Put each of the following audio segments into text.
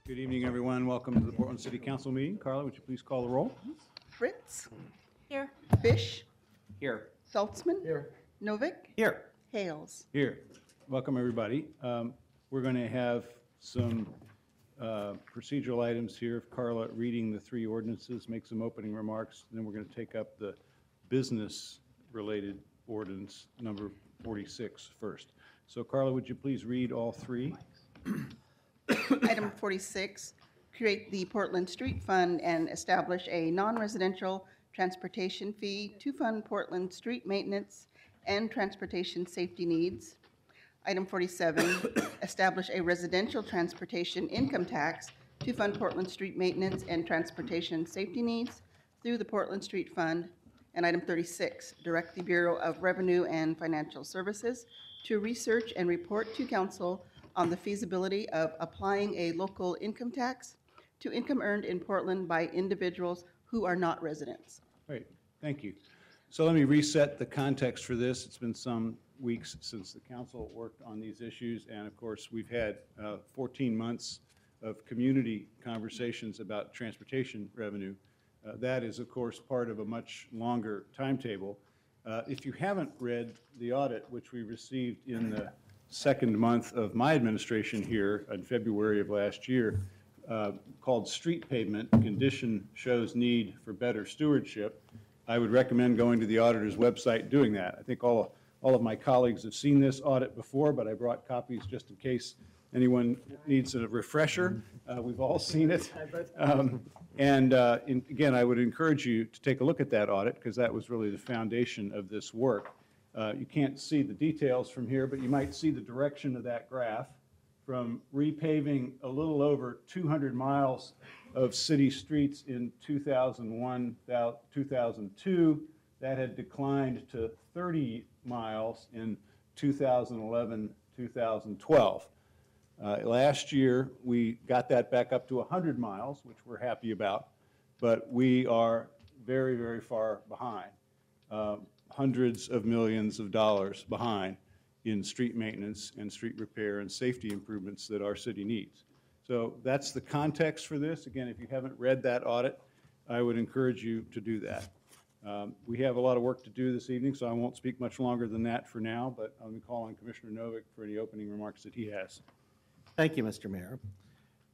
Good evening, everyone. Welcome to the Portland City Council meeting. Carla, would you please call the roll? Fritz. Here. Fish. Here. Saltzman. Here. Novick. Here. Hales. Here. Welcome, everybody. We're going to have some procedural items here. Carla reading the three ordinances, make some opening remarks, and then we're going to take up the business-related ordinance number 46 first. So, Carla, would you please read all three? Item 46, create the Portland Street Fund and establish a non-residential transportation fee to fund Portland street maintenance and transportation safety needs. Item 47, establish a residential transportation income tax to fund Portland street maintenance and transportation safety needs through the Portland Street Fund. And item 36, direct the Bureau of Revenue and Financial Services to research and report to council on the feasibility of applying a local income tax to income earned in Portland by individuals who are not residents. Great, thank you. So let me reset the context for this. It's been some weeks since the council worked on these issues, and of course we've had 14 months of community conversations about transportation revenue. That is of course part of a much longer timetable. If you haven't read the audit which we received in the second month of my administration here in February of last year, called Street Pavement, Condition Shows Need for Better Stewardship, I would recommend going to the auditor's website and doing that. I think all of my colleagues have seen this audit before, but I brought copies just in case anyone needs a refresher. We've all seen it. Again, I would encourage you to take a look at that audit because that was really the foundation of this work. You can't see the details from here, but you might see the direction of that graph from repaving a little over 200 miles of city streets in 2001, 2002. That had declined to 30 miles in 2011, 2012. Last year, we got that back up to 100 miles, which we're happy about, but we are very, very far behind. Hundreds of millions of dollars behind in street maintenance and street repair and safety improvements that our city needs. So that's the context for this. Again, if you haven't read that audit, I would encourage you to do that. We have a lot of work to do this evening, so I won't speak much longer than that for now, but I'm going to call on Commissioner Novick for any opening remarks that he has. Thank you, Mr. Mayor.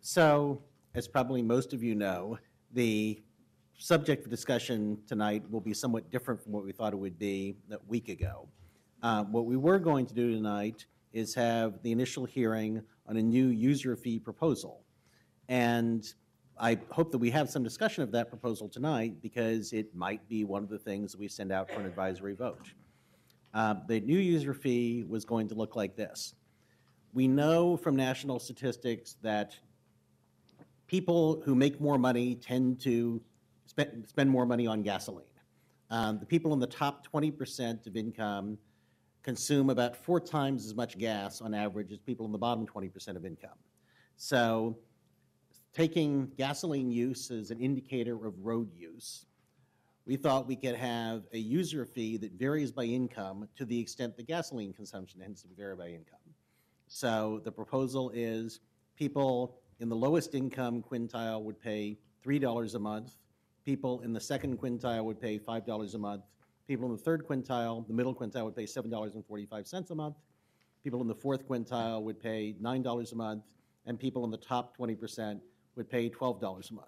So, as probably most of you know, the subject for discussion tonight will be somewhat different from what we thought it would be a week ago. What we were going to do tonight is have the initial hearing on a new user fee proposal. And I hope that we have some discussion of that proposal tonight because it might be one of the things that we send out for an advisory vote. The new user fee was going to look like this. We know from national statistics that people who make more money tend to spend more money on gasoline. The people in the top 20% of income consume about 4 times as much gas on average as people in the bottom 20% of income. So taking gasoline use as an indicator of road use, we thought we could have a user fee that varies by income to the extent the gasoline consumption tends to vary by income. So the proposal is people in the lowest income quintile would pay $3 a month. People in the second quintile would pay $5 a month. People in the third quintile, the middle quintile, would pay $7.45 a month. People in the fourth quintile would pay $9 a month. And people in the top 20% would pay $12 a month.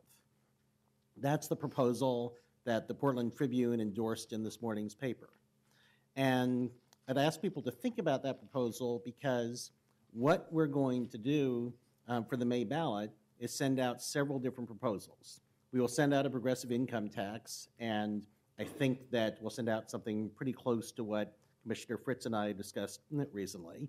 That's the proposal that the Portland Tribune endorsed in this morning's paper. And I'd ask people to think about that proposal because what we're going to do for the May ballot is send out several different proposals. We will send out a progressive income tax, and I think that we'll send out something pretty close to what Commissioner Fritz and I discussed recently.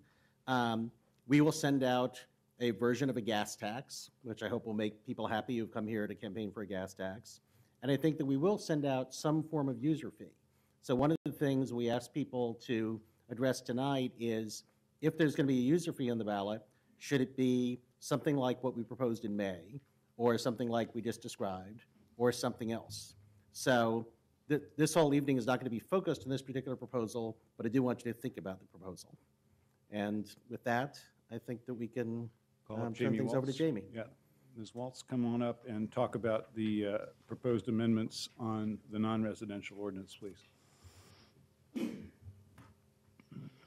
We will send out a version of a gas tax, which I hope will make people happy who've come here to campaign for a gas tax. And I think that we will send out some form of user fee. So one of the things we ask people to address tonight is if there's going to be a user fee on the ballot, should it be something like what we proposed in May, or something like we just described, or something else? So this whole evening is not going to be focused on this particular proposal, but I do want you to think about the proposal. And with that, I think that we can turn things over to Jamie. Yeah. Ms. Waltz, come on up and talk about the proposed amendments on the non-residential ordinance, please.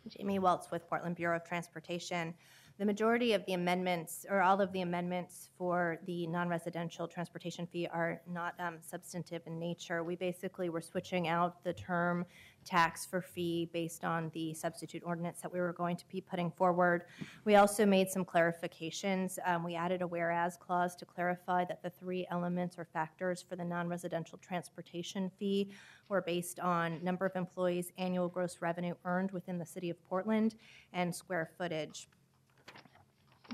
Jamie Welts with Portland Bureau of Transportation. The majority of the amendments, or all of the amendments for the non-residential transportation fee are not substantive in nature. We basically were switching out the term tax for fee based on the substitute ordinance that we were going to be putting forward. We also made some clarifications. We added a whereas clause to clarify that the 3 elements or factors for the non-residential transportation fee were based on number of employees, annual gross revenue earned within the city of Portland, and square footage.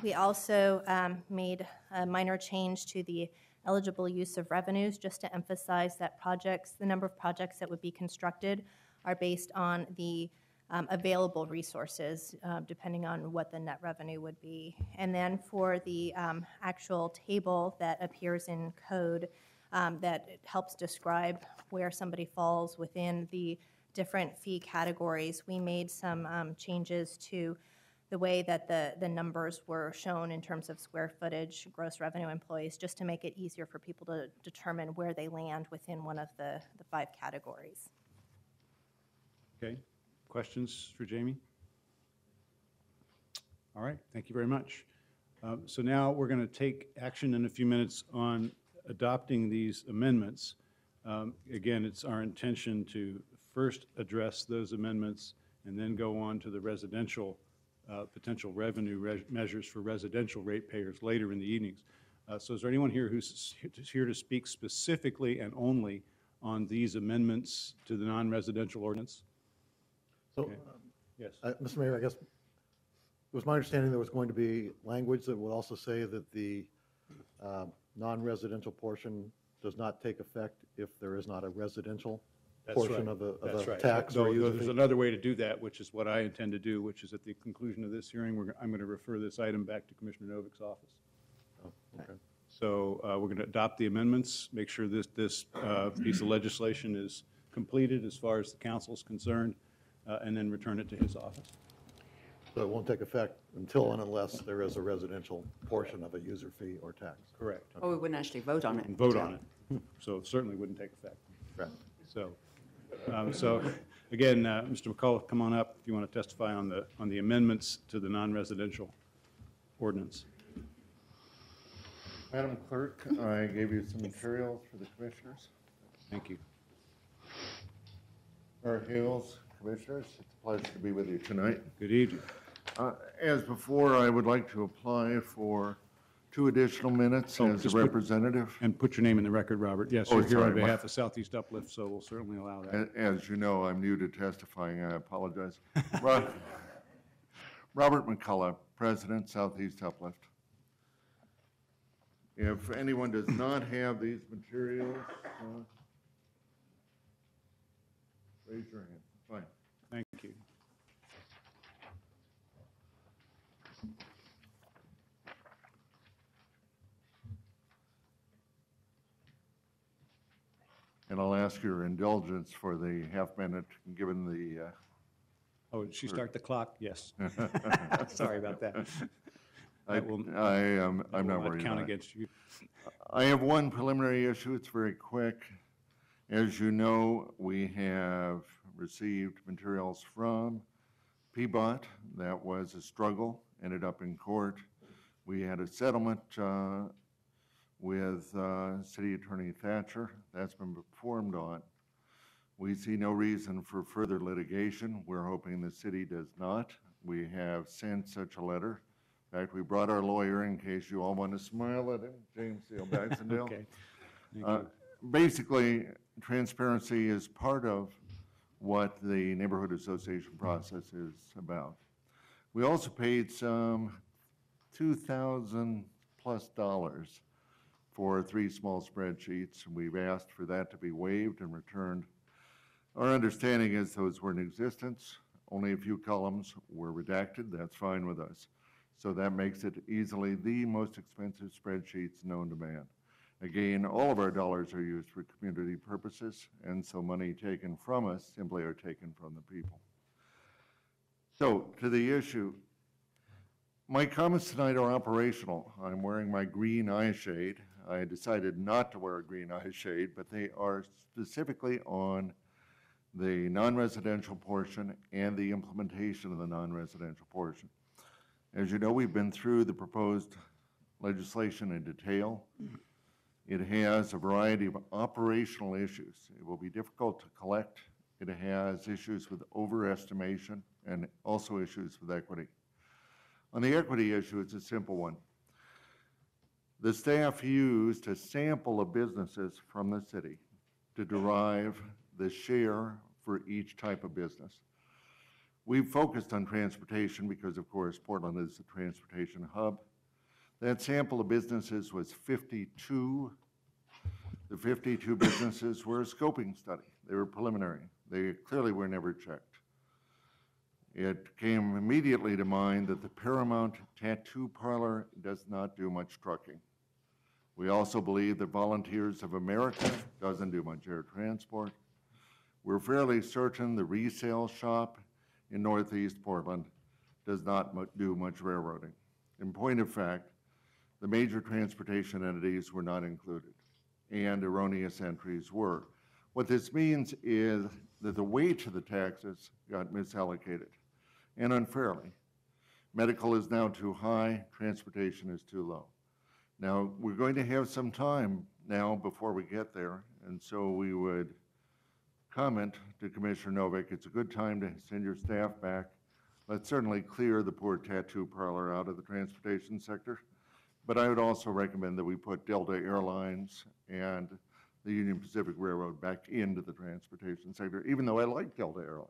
We also made a minor change to the eligible use of revenues just to emphasize that the number of projects that would be constructed are based on the available resources, depending on what the net revenue would be. And then for the actual table that appears in code that helps describe where somebody falls within the different fee categories, we made some changes to the way that the numbers were shown in terms of square footage, gross revenue, employees, just to make it easier for people to determine where they land within one of the 5 categories. Okay, questions for Jamie? All right, thank you very much. So now we're going to take action in a few minutes on adopting these amendments. Again, it's our intention to first address those amendments and then go on to the residential potential revenue measures for residential ratepayers later in the evenings. So is there anyone here who's here to speak specifically and only on these amendments to the non-residential ordinance? So, Okay. Yes. Mr. Mayor, I guess it was my understanding there was going to be language that would also say that the non-residential portion does not take effect if there is not a residential That's portion right. of the That's right. tax. So or user there's fee. another way to do that, which is what I intend to do, which is at the conclusion of this hearing, I'm going to refer this item back to Commissioner Novick's office. Oh, okay. So we're going to adopt the amendments, make sure this piece of legislation is completed as far as the council is concerned, and then return it to his office. So it won't take effect until and unless there is a residential portion of a user fee or tax. Correct. Oh, we wouldn't actually vote on it. And vote on it. So it certainly wouldn't take effect. Correct. So again, Mr. McCullough, come on up if you want to testify on the amendments to the non-residential ordinance. Madam Clerk, I gave you some materials for the commissioners. Thank you. Mayor Hales, commissioners, it's a pleasure to be with you tonight. Good evening. As before, I would like to apply for 2 additional minutes Oh, as a just put- representative. And put your name in the record, Robert. Yes, Oh, you're here on sorry. behalf of Southeast Uplift, so we'll certainly allow that. As you know, I'm new to testifying, I apologize. Robert McCullough, President, Southeast Uplift. If anyone does not have these materials, raise your hand. Fine. Thank you. And I'll ask your indulgence for the half minute, given the, Oh, did she start the clock? Yes. Sorry about that. I'm will not worried count about it. against you. I have one preliminary issue, it's very quick. As you know, we have received materials from PBOT. That was a struggle, ended up in court. We had a settlement with City Attorney Thatcher. That's been performed on. We see no reason for further litigation. We're hoping the city does not. We have sent such a letter. In fact, we brought our lawyer in case you all want to smile at him, James Seal Baxendale. Okay. Thank you. Basically, transparency is part of what the neighborhood association process is about. We also paid some $2,000+ for 3 small spreadsheets. We've asked for that to be waived and returned. Our understanding is those were in existence. Only a few columns were redacted. That's fine with us. So that makes it easily the most expensive spreadsheets known to man. Again, all of our dollars are used for community purposes, and so money taken from us simply are taken from the people. So to the issue, My comments tonight are operational. I'm wearing my green eye shade. I decided not to wear a green eye shade, but they are specifically on the non-residential portion and the implementation of the non-residential portion. As you know, we've been through the proposed legislation in detail. It has a variety of operational issues. It will be difficult to collect. It has issues with overestimation and also issues with equity. On the equity issue, it's a simple one. The staff used a sample of businesses from the city to derive the share for each type of business. We've focused on transportation because, of course, Portland is a transportation hub. That sample of businesses was 52. The 52 businesses were a scoping study. They were preliminary. They clearly were never checked. It came immediately to mind that the Paramount Tattoo Parlor does not do much trucking. We also believe that Volunteers of America doesn't do much air transport. We're fairly certain the resale shop in Northeast Portland does not do much railroading. In point of fact, the major transportation entities were not included, and erroneous entries were. What this means is that the weight of the taxes got misallocated, and unfairly. Medical is now too high, transportation is too low. Now, we're going to have some time now before we get there, and so we would comment to Commissioner Novick, it's a good time to send your staff back. Let's certainly clear the poor tattoo parlor out of the transportation sector, but I would also recommend that we put Delta Airlines and the Union Pacific Railroad back into the transportation sector, even though I like Delta Airlines.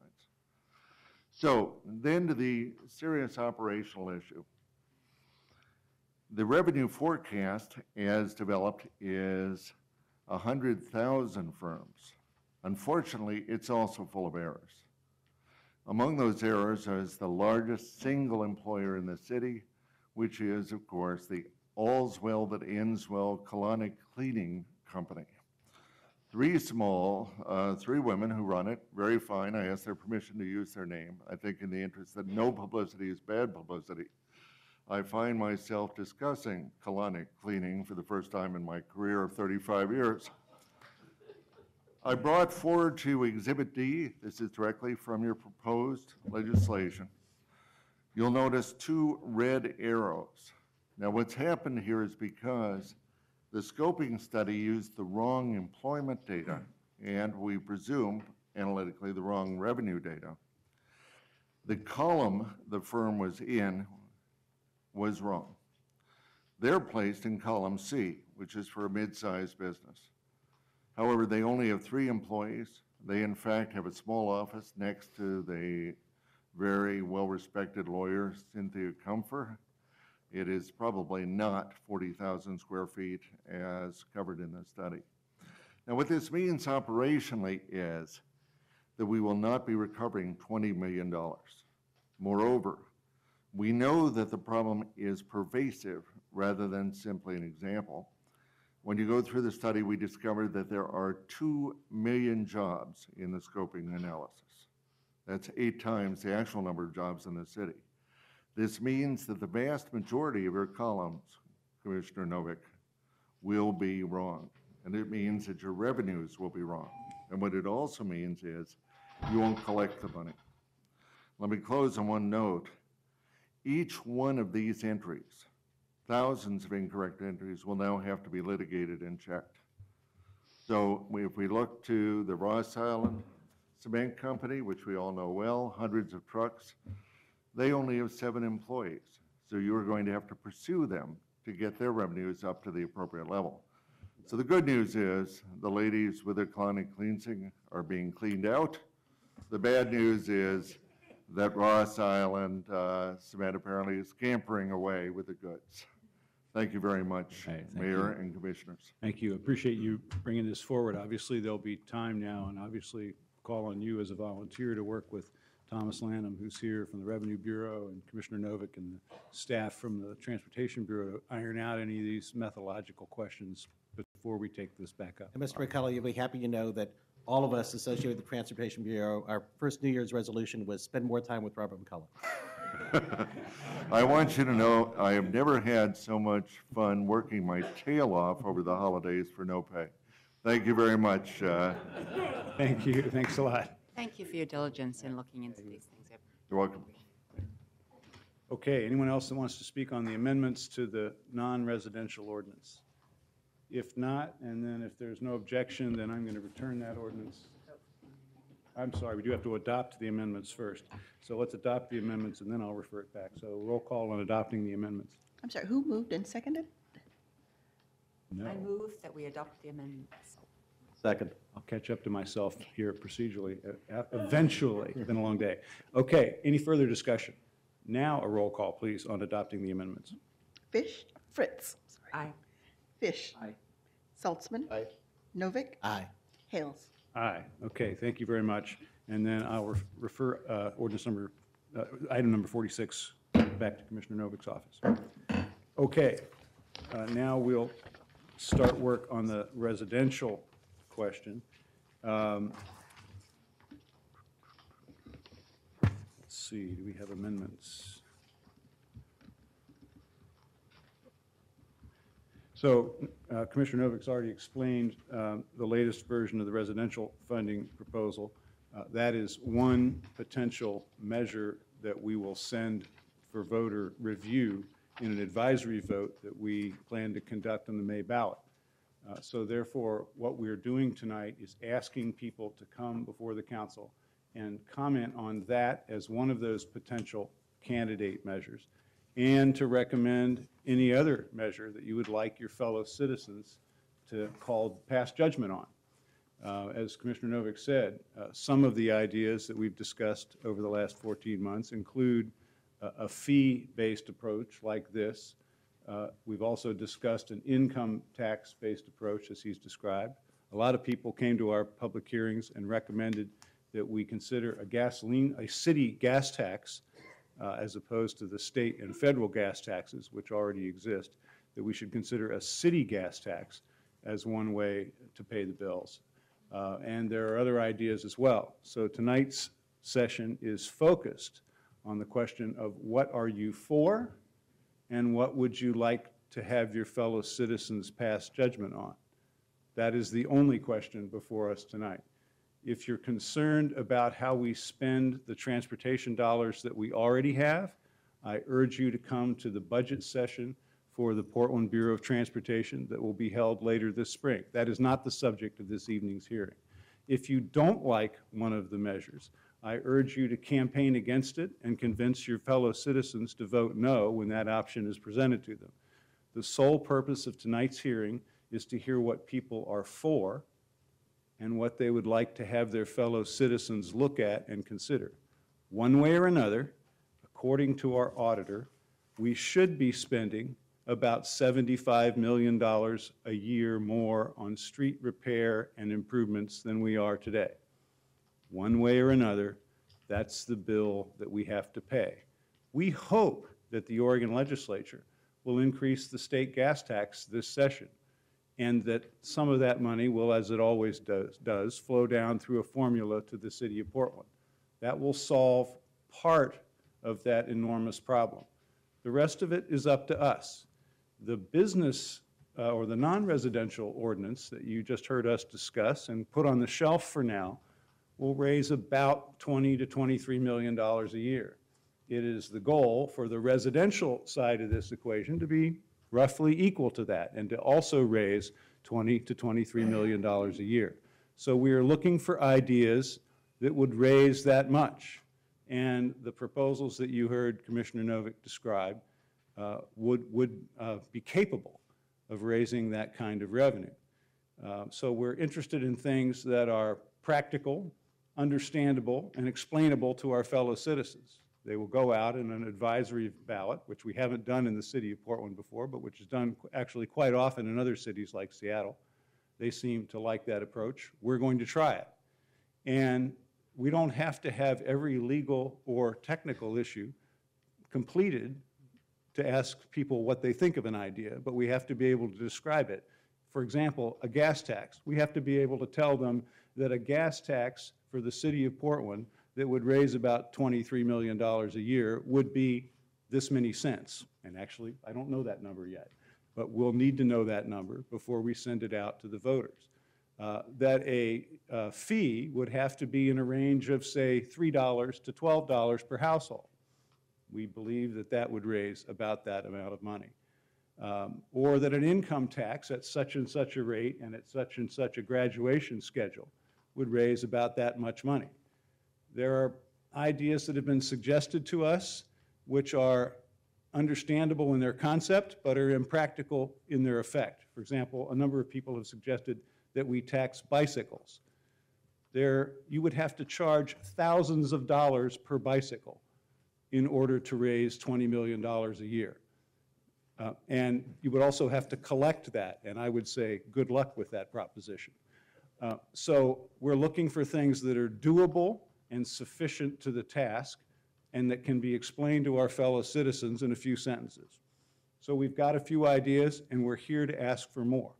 So then to the serious operational issue. The revenue forecast as developed is 100,000 firms. Unfortunately, it's also full of errors. Among those errors is the largest single employer in the city, which is, of course, the All's Well That Ends Well colonic cleaning company. Three women who run it, very fine. I asked their permission to use their name. I think in the interest that no publicity is bad publicity. I find myself discussing colonic cleaning for the first time in my career of 35 years. I brought forward to Exhibit D, this is directly from your proposed legislation. You'll notice two red arrows. Now what's happened here is because the scoping study used the wrong employment data and we presume analytically the wrong revenue data. The column the firm was in was wrong. They're placed in column C, which is for a mid-sized business. However, they only have 3 employees. They, in fact, have a small office next to the very well-respected lawyer, Cynthia Comfer. It is probably not 40,000 square feet as covered in the study. Now, what this means operationally is that we will not be recovering $20 million. Moreover, we know that the problem is pervasive rather than simply an example. When you go through the study, we discovered that there are 2 million jobs in the scoping analysis. That's 8 times the actual number of jobs in the city. This means that the vast majority of your columns, Commissioner Novick, will be wrong. And it means that your revenues will be wrong. And what it also means is you won't collect the money. Let me close on one note. Each one of these entries, thousands of incorrect entries, will now have to be litigated and checked. So if we look to the Ross Island Cement Company, which we all know well, hundreds of trucks, they only have 7 employees. So you're going to have to pursue them to get their revenues up to the appropriate level. So the good news is the ladies with their colonic cleansing are being cleaned out. The bad news is that Ross Island Cement apparently is scampering away with the goods. Thank you very much, Thank Mayor you. and Commissioners. Thank you. Appreciate you bringing this forward. Obviously, there'll be time now, and obviously call on you as a volunteer to work with Thomas Lanham, who's here from the Revenue Bureau, and Commissioner Novick and the staff from the Transportation Bureau to iron out any of these methodological questions before we take this back up. And Mr. McCullough, you'll be happy to know that all of us associated with the Transportation Bureau, our first New Year's resolution was spend more time with Robert McCullough. I want you to know, I have never had so much fun working my tail off over the holidays for no pay. Thank you very much. Thank you, thanks a lot. Thank you for your diligence in looking into these things. You're welcome. Okay, anyone else that wants to speak on the amendments to the non-residential ordinance? If not, and then if there's no objection, then I'm going to return that ordinance. I'm sorry, we do have to adopt the amendments first. So let's adopt the amendments, and then I'll refer it back. So roll call on adopting the amendments. I'm sorry, who moved and seconded? No, I move that we adopt the amendments. Second. I'll catch up to myself here procedurally, eventually. It's been a long day. Okay, any further discussion? Now a roll call, please, on adopting the amendments. Fritz. Sorry. Aye. Fish. Aye. Saltzman. Aye. Novick. Aye. Hales. Aye. Okay, thank you very much. And then I'll refer item number 46 back to Commissioner Novick's office. Okay, now we'll start work on the residential question. Let's see, do we have amendments? So Commissioner Novick's already explained the latest version of the residential funding proposal. That is one potential measure that we will send for voter review in an advisory vote that we plan to conduct on the May ballot. So therefore, what we're doing tonight is asking people to come before the council and comment on that as one of those potential candidate measures, and to recommend any other measure that you would like your fellow citizens to pass judgment on. As Commissioner Novick said, some of the ideas that we've discussed over the last 14 months include a fee-based approach like this. We've also discussed an income tax-based approach, as he's described. A lot of people came to our public hearings and recommended that we consider a city gas tax, as opposed to the state and federal gas taxes, which already exist, that we should consider a city gas tax as one way to pay the bills. And there are other ideas as well. So tonight's session is focused on the question of what are you for and what would you like to have your fellow citizens pass judgment on. That is the only question before us tonight. If you're concerned about how we spend the transportation dollars that we already have, I urge you to come to the budget session for the Portland Bureau of Transportation that will be held later this spring. That is not the subject of this evening's hearing. If you don't like one of the measures, I urge you to campaign against it and convince your fellow citizens to vote no when that option is presented to them. The sole purpose of tonight's hearing is to hear what people are for and what they would like to have their fellow citizens look at and consider. One way or another, according to our auditor, we should be spending about $75 million a year more on street repair and improvements than we are today. One way or another, that's the bill that we have to pay. We hope that the Oregon legislature will increase the state gas tax this session, and that some of that money will, as it always does, flow down through a formula to the city of Portland. That will solve part of that enormous problem. The rest of it is up to us. The business or the non-residential ordinance that you just heard us discuss and put on the shelf for now will raise about $20 to $23 million a year. It is the goal for the residential side of this equation to be roughly equal to that and to also raise $20 to $23 million a year. So we are looking for ideas that would raise that much. And the proposals that you heard Commissioner Novick describe would be capable of raising that kind of revenue. So we're interested in things that are practical, understandable, and explainable to our fellow citizens. They will go out in an advisory ballot, which we haven't done in the city of Portland before, but which is done actually quite often in other cities like Seattle. They seem to like that approach. We're going to try it. And we don't have to have every legal or technical issue completed to ask people what they think of an idea, but we have to be able to describe it. For example, a gas tax. We have to be able to tell them that a gas tax for the city of Portland that would raise about $23 million a year would be this many cents. And actually, I don't know that number yet, but we'll need to know that number before we send it out to the voters. That a fee would have to be in a range of, say, $3 to $12 per household. We believe that that would raise about that amount of money. Or that an income tax at such and such a rate and at such and such a graduation schedule would raise about that much money. There are ideas that have been suggested to us which are understandable in their concept but are impractical in their effect. For example, a number of people have suggested that we tax bicycles. You would have to charge thousands of dollars per bicycle in order to raise $20 million a year. And you would also have to collect that, and I would say good luck with that proposition. So we're looking for things that are doable and sufficient to the task and that can be explained to our fellow citizens in a few sentences. So we've got a few ideas, and we're here to ask for more.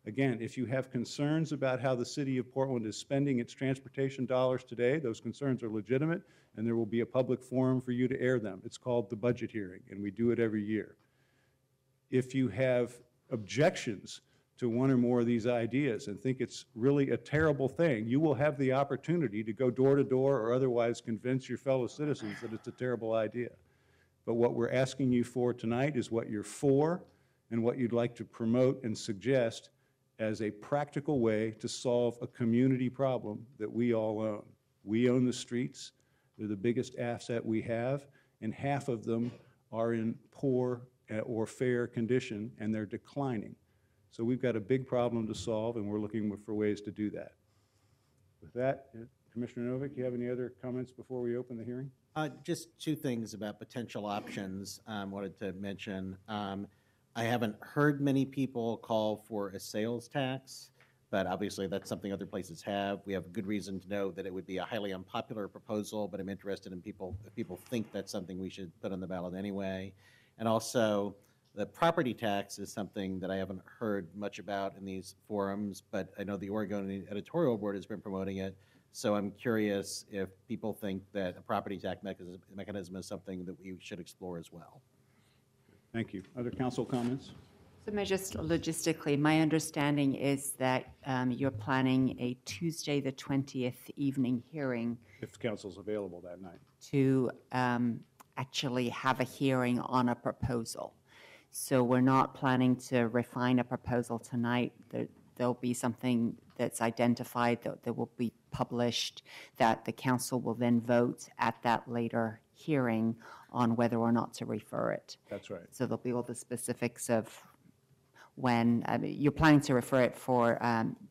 Again, if you have concerns about how the city of Portland is spending its transportation dollars today, those concerns are legitimate, and there will be a public forum for you to air them. It's called the budget hearing, and we do it every year. If you have objections to one or more of these ideas and think it's really a terrible thing, you will have the opportunity to go door to door or otherwise convince your fellow citizens that it's a terrible idea. But what we're asking you for tonight is what you're for and what you'd like to promote and suggest as a practical way to solve a community problem that we all own. We own the streets. They're the biggest asset we have, and half of them are in poor or fair condition, and they're declining. So we've got a big problem to solve, and we're looking for ways to do that. With that, Commissioner Novick, you have any other comments before we open the hearing? Just two things about potential options I wanted to mention. I haven't heard many people call for a sales tax, but obviously that's something other places have. We have good reason to know that it would be a highly unpopular proposal, but I'm interested in if people think that's something we should put on the ballot anyway. And also, the property tax is something that I haven't heard much about in these forums, but I know the Oregon Editorial Board has been promoting it. So I'm curious if people think that a property tax mechanism is something that we should explore as well. Thank you. Other council comments? So Mayor, just logistically, my understanding is that you're planning a Tuesday the 20th evening hearing If council's available that night. to actually have a hearing on a proposal. So we're not planning to refine a proposal tonight. There'll be something that's identified that will be published that the council will then vote at that later hearing on whether or not to refer it. That's right. So there'll be all the specifics of when, you're planning to refer it for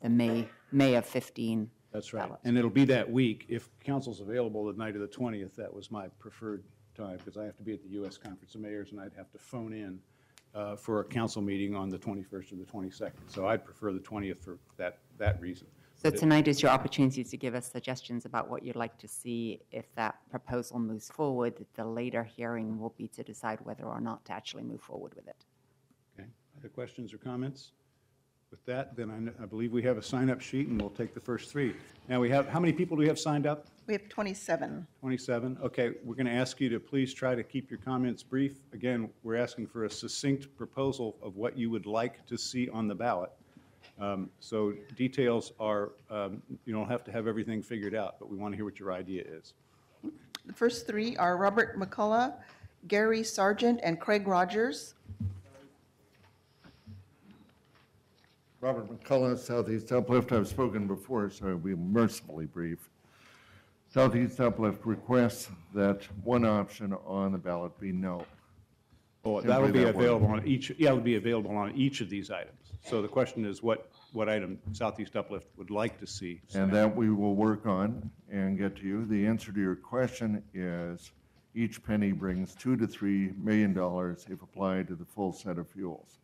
the May of 15. That's right. ballot. And it'll be that week. If council's available the night of the 20th, that was my preferred time, because I have to be at the U.S. Conference of Mayors, and I'd have to phone in for a council meeting on the 21st or the 22nd. So I'd prefer the 20th for that reason. So tonight is your opportunity to give us suggestions about what you'd like to see if that proposal moves forward. The later hearing will be to decide whether or not to actually move forward with it. Okay. Other questions or comments? With that, then I believe we have a sign-up sheet, and we'll take the first three. Now, how many people do we have signed up? We have 27. 27. Okay, we're going to ask you to please try to keep your comments brief. Again, we're asking for a succinct proposal of what you would like to see on the ballot. So details are, you don't have to have everything figured out, but we want to hear what your idea is. The first three are Robert McCullough, Gary Sargent, and Craig Rogers. Robert McCullough, Southeast Uplift. I've spoken before, so I'll be mercifully brief. Southeast Uplift requests that one option on the ballot be no. Oh, that will be Simply that available on each, yeah, it'll be available on each of these items. So the question is what item Southeast Uplift would like to see. And that we will work on and get to you. The answer to your question is each penny brings $2 to $3 million if applied to the full set of fuels.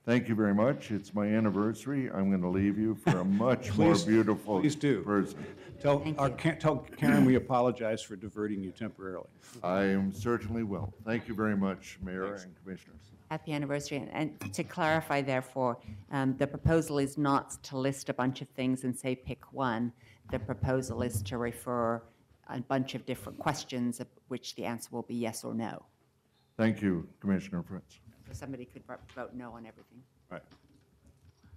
Thank you very much. It's my anniversary. I'm going to leave you for a much more Please- beautiful please do. person. Tell Karen we apologize for diverting you temporarily. I certainly will. Thank you very much, Mayor and Commissioners. Happy anniversary. And to clarify, therefore, the proposal is not to list a bunch of things and say pick one. The proposal is to refer a bunch of different questions, of which the answer will be yes or no. Thank you, Commissioner Fritz. So somebody could vote no on everything. Right.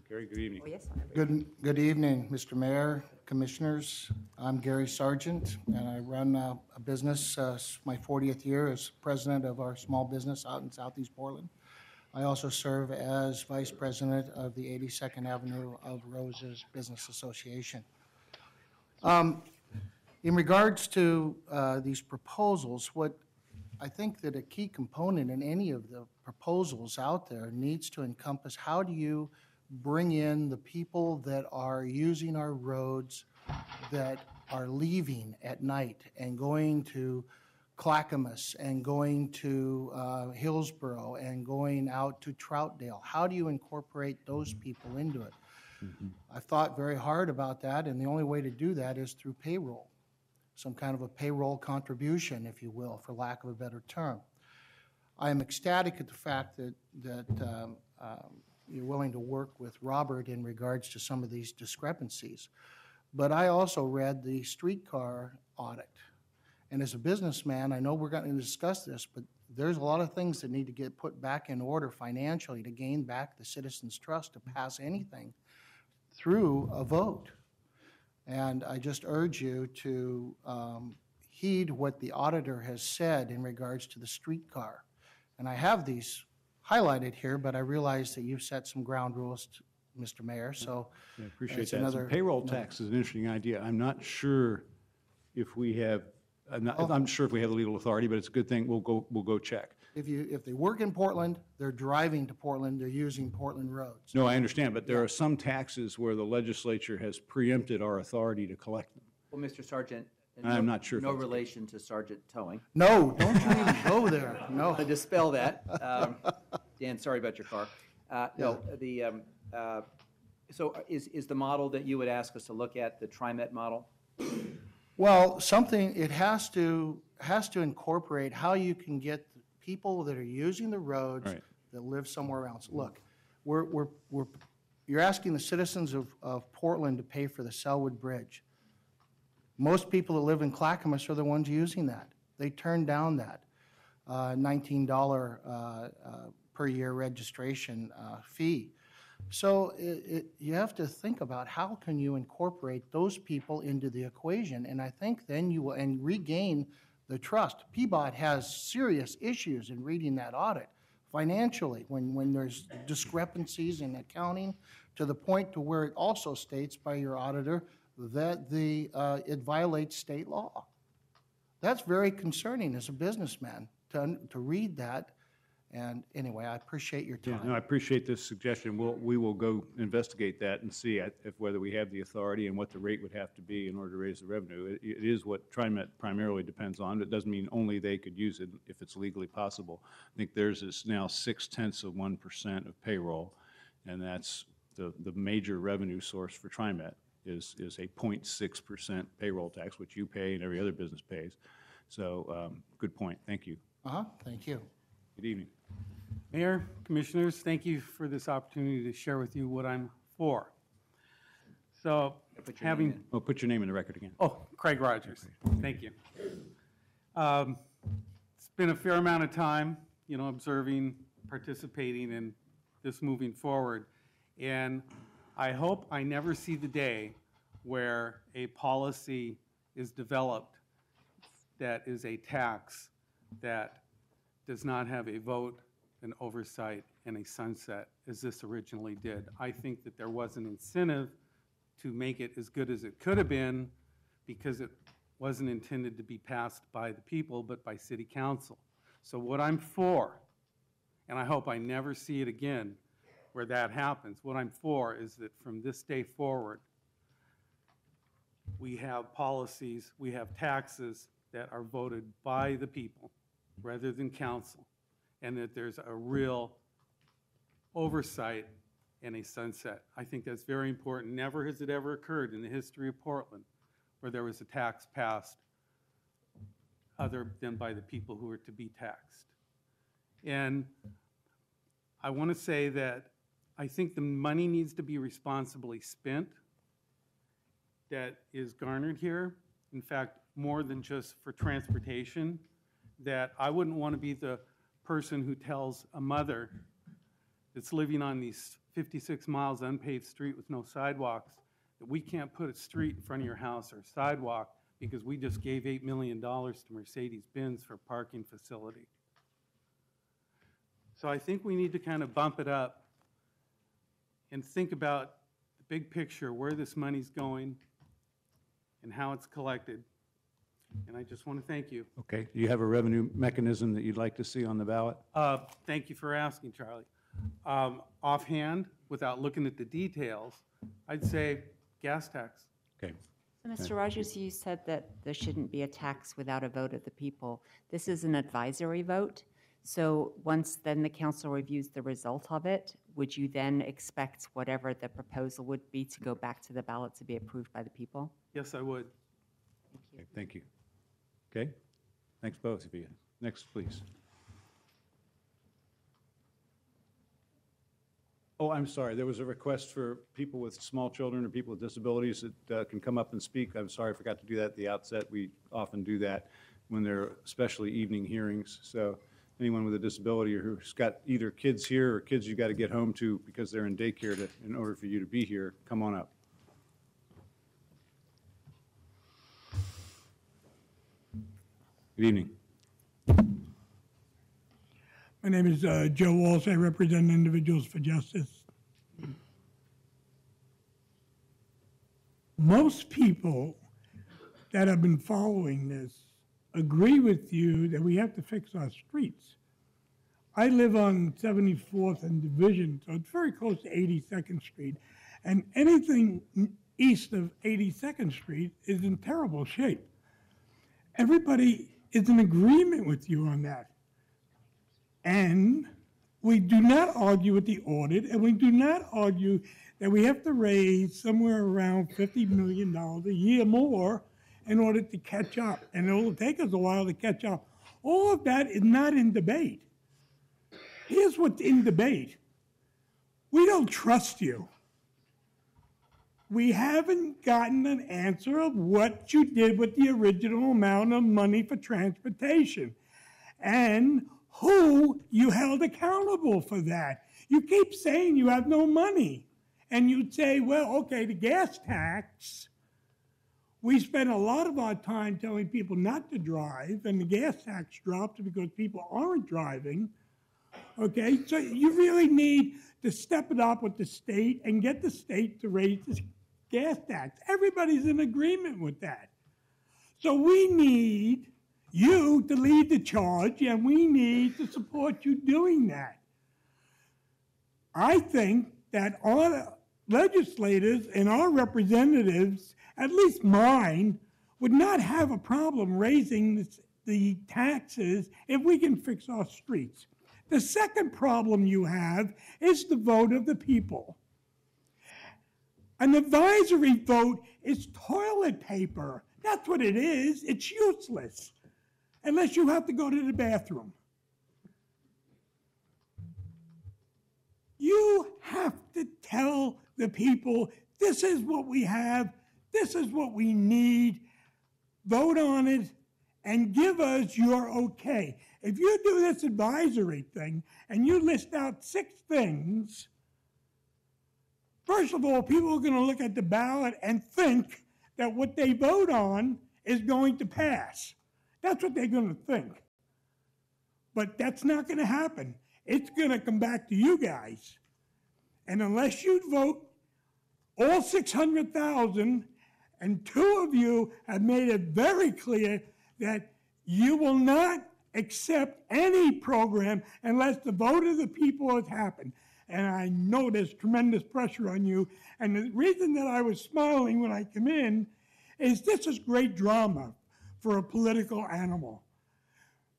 Gary, good evening. Or yes on everything. Good evening, Mr. Mayor, Commissioners. I'm Gary Sargent, and I run a business, my 40th year as president of our small business out in Southeast Portland. I also serve as vice president of the 82nd Avenue of Roses Business Association. In regards to these proposals, what I think that a key component in any of the proposals out there needs to encompass how do you bring in the people that are using our roads that are leaving at night and going to Clackamas and going to Hillsborough and going out to Troutdale. How do you incorporate those people into it? I've thought very hard about that, and the only way to do that is through payroll, some kind of a payroll contribution, if you will, for lack of a better term. I am ecstatic at the fact that you're willing to work with Robert in regards to some of these discrepancies. But I also read the streetcar audit. And as a businessman, I know we're going to discuss this, but there's a lot of things that need to get put back in order financially to gain back the citizens' trust to pass anything through a vote. And I just urge you to heed what the auditor has said in regards to the streetcar. And I have these highlighted here, but I realize that you've set some ground rules, Mr. Mayor, so. I appreciate it's that. another- Payroll tax is an interesting idea. I'm not sure if we have, I'm sure if we have the legal authority, but it's a good thing. We'll go check. If they work in Portland, they're driving to Portland, they're using Portland roads. No, I understand, but there are some taxes where the legislature has preempted our authority to collect them. Well, Mr. Sergeant. I'm not sure if No that's the relation to Sergeant Towing. No, don't you even go there, no. To dispel that, Dan, sorry about your car. No, so is the model that you would ask us to look at the TriMet model? Well, it has to incorporate how you can get the people that are using the roads Right. that live somewhere else. Look, you're asking the citizens of Portland to pay for the Selwood Bridge. Most people that live in Clackamas are the ones using that. They turned down that $19 per year registration fee. So you have to think about how can you incorporate those people into the equation, and I think then you will regain the trust. PBOT has serious issues in reading that audit financially when there's discrepancies in accounting to the point to where it also states by your auditor that it violates state law. That's very concerning as a businessman to read that. And anyway, I appreciate your Yeah, time. no, I appreciate this suggestion. We will go investigate that and see whether we have the authority and what the rate would have to be in order to raise the revenue. It is what TriMet primarily depends on. It doesn't mean only they could use it if it's legally possible. I think theirs is now 0.6% of payroll, and that's the major revenue source for TriMet is a 0.6% payroll tax, which you pay and every other business pays. So good point. Thank you. Thank you. Good evening. Mayor, Commissioners, thank you for this opportunity to share with you what I'm for. So Put your name in. Oh, put your name in the record again. Oh, Craig Rogers, thank you. It's been a fair amount of time, observing, participating in this moving forward. And I hope I never see the day where a policy is developed that is a tax that does not have a vote, an oversight, and a sunset, as this originally did. I think that there was an incentive to make it as good as it could have been because it wasn't intended to be passed by the people, but by City Council. So what I'm for, and I hope I never see it again where that happens, what I'm for is that from this day forward, we have policies, we have taxes that are voted by the people rather than council, and that there's a real oversight and a sunset. I think that's very important. Never has it ever occurred in the history of Portland where there was a tax passed other than by the people who are to be taxed. And I want to say that I think the money needs to be responsibly spent that is garnered here. In fact, more than just for transportation, that I wouldn't want to be the person who tells a mother that's living on these 56 miles unpaved street with no sidewalks that we can't put a street in front of your house or sidewalk because we just gave $8 million to Mercedes-Benz for parking facility. So I think we need to kind of bump it up and think about the big picture, where this money's going and how it's collected. And I just want to thank you. Okay, do you have a revenue mechanism that you'd like to see on the ballot? Thank you for asking, Charlie. Offhand, without looking at the details, I'd say gas tax. Okay. So, Mr. Rogers, you said that there shouldn't be a tax without a vote of the people. This is an advisory vote. So once then the council reviews the result of it, would you then expect whatever the proposal would be to go back to the ballot to be approved by the people? Yes, I would. Okay, thank you. Okay, thanks both of you. Next, please. Oh, I'm sorry, there was a request for people with small children or people with disabilities that can come up and speak. I'm sorry, I forgot to do that at the outset. We often do that when there are especially evening hearings. So anyone with a disability or who's got either kids here or kids you got to get home to because they're in daycare in order for you to be here, come on up. Good evening. My name is Joe Walsh. I represent Individuals for Justice. Most people that have been following this agree with you that we have to fix our streets. I live on 74th and Division, so it's very close to 82nd Street, and anything east of 82nd Street is in terrible shape. Everybody is in agreement with you on that. And we do not argue with the audit, and we do not argue that we have to raise somewhere around $50 million a year more in order to catch up. And it will take us a while to catch up. All of that is not in debate. Here's what's in debate. We don't trust you. We haven't gotten an answer of what you did with the original amount of money for transportation and who you held accountable for that. You keep saying you have no money. And you'd say, well, okay, the gas tax, we spend a lot of our time telling people not to drive, and the gas tax dropped because people aren't driving. Okay, so you really need to step it up with the state and get the state to raise the gas tax. Everybody's in agreement with that. So we need you to lead the charge, and we need to support you doing that. I think that our legislators and our representatives, at least mine, would not have a problem raising the taxes if we can fix our streets. The second problem you have is the vote of the people. An advisory vote is toilet paper. That's what it is. It's useless unless you have to go to the bathroom. You have to tell the people, this is what we have, this is what we need, vote on it, and give us your okay. If you do this advisory thing and you list out 6 things, first of all, people are going to look at the ballot and think that what they vote on is going to pass. That's what they're going to think. But that's not going to happen. It's going to come back to you guys. And unless you vote all 600,000, and 2 of you have made it very clear that you will not accept any program unless the vote of the people has happened. And I know there's tremendous pressure on you. And the reason that I was smiling when I came in is this is great drama for a political animal.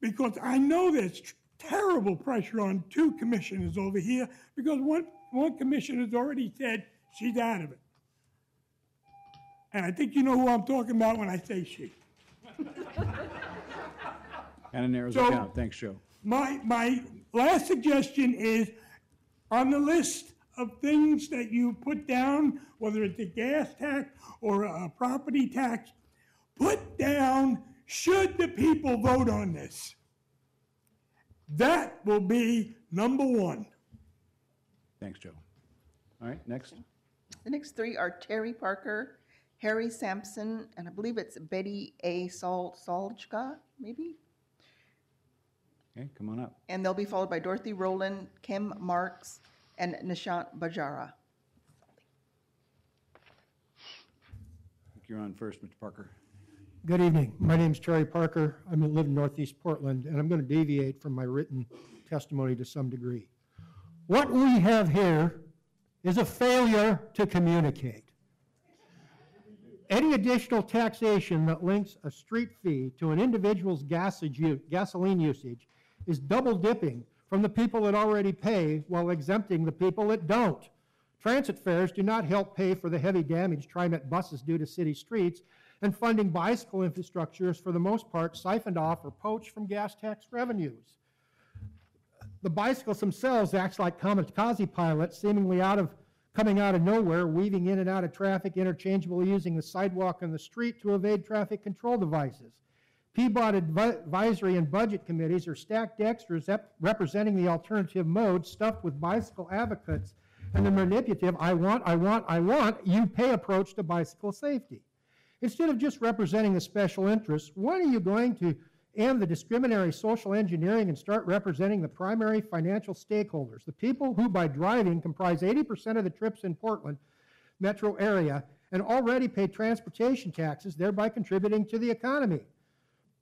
Because I know there's terrible pressure on 2 commissioners over here because one commissioner has already said she's out of it. And I think you know who I'm talking about when I say she. And it narrows it down. Thanks, Joe. My last suggestion is on the list of things that you put down, whether it's a gas tax or a property tax, put down should the people vote on this. That will be number one. Thanks, Joe. All right, next. The next three are Terry Parker, Harry Sampson, and I believe it's Betty A. Solchka, maybe? Okay, come on up. And they'll be followed by Dorothy Rowland, Kim Marks, and Nishant Bajara. I think you're on first, Mr. Parker. Good evening. My name's Terry Parker. I live in Northeast Portland, and I'm going to deviate from my written testimony to some degree. What we have here is a failure to communicate. Any additional taxation that links a street fee to an individual's gasoline usage is double dipping from the people that already pay while exempting the people that don't. Transit fares do not help pay for the heavy damage TriMet buses do to city streets, and funding bicycle infrastructure is for the most part siphoned off or poached from gas tax revenues. The bicycles themselves act like kamikaze pilots, seemingly coming out of nowhere, weaving in and out of traffic interchangeably using the sidewalk and the street to evade traffic control devices. PBOT advisory and budget committees are stacked extras representing the alternative modes stuffed with bicycle advocates and the manipulative, I want, you pay approach to bicycle safety. Instead of just representing the special interests, when are you going to end the discriminatory social engineering and start representing the primary financial stakeholders, the people who by driving comprise 80% of the trips in Portland metro area and already pay transportation taxes, thereby contributing to the economy?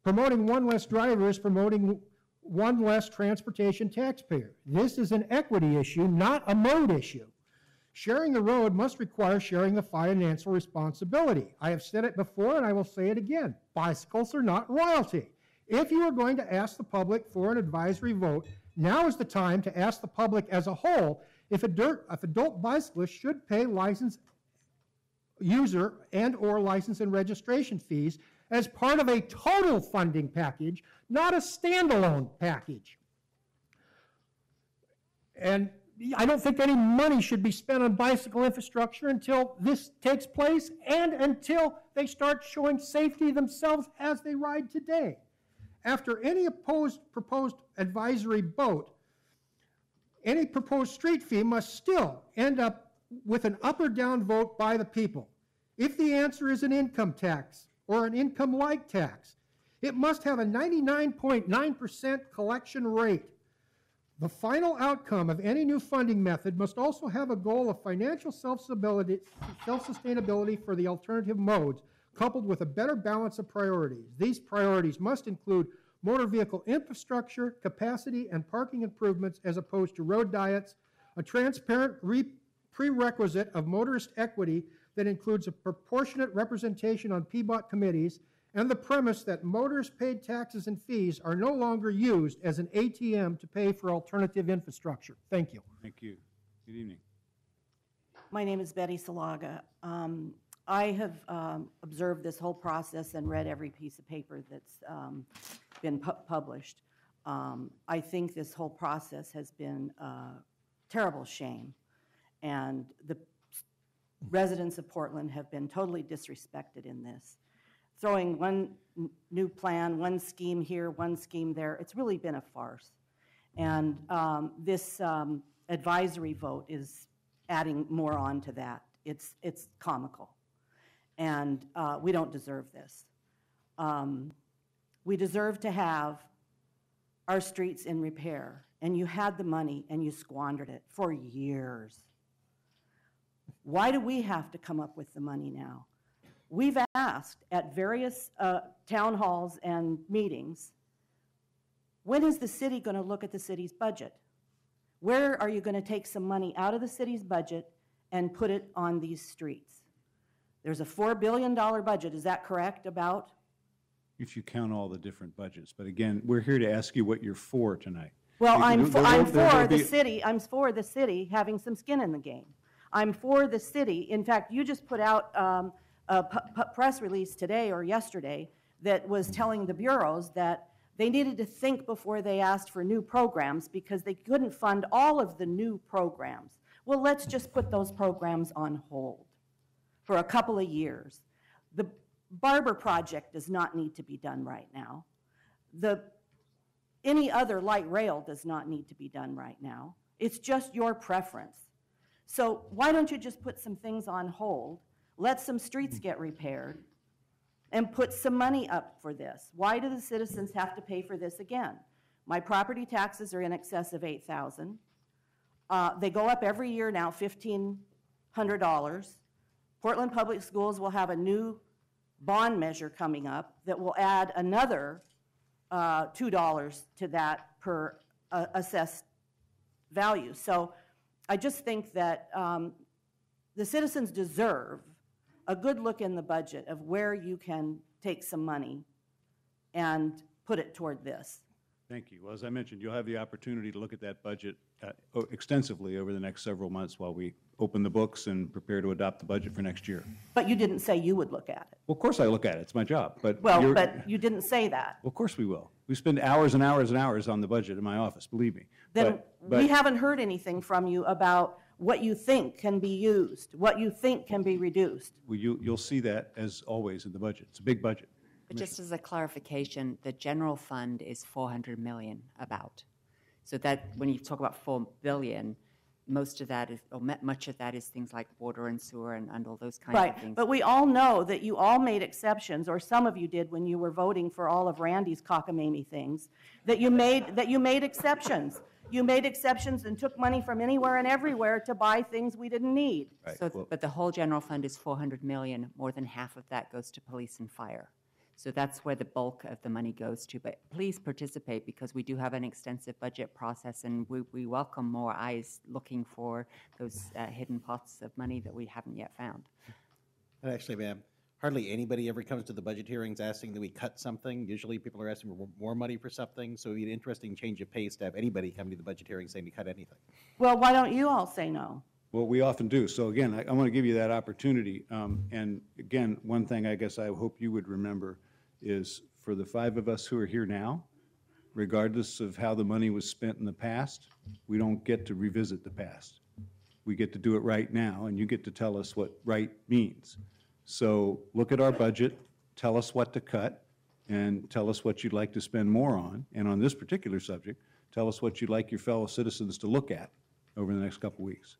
Promoting one less driver is promoting one less transportation taxpayer. This is an equity issue, not a mode issue. Sharing the road must require sharing the financial responsibility. I have said it before and I will say it again. Bicycles are not royalty. If you are going to ask the public for an advisory vote, now is the time to ask the public as a whole if adult bicyclists should pay license user and or license and registration fees as part of a total funding package, not a standalone package. And I don't think any money should be spent on bicycle infrastructure until this takes place and until they start showing safety themselves as they ride today. After any proposed advisory vote, any proposed street fee must still end up with an up or down vote by the people. If the answer is an income tax or an income-like tax, it must have a 99.9% collection rate. The final outcome of any new funding method must also have a goal of financial self-sustainability for the alternative modes, coupled with a better balance of priorities. These priorities must include motor vehicle infrastructure, capacity, and parking improvements as opposed to road diets, a transparent prerequisite of motorist equity that includes a proportionate representation on PBOT committees, and the premise that motorists paid taxes and fees are no longer used as an ATM to pay for alternative infrastructure. Thank you. Thank you. Good evening. My name is Betty Salaga. I have observed this whole process and read every piece of paper that's been published. I think this whole process has been a terrible shame, and the residents of Portland have been totally disrespected in this. Throwing one new plan, one scheme here, one scheme there, it's really been a farce. And this advisory vote is adding more on to that. It's comical. And we don't deserve this. We deserve to have our streets in repair. And you had the money and you squandered it for years. Why do we have to come up with the money now? We've asked at various town halls and meetings, when is the city going to look at the city's budget? Where are you going to take some money out of the city's budget and put it on these streets? There's a $4 billion budget, is that correct, about? If you count all the different budgets. But again, we're here to ask you what you're for tonight. Well, I'm for the city having some skin in the game. I'm for the city. In fact, you just put out a press release today or yesterday that was telling the bureaus that they needed to think before they asked for new programs because they couldn't fund all of the new programs. Well, let's just put those programs on hold for a couple of years. The Barber project does not need to be done right now. Any other light rail does not need to be done right now. It's just your preference. So why don't you just put some things on hold, let some streets get repaired, and put some money up for this? Why do the citizens have to pay for this again? My property taxes are in excess of $8,000. They go up every year now, $1,500. Portland Public Schools will have a new bond measure coming up that will add another $2 to that per assessed value. So I just think that the citizens deserve a good look in the budget of where you can take some money and put it toward this. Thank you. Well, as I mentioned, you'll have the opportunity to look at that budget extensively over the next several months while we open the books and prepare to adopt the budget for next year. But you didn't say you would look at it. Well, of course I look at it. It's my job. But You didn't say that. Well, of course we will. We spend hours and hours and hours on the budget in my office, believe me. Then we haven't heard anything from you about what you think can be used, what you think can be reduced. Well, you'll see that, as always, in the budget. It's a big budget. But just as a clarification, the general fund is 400 million about. So that when you talk about 4 billion, most of that is, or much of that is things like water and sewer and all those kinds of things. Right, but we all know that you all made exceptions, or some of you did when you were voting for all of Randy's cockamamie things, that you made exceptions. You made exceptions and took money from anywhere and everywhere to buy things we didn't need. Right. So, Well, but the whole general fund is 400 million, more than half of that goes to police and fire. So that's where the bulk of the money goes to. But please participate, because we do have an extensive budget process, and we welcome more eyes looking for those hidden pots of money that we haven't yet found. And actually, ma'am, hardly anybody ever comes to the budget hearings asking that we cut something. Usually people are asking for more money for something, so it would be an interesting change of pace to have anybody come to the budget hearing saying to cut anything. Well, why don't you all say no? Well, we often do. So again, I want to give you that opportunity. And again, one thing I guess I hope you would remember is, for the 5 of us who are here now, regardless of how the money was spent in the past, we don't get to revisit the past. We get to do it right now, and you get to tell us what right means. So look at our budget, tell us what to cut, and tell us what you'd like to spend more on. And on this particular subject, tell us what you'd like your fellow citizens to look at over the next couple weeks.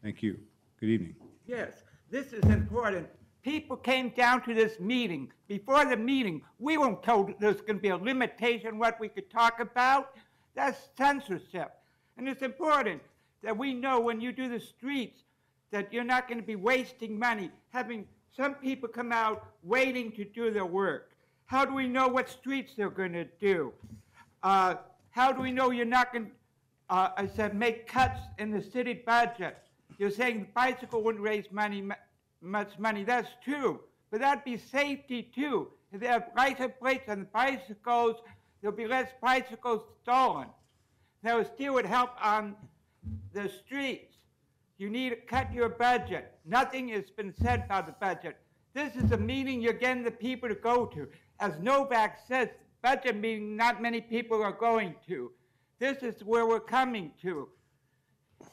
Thank you. Good evening. Yes, this is important. People came down to this meeting. Before the meeting, we weren't told there's going to be a limitation what we could talk about. That's censorship. And it's important that we know when you do the streets that you're not going to be wasting money, having some people come out waiting to do their work. How do we know what streets they're going to do? How do we know you're not going to, I said, make cuts in the city budget? You're saying the bicycle wouldn't raise much money. That's true, but that'd be safety too. If they have license plates on the bicycles, there'll be less bicycles stolen. That still would help on the streets. You need to cut your budget. Nothing has been said about the budget. This is a meeting you're getting the people to go to. As Novak says, budget meeting not many people are going to. This is where we're coming to.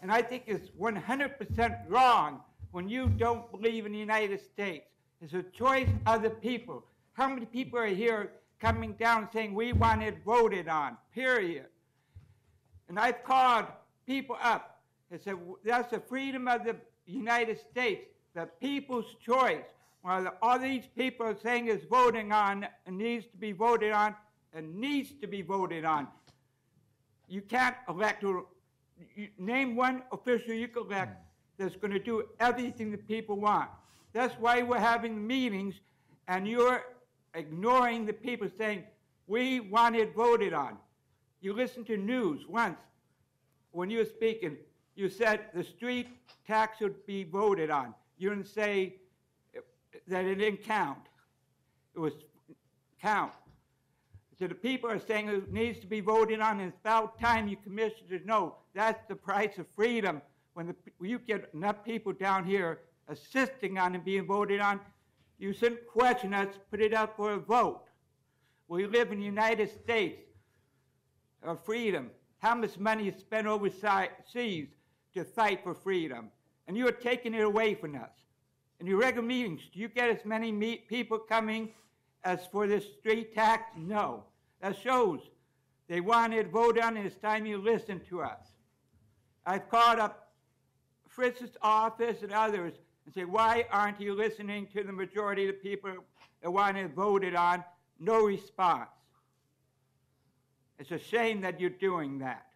And I think it's 100% wrong when you don't believe in the United States. It's a choice of the people. How many people are here coming down saying we want it voted on, period? And I've called people up and said, that's the freedom of the United States, the people's choice. While all these people are saying is voting on and needs to be voted on and needs to be voted on. You can't elect, name one official you can elect that's going to do everything the people want. That's why we're having meetings, and you're ignoring the people saying, we want it voted on. You listened to news once. When you were speaking, you said the street tax would be voted on. You didn't say that it didn't count. It was count. So the people are saying it needs to be voted on, and it's about time you commissioners know that's the price of freedom. When you get enough people down here assisting on it being voted on, you shouldn't question us, put it up for a vote. We live in the United States of freedom. How much money is spent overseas to fight for freedom? And you are taking it away from us. In your regular meetings, do you get as many people coming as for this street tax? No. That shows they wanted to vote on it. It's time you listen to us. I've called up Fritz's office and others and say, why aren't you listening to the majority of the people that wanted it voted on? No response. It's a shame that you're doing that.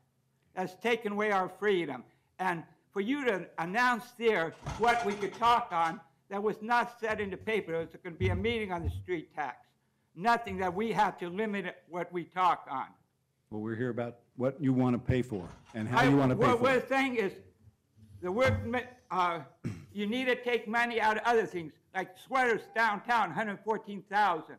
That's taken away our freedom. And for you to announce there what we could talk on, that was not said in the paper. There was going to be a meeting on the street tax. Nothing that we have to limit what we talk on. Well, we're here about what you want to pay for and how you want to pay for What we're it. saying is, the workmen, you need to take money out of other things, like sweaters downtown, 114,000.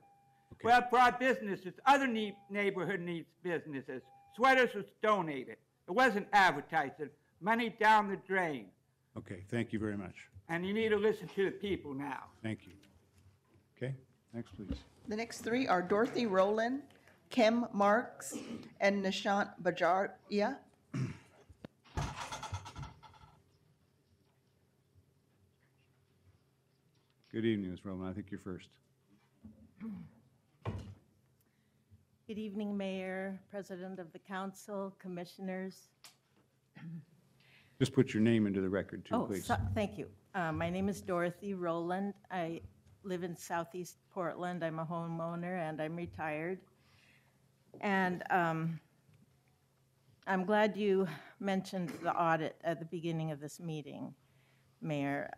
Well, for our businesses, other neighborhood needs businesses. Sweaters was donated. It wasn't advertised. Money down the drain. Okay, thank you very much. And you need to listen to the people now. Thank you. Okay, next, please. The next three are Dorothy Rowland, Kim Marks, and Nishant Bajaria. Good evening, Ms. Rowland. I think you're first. Good evening, Mayor, President of the Council, Commissioners. Just put your name into the record, too, Oh, please. thank you. My name is Dorothy Rowland. I live in Southeast Portland. I'm a homeowner and I'm retired. And I'm glad you mentioned the audit at the beginning of this meeting, Mayor.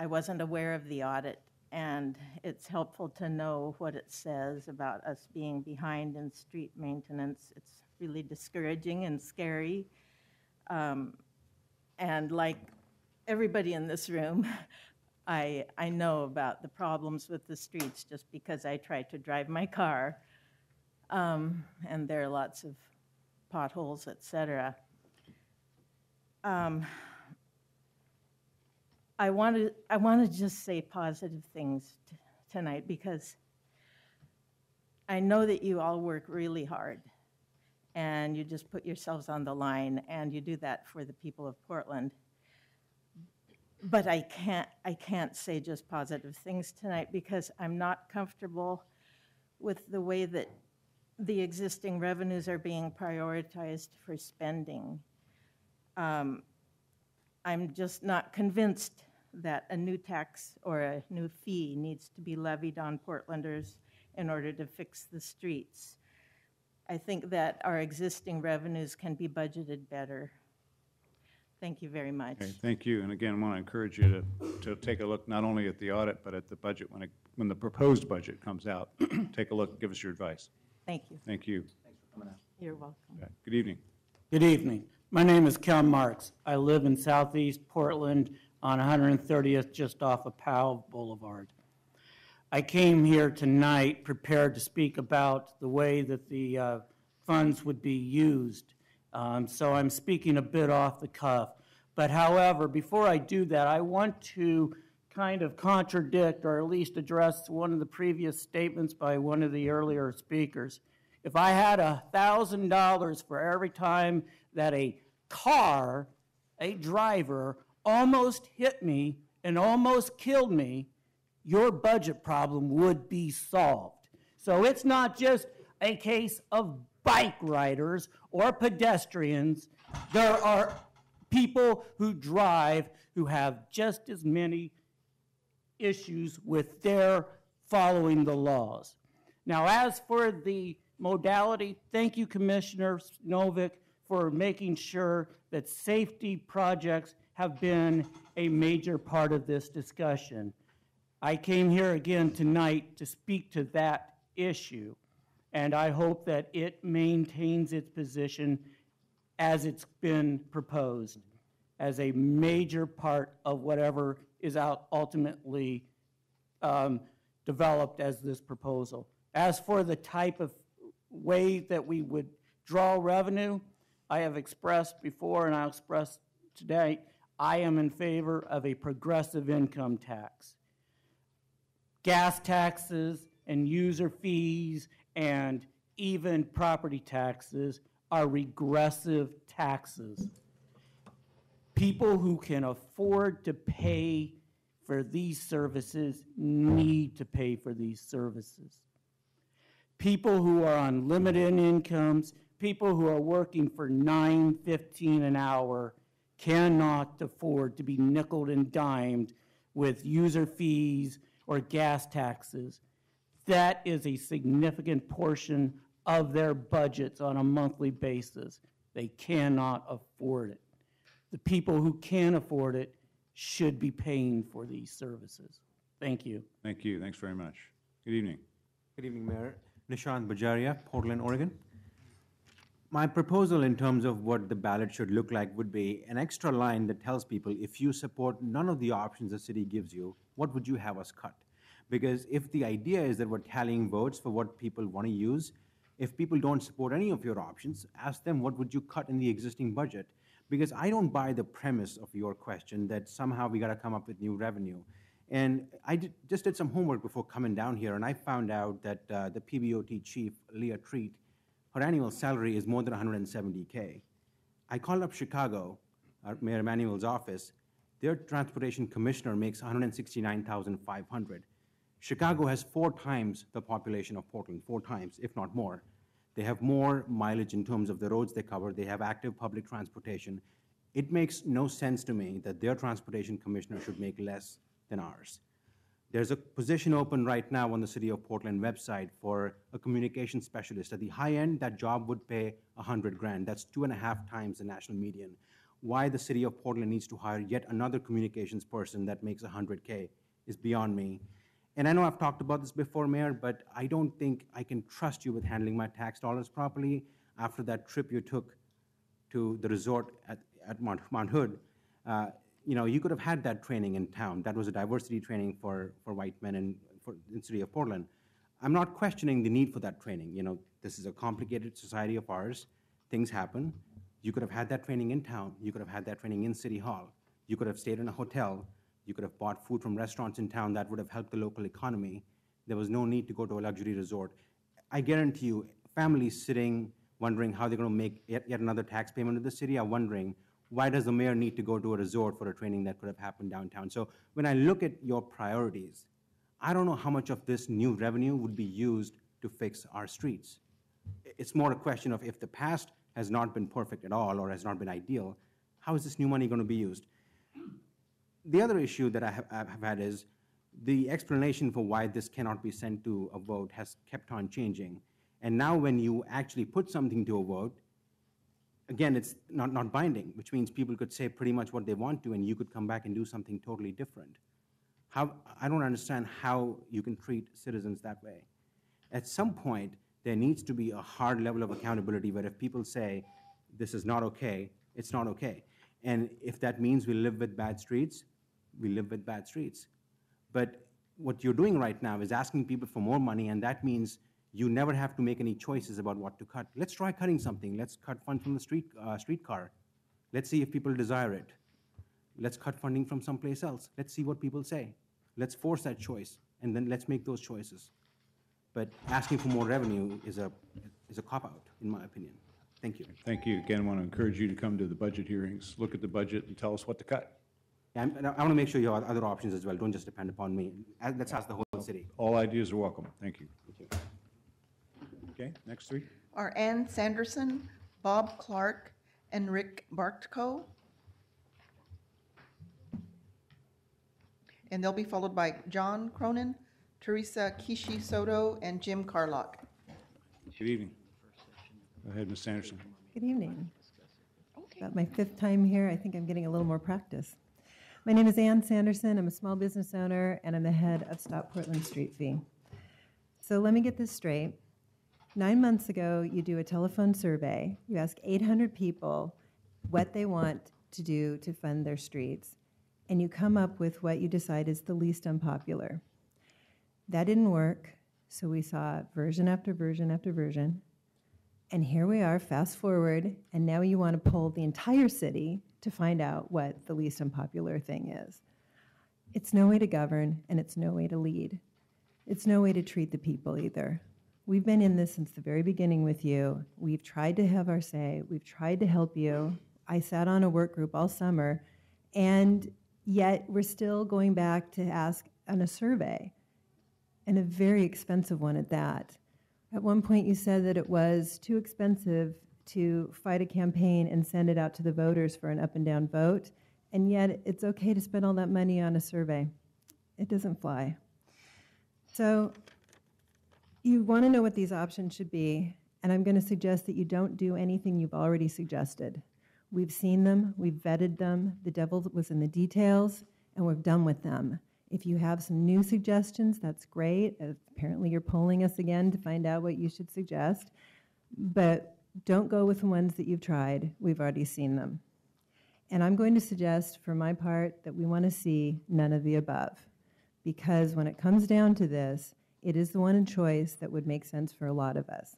I wasn't aware of the audit, and it's helpful to know what it says about us being behind in street maintenance. It's really discouraging and scary. And like everybody in this room, I know about the problems with the streets just because I try to drive my car, and there are lots of potholes, et cetera. I want to just say positive things tonight because I know that you all work really hard and you just put yourselves on the line and you do that for the people of Portland. But I can't say just positive things tonight because I'm not comfortable with the way that the existing revenues are being prioritized for spending. I'm just not convinced that a new tax or a new fee needs to be levied on Portlanders in order to fix the streets. I think that our existing revenues can be budgeted better. Thank you very much. Okay, thank you. And again, I want to encourage you to take a look not only at the audit, but at the budget when the proposed budget comes out. Take a look, give us your advice. Thank you. Thank you. Thanks for coming out. You're welcome. Okay, good evening. Good evening. My name is Kel Marks. I live in Southeast Portland on 130th, just off of Powell Boulevard. I came here tonight prepared to speak about the way that the funds would be used. So I'm speaking a bit off the cuff. But however, before I do that, I want to kind of contradict or at least address one of the previous statements by one of the earlier speakers. If I had $1,000 for every time that a car, a driver, almost hit me and almost killed me, your budget problem would be solved. So it's not just a case of bike riders or pedestrians. There are people who drive who have just as many issues with their following the laws. Now, as for the modality, thank you, Commissioner Novick, for making sure that safety projects have been a major part of this discussion. I came here again tonight to speak to that issue, and I hope that it maintains its position as it's been proposed as a major part of whatever is ultimately developed as this proposal. As for the type of way that we would draw revenue, I have expressed before and I'll express today, I am in favor of a progressive income tax. Gas taxes and user fees and even property taxes are regressive taxes. People who can afford to pay for these services need to pay for these services. People who are on limited incomes, people who are working for $9.15 an hour cannot afford to be nickeled and dimed with user fees or gas taxes. That is a significant portion of their budgets on a monthly basis. They cannot afford it. The people who can afford it should be paying for these services. Thank you. Thank you. Thanks very much. Good evening. Good evening, Mayor. Nishant Bajaria, Portland, Oregon. My proposal in terms of what the ballot should look like would be an extra line that tells people if you support none of the options the city gives you, what would you have us cut? Because if the idea is that we're tallying votes for what people want to use, if people don't support any of your options, ask them what would you cut in the existing budget? Because I don't buy the premise of your question that somehow we got to come up with new revenue. And I just did some homework before coming down here, and I found out that the PBOT chief, Leah Treat, her annual salary is more than $170K. I called up Chicago, Mayor Emanuel's office. Their transportation commissioner makes $169,500. Chicago has 4 times the population of Portland, 4 times, if not more. They have more mileage in terms of the roads they cover. They have active public transportation. It makes no sense to me that their transportation commissioner should make less than ours. There's a position open right now on the City of Portland website for a communication specialist. At the high end, that job would pay $100,000. That's 2.5 times the national median. Why the City of Portland needs to hire yet another communications person that makes $100K is beyond me. And I know I've talked about this before, Mayor, but I don't think I can trust you with handling my tax dollars properly. After that trip you took to the resort at Mount Hood, you could have had that training in town. That was a diversity training for white men in the city of Portland. I'm not questioning the need for that training. This is a complicated society of ours. Things happen. You could have had that training in town. You could have had that training in City Hall. You could have stayed in a hotel. You could have bought food from restaurants in town. That would have helped the local economy. There was no need to go to a luxury resort. I guarantee you, families sitting wondering how they're going to make yet another tax payment to the city are wondering, why does the mayor need to go to a resort for a training that could have happened downtown? So when I look at your priorities, I don't know how much of this new revenue would be used to fix our streets. It's more a question of if the past has not been perfect at all or has not been ideal, how is this new money going to be used? The other issue that I have had is the explanation for why this cannot be sent to a vote has kept on changing. And now when you actually put something to a vote, again, it's not binding, which means people could say pretty much what they want to, and you could come back and do something totally different. I don't understand how you can treat citizens that way. At some point, there needs to be a hard level of accountability where if people say, this is not okay, it's not okay. And if that means we live with bad streets, we live with bad streets. But what you're doing right now is asking people for more money, and that means you never have to make any choices about what to cut. Let's try cutting something. Let's cut funds from the streetcar. Let's see if people desire it. Let's cut funding from someplace else. Let's see what people say. Let's force that choice, and then let's make those choices. But asking for more revenue is a cop-out, in my opinion. Thank you. Thank you. Again, I want to encourage you to come to the budget hearings, look at the budget, and tell us what to cut. I want to make sure you have other options as well. Don't just depend upon me. Let's ask the whole city. All ideas are welcome. Thank you. Thank you. Okay, next 3. Are Ann Sanderson, Bob Clark, and Rick Bartko. And they'll be followed by John Cronin, Teresa Kishi Soto, and Jim Carlock. Good evening. Go ahead, Ms. Sanderson. Good evening. About my 5th time here, I think I'm getting a little more practice. My name is Ann Sanderson. I'm a small business owner, and I'm the head of Stop Portland Street Fee. So let me get this straight. 9 months ago, you do a telephone survey. You ask 800 people what they want to do to fund their streets, and you come up with what you decide is the least unpopular. That didn't work, so we saw version after version after version. And here we are, fast forward, and now you want to poll the entire city to find out what the least unpopular thing is. It's no way to govern, and it's no way to lead. It's no way to treat the people either. We've been in this since the very beginning with you. We've tried to have our say. We've tried to help you. I sat on a work group all summer, and yet we're still going back to ask on a survey, and a very expensive one at that. At one point, you said that it was too expensive to fight a campaign and send it out to the voters for an up and down vote, and yet it's okay to spend all that money on a survey. It doesn't fly. So you want to know what these options should be, and I'm going to suggest that you don't do anything you've already suggested. We've seen them, we've vetted them, the devil was in the details, and we're done with them. If you have some new suggestions, that's great. Apparently you're polling us again to find out what you should suggest, but don't go with the ones that you've tried. We've already seen them. And I'm going to suggest, for my part, that we want to see none of the above, because when it comes down to this, it is the one choice that would make sense for a lot of us.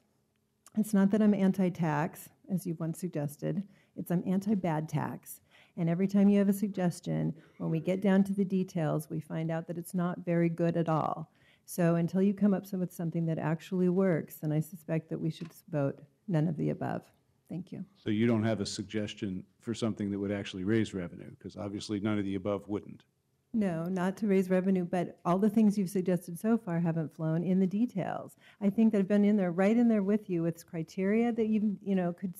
It's not that I'm anti-tax, as you've once suggested. It's I'm anti-bad tax. And every time you have a suggestion, when we get down to the details, we find out that it's not very good at all. So until you come up with something that actually works, then I suspect that we should vote none of the above. Thank you. So you don't have a suggestion for something that would actually raise revenue, because obviously none of the above wouldn't. No, not to raise revenue, but all the things you've suggested so far haven't flown in the details. I think that I've been in there, right in there with you with criteria that you could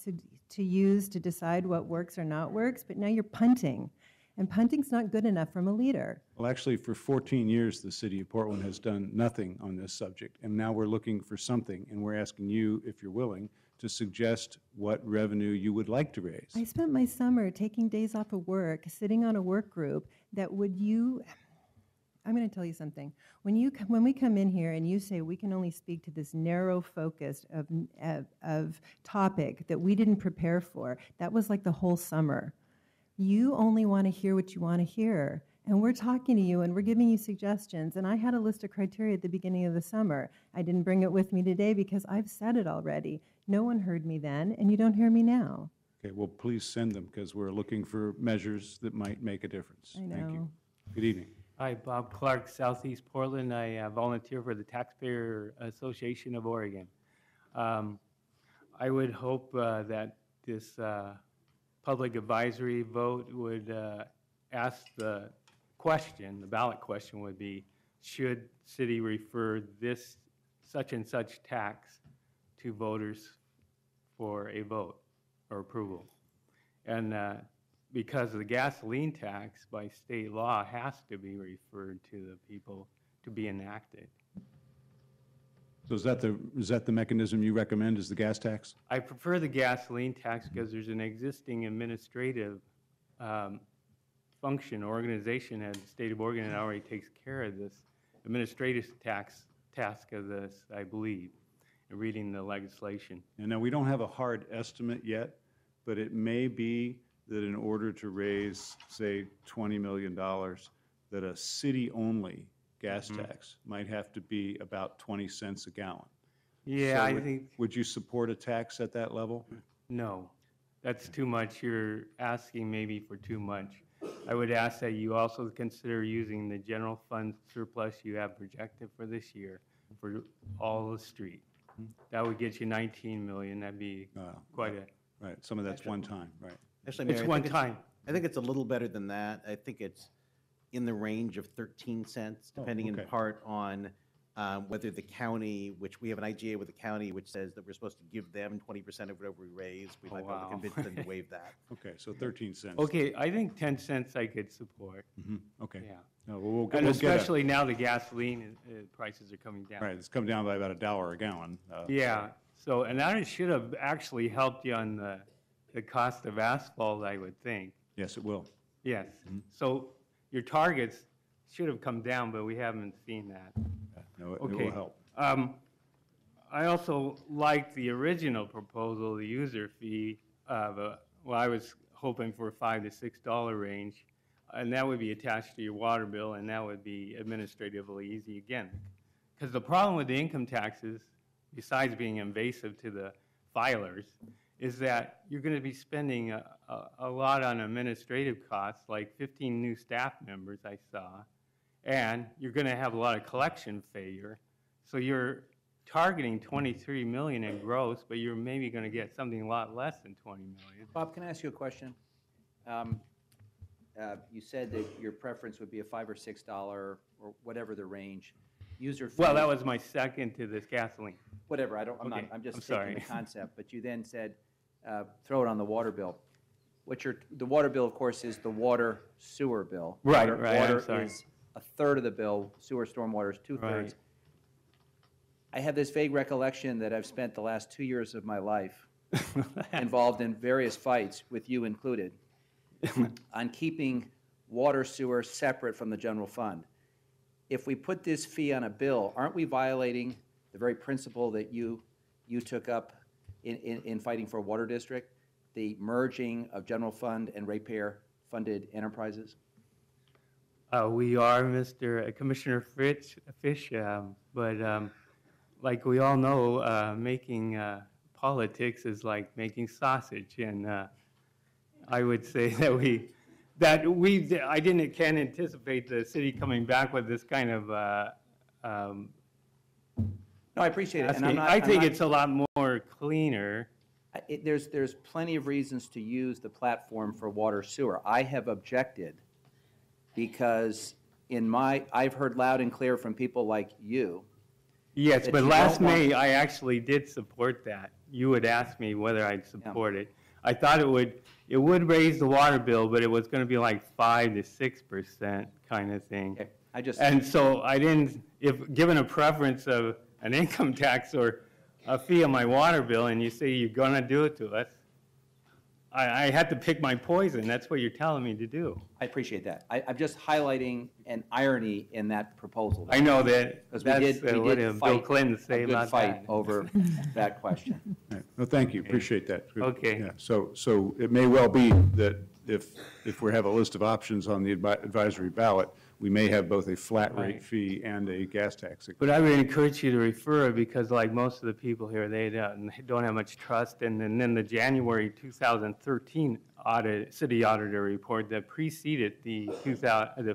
to use to decide what works or not works, but now you're punting, and punting's not good enough from a leader. Well, actually, for 14 years, the city of Portland has done nothing on this subject, and now we're looking for something, and we're asking you, if you're willing, to suggest what revenue you would like to raise. I spent my summer taking days off of work, sitting on a work group that I'm going to tell you something. When we come in here and you say we can only speak to this narrow focus of topic that we didn't prepare for, that was like the whole summer. You only want to hear what you want to hear. And we're talking to you and we're giving you suggestions. And I had a list of criteria at the beginning of the summer. I didn't bring it with me today because I've said it already. No one heard me then, and you don't hear me now. Okay, well, please send them, because we're looking for measures that might make a difference. I know. Thank you. Good evening. Hi, Bob Clark, Southeast Portland. I volunteer for the Taxpayer Association of Oregon. I would hope that this public advisory vote would ask the ballot question would be, should city refer this such and such tax to voters for a vote or approval? And because the gasoline tax by state law has to be referred to the people to be enacted. So is that the mechanism you recommend, is the gas tax? I prefer the gasoline tax because there's an existing administrative function, organization at the state of Oregon that already takes care of this administrative task of this, I believe, in reading the legislation. And now, we don't have a hard estimate yet, but it may be that in order to raise, say, $20 million, that a city-only gas tax might have to be about 20 cents a gallon. Yeah, So I think. Would you support a tax at that level? No, that's too much. You're asking maybe for too much. I would ask that you also consider using the general fund surplus you have projected for this year for all the street. That would get you 19 million. That'd be quite a. Right, some of that's one time, right. Actually, Mayor, It's I one think time. I think it's a little better than that. I think it's in the range of 13 cents, depending in okay. part on whether the county, which we have an IGA with the county, which says that we're supposed to give them 20% of whatever we raise. We might be able to wow. convince them to waive that. Okay, so 13 cents. Okay, I think 10 cents I could support. Okay. Yeah. No, we'll And get a- especially now the gasoline prices are coming down. Right, it's come down by about $1 a gallon. Yeah, so, and that should have actually helped you on the cost of asphalt, I would think. Yes, it will. Yes. So your targets should have come down, but we haven't seen that. No, it Okay. will help. I also liked the original proposal, the user fee of, I was hoping for a $5 to $6 range, and that would be attached to your water bill, and that would be administratively easy again. Because the problem with the income taxes, besides being invasive to the filers, is that you're going to be spending a lot on administrative costs, like 15 new staff members I saw, and you're going to have a lot of collection failure. So your targeting 23 million in gross, but you're maybe going to get something a lot less than 20 million. Bob, can I ask you a question? You said that your preference would be a $5 or $6 or whatever the range user fee. Well, that was my second to this gasoline. Whatever, I'm Okay, just I'm taking sorry. the concept, but you then said, throw it on the water bill. The water bill, of course, is the water sewer bill. Right, Water- right, I'm Water sorry. is a third of the bill, sewer stormwater is 2/3. Right. I have this vague recollection that I've spent the last 2 years of my life involved in various fights, with you included, on keeping water sewer separate from the general fund. If we put this fee on a bill, aren't we violating the very principle that you took up in fighting for a water district, the merging of general fund and ratepayer-funded enterprises? We are, Mr. Commissioner Fish, but like we all know, making politics is like making sausage, and I would say that I can't anticipate the city coming back with this kind of. No, I appreciate it, and I think it's a lot more cleaner. There's plenty of reasons to use the platform for water sewer. I have objected because I've heard loud and clear from people like you. Yes, that but you last don't want- May, I actually did support that. You had asked me whether I'd support it. I thought it would raise the water bill, but it was going to be like 5 to 6% kind of thing. Okay, And so I didn't, if given a preference of an income tax or a fee on my water bill, and you say you're going to do it to us, I had to pick my poison. That's what you're telling me to do. I appreciate that. I'm just highlighting an irony in that proposal. I know that. Because That's we what did Bill fight Clinton say a good about fight that. over that question. Right. Well, thank you, appreciate that. Good. Okay. Yeah. So it may well be that if we have a list of options on the advisory ballot, we may have both a flat rate Right. fee and a gas tax. But I would encourage you to refer it because like most of the people here, they don't have much trust. And then the January 2013 city auditor report that preceded the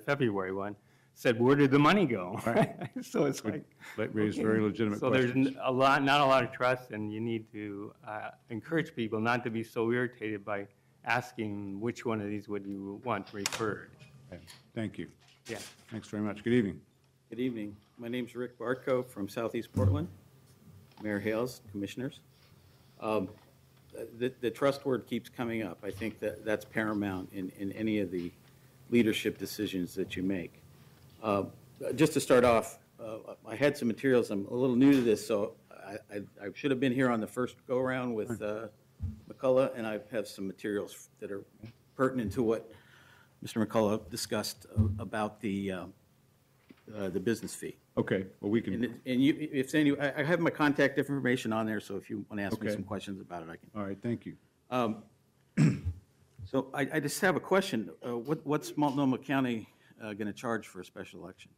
February one said, where did the money go? Right. So it's like. That raised very legitimate So questions. there's not a lot of trust, and you need to encourage people not to be so irritated by asking which one of these would you want referred. Okay. Thank you. Yeah. Thanks very much. Good evening. Good evening. My name's Rick Barco from Southeast Portland. Mayor Hales, commissioners. The trust word keeps coming up. I think that's paramount in any of the leadership decisions that you make. Just to start off, I had some materials. I'm a little new to this, so I should have been here on the first go-around with McCullough, and I have some materials that are pertinent to what Mr. McCullough discussed about the business fee. Okay, well, we can. And you, if any, I have my contact information on there, so if you want to ask me Okay. some questions about it, I can. All right, thank you. So I just have a question. What's Multnomah County going to charge for a special election?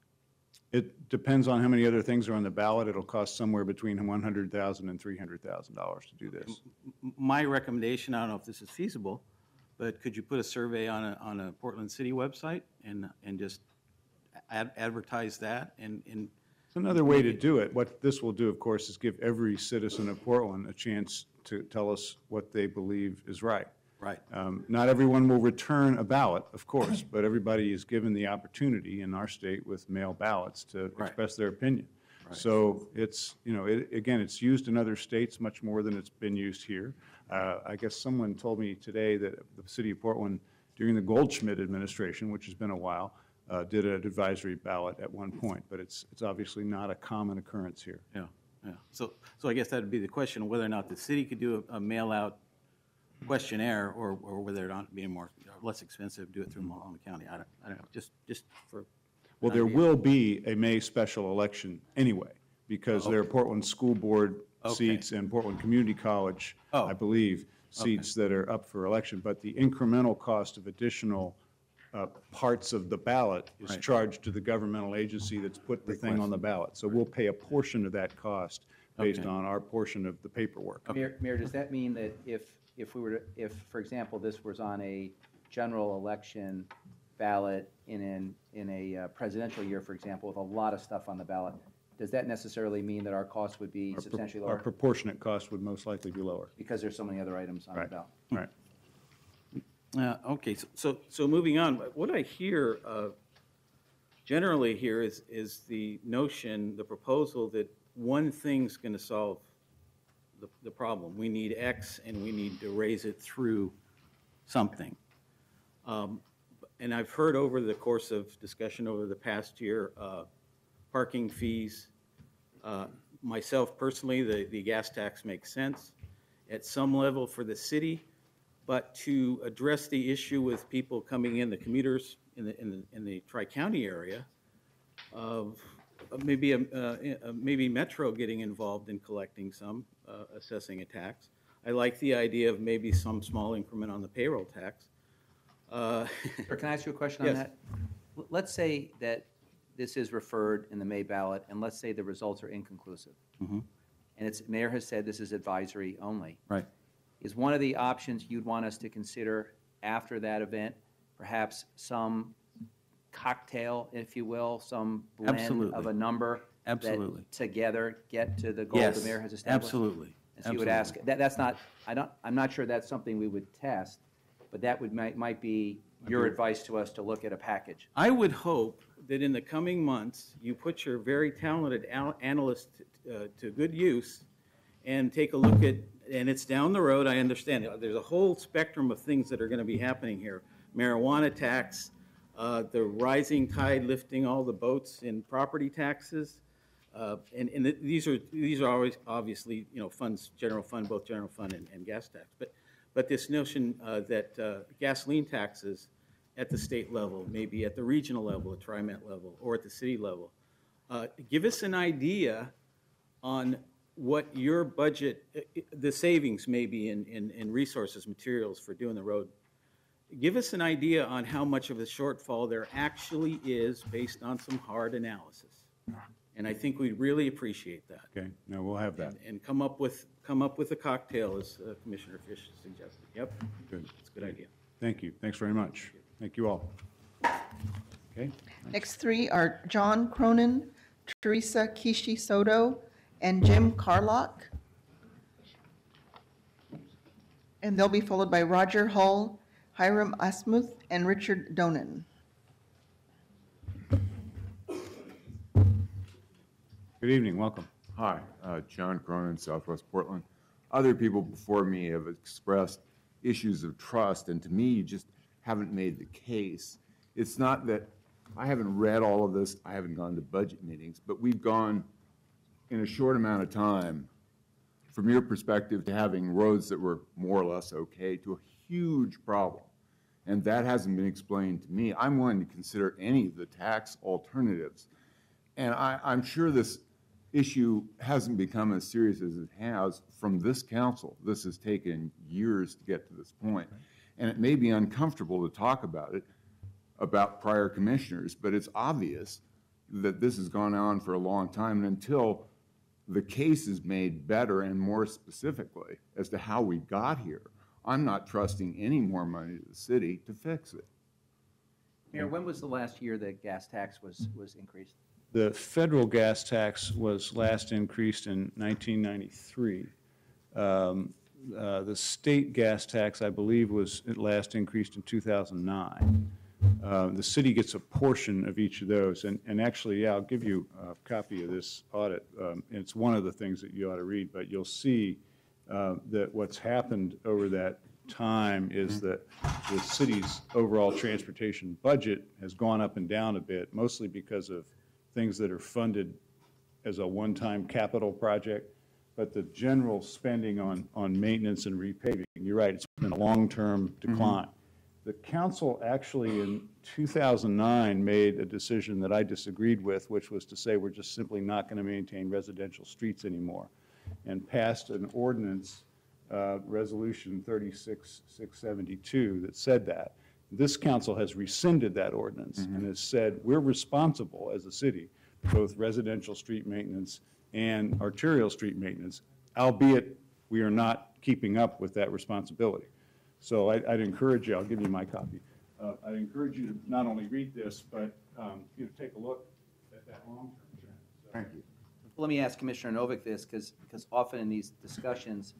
It depends on how many other things are on the ballot. It'll cost somewhere between $100,000 and $300,000 to do this. My recommendation, I don't know if this is feasible, but could you put a survey on a Portland City website and just advertise that and It's another way to do it. What this will do, of course, is give every citizen of Portland a chance to tell us what they believe is right. Right. Not everyone will return a ballot, of course, but everybody is given the opportunity in our state with mail ballots to Right. express their opinion. Right. So it's, again, it's used in other states much more than it's been used here. I guess someone told me today that the city of Portland, during the Goldschmidt administration, which has been a while, did an advisory ballot at one point, but it's obviously not a common occurrence here. Yeah, yeah. So I guess that'd be the question, whether or not the city could do a mail-out questionnaire, or whether it ought to be more, less expensive, do it through Multnomah County. I don't know, just for. Well, an there idea. will be a May special election anyway, because there are Portland School Board seats and Portland Community College, I believe, seats that are up for election. But the incremental cost of additional parts of the ballot is Right. charged to the governmental agency that's put the thing on the ballot. So we'll pay a portion of that cost based Okay. on our portion of the paperwork. Mayor, does that mean that if we were to, if, for example, this was on a general election ballot in a presidential year, for example, with a lot of stuff on the ballot, does that necessarily mean that our cost would be substantially Our lower? proportionate cost would most likely be lower. Because there's so many other items on the Right. ballot. Right. Okay, so moving on, what I hear, generally here is the notion, the proposal that one thing's going to solve the problem. We need X and we need to raise it through something. And I've heard over the course of discussion over the past year, parking fees. Myself personally, the gas tax makes sense at some level for the city, but to address the issue with people coming in, the commuters in the Tri-County area, of maybe Metro getting involved in collecting some, assessing a tax. I like the idea of maybe some small increment on the payroll tax. Sir, can I ask you a question Yes. on that? Let's say that this is referred in the May ballot, and let's say the results are inconclusive. Mhm. And mayor has said this is advisory only. Right. Is one of the options you'd want us to consider after that event, perhaps some cocktail, if you will, some blend Absolutely. of a number? Absolutely. That together get to the goal the Yes, mayor has established? absolutely. And so you would ask, that's not, I'm not sure that's something we would test, but that might be your advice to us to look at a package. I would hope that in the coming months, you put your very talented analyst to good use and take a look at, and it's down the road, I understand. There's a whole spectrum of things that are going to be happening here. Marijuana tax, the rising tide lifting all the boats in property taxes. And these are always obviously, funds, general fund, both general fund and gas tax. But this notion that gasoline taxes at the state level, maybe at the regional level, at TriMet level, or at the city level, give us an idea on what your budget, the savings maybe in resources, materials for doing the road. Give us an idea on how much of a shortfall there actually is based on some hard analysis. And I think we'd really appreciate that. Okay, now we'll have that. And come up with a cocktail, as Commissioner Fish suggested. Yep. Good. It's a good idea. Thank you. Thanks very much. Thank you all. Okay. Next three are John Cronin, Teresa Kishi Soto, and Jim Carlock. And they'll be followed by Roger Hull, Hiram Asmuth, and Richard Donan. Good evening, welcome. Hi, John Cronin, Southwest Portland. Other people before me have expressed issues of trust, and to me, you just haven't made the case. It's not that I haven't read all of this, I haven't gone to budget meetings, but we've gone in a short amount of time, from your perspective, to having roads that were more or less okay to a huge problem. And that hasn't been explained to me. I'm willing to consider any of the tax alternatives. And I'm sure this issue hasn't become as serious as it has from this council. This has taken years to get to this point. And it may be uncomfortable to talk about it, about prior commissioners, but it's obvious that this has gone on for a long time. And until the case is made better and more specifically as to how we got here, I'm not trusting any more money to the city to fix it. Mayor, when was the last year that gas tax was increased? The federal gas tax was last increased in 1993. The state gas tax, I believe, was last increased in 2009. The city gets a portion of each of those. And actually, yeah, I'll give you a copy of this audit. It's one of the things that you ought to read, but you'll see that what's happened over that time is that the city's overall transportation budget has gone up and down a bit, mostly because of things that are funded as a one-time capital project, but the general spending on maintenance and repaving, you're right, it's been a long-term decline. The council actually in 2009 made a decision that I disagreed with, which was to say we're just simply not going to maintain residential streets anymore, and passed an ordinance, Resolution 36672, that said that. This council has rescinded that ordinance and has said we're responsible as a city for both residential street maintenance and arterial street maintenance, albeit we are not keeping up with that responsibility. So I'd encourage you, I'll give you my copy. I'd encourage you to not only read this, but take a look at that long-term trend. So, Thank you. let me ask Commissioner Novick this, because often in these discussions,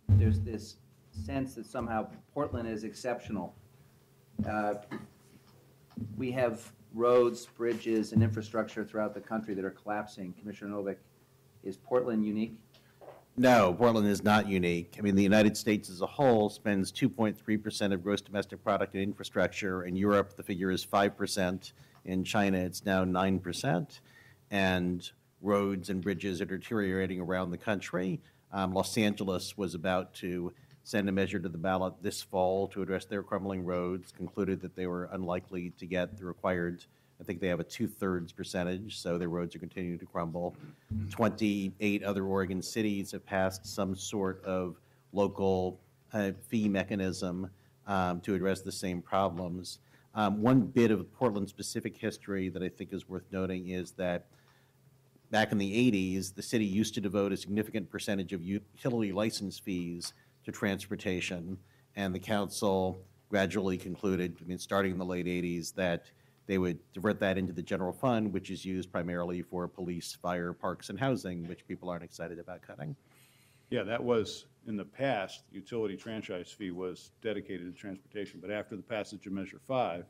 there's this sense that somehow Portland is exceptional. We have roads, bridges, and infrastructure throughout the country that are collapsing. Commissioner Novick, is Portland unique? No, Portland is not unique. I mean, the United States as a whole spends 2.3% of gross domestic product in infrastructure. In Europe, the figure is 5%. In China, it's now 9%. And roads and bridges are deteriorating around the country. Los Angeles was about to send a measure to the ballot this fall to address their crumbling roads, concluded that they were unlikely to get the required, I think they have a 2/3 percentage, so their roads are continuing to crumble. 28 other Oregon cities have passed some sort of local fee mechanism to address the same problems. One bit of Portland-specific history that I think is worth noting is that back in the 80s, the city used to devote a significant percentage of utility license fees to transportation, and the council gradually concluded, I mean, starting in the late 80s, that they would divert that into the general fund, which is used primarily for police, fire, parks, and housing, which people aren't excited about cutting. Yeah, that was, in the past, utility franchise fee was dedicated to transportation, but after the passage of Measure 5,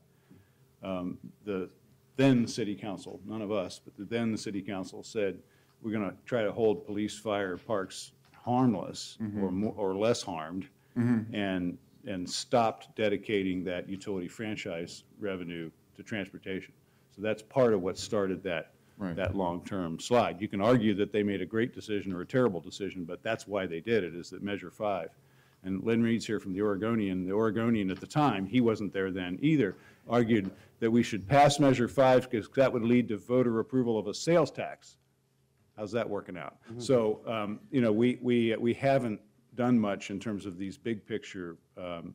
the then city council, none of us, but then the city council said, we're going to try to hold police, fire, parks harmless or less harmed, and stopped dedicating that utility franchise revenue to transportation. So that's part of what started that long-term slide. You can argue that they made a great decision or a terrible decision, but that's why they did it, is that Measure 5. And Lynn Reed's here from the Oregonian at the time, he wasn't there then either, argued that we should pass Measure 5 because that would lead to voter approval of a sales tax. How's that working out? So, you know, we haven't done much in terms of these big picture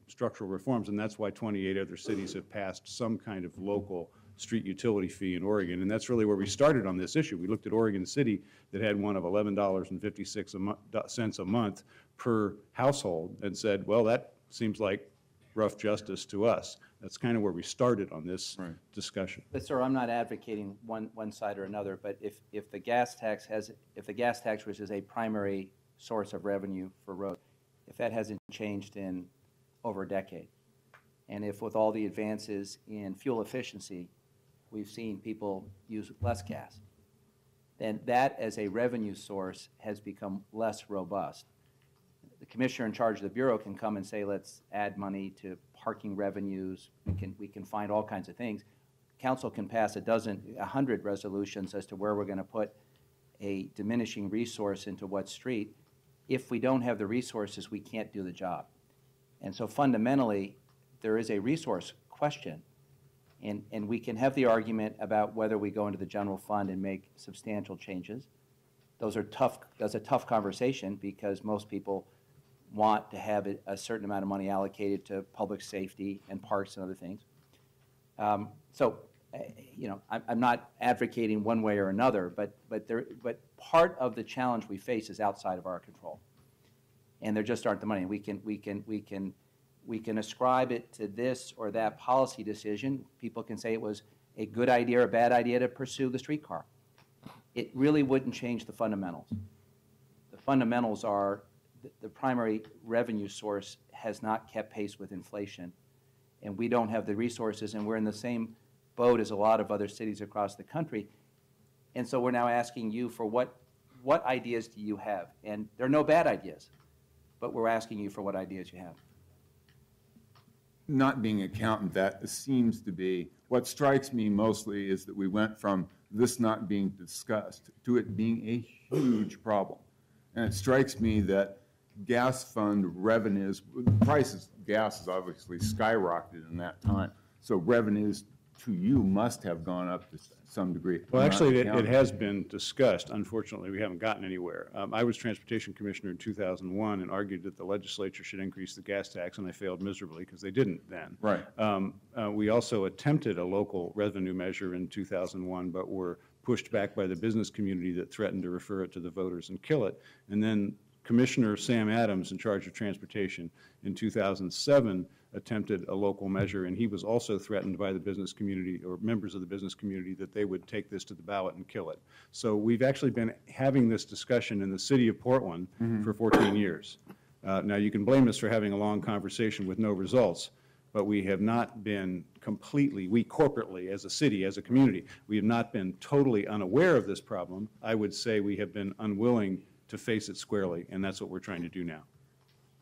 structural reforms, and that's why 28 other cities have passed some kind of local street utility fee in Oregon, and that's really where we started on this issue. We looked at Oregon City that had one of $11.56 a month per household and said, well, that seems like rough justice to us. That's kind of where we started on this discussion. But sir, I'm not advocating one side or another, but if the gas tax which is a primary source of revenue for road, if that hasn't changed in over a decade, and if with all the advances in fuel efficiency, we've seen people use less gas, then that as a revenue source has become less robust. The commissioner in charge of the Bureau can come and say, let's add money to parking revenues. We can find all kinds of things. Council can pass 100 resolutions as to where we're going to put a diminishing resource into what street. If we don't have the resources, we can't do the job. And so fundamentally, there is a resource question. And we can have the argument about whether we go into the general fund and make substantial changes. That's a tough conversation because most people want to have a certain amount of money allocated to public safety and parks and other things. You know, I'm not advocating one way or another, but part of the challenge we face is outside of our control, and there just aren't the money. We can ascribe it to this or that policy decision. People can say it was a good idea or a bad idea to pursue the streetcar. It really wouldn't change the fundamentals. The fundamentals are the primary revenue source has not kept pace with inflation, and we don't have the resources, and we're in the same boat as a lot of other cities across the country. And so we're now asking you for what ideas do you have? And there are no bad ideas, but we're asking you for what ideas you have. Not being an accountant, that seems to be, what strikes me mostly is that we went from this not being discussed to it being a huge problem. And it strikes me that gas fund revenues, prices, gas has obviously skyrocketed in that time. So revenues to you must have gone up to some degree. Well, actually, it has been discussed. Unfortunately, we haven't gotten anywhere. I was Transportation Commissioner in 2001 and argued that the legislature should increase the gas tax, and they failed miserably because they didn't then. Right. We also attempted a local revenue measure in 2001, but were pushed back by the business community that threatened to refer it to the voters and kill it. And then Commissioner Sam Adams, in charge of transportation in 2007, attempted a local measure, and he was also threatened by the business community or members of the business community that they would take this to the ballot and kill it. So we've actually been having this discussion in the city of Portland for 14 years. Now, you can blame us for having a long conversation with no results, but we have not been completely, we corporately, as a city, as a community, we have not been totally unaware of this problem. I would say we have been unwilling to face it squarely, and that's what we're trying to do now.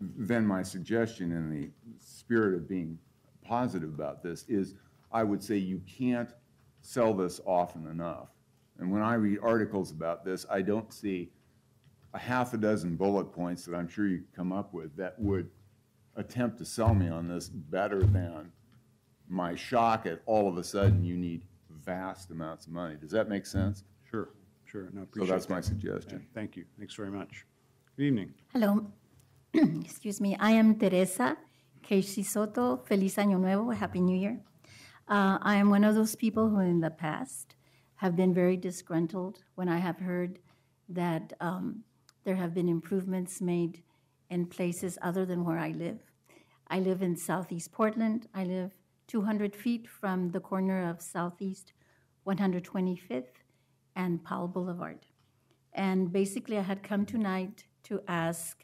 Then my suggestion, in the spirit of being positive about this, is I would say you can't sell this often enough. And when I read articles about this, I don't see a half a dozen bullet points that I'm sure you could come up with that would attempt to sell me on this better than my shock at all of a sudden you need vast amounts of money. Does that make sense? Sure, sure. No, So appreciate that's that. my suggestion. Yeah, thank you. Thanks very much. Good evening. Hello. Excuse me. I am Teresa Casey Soto. Feliz Año Nuevo. Happy New Year. I am one of those people who in the past have been very disgruntled when I have heard that there have been improvements made in places other than where I live. I live in Southeast Portland. I live 200 feet from the corner of Southeast 125th and Powell Boulevard. And basically, I had come tonight to ask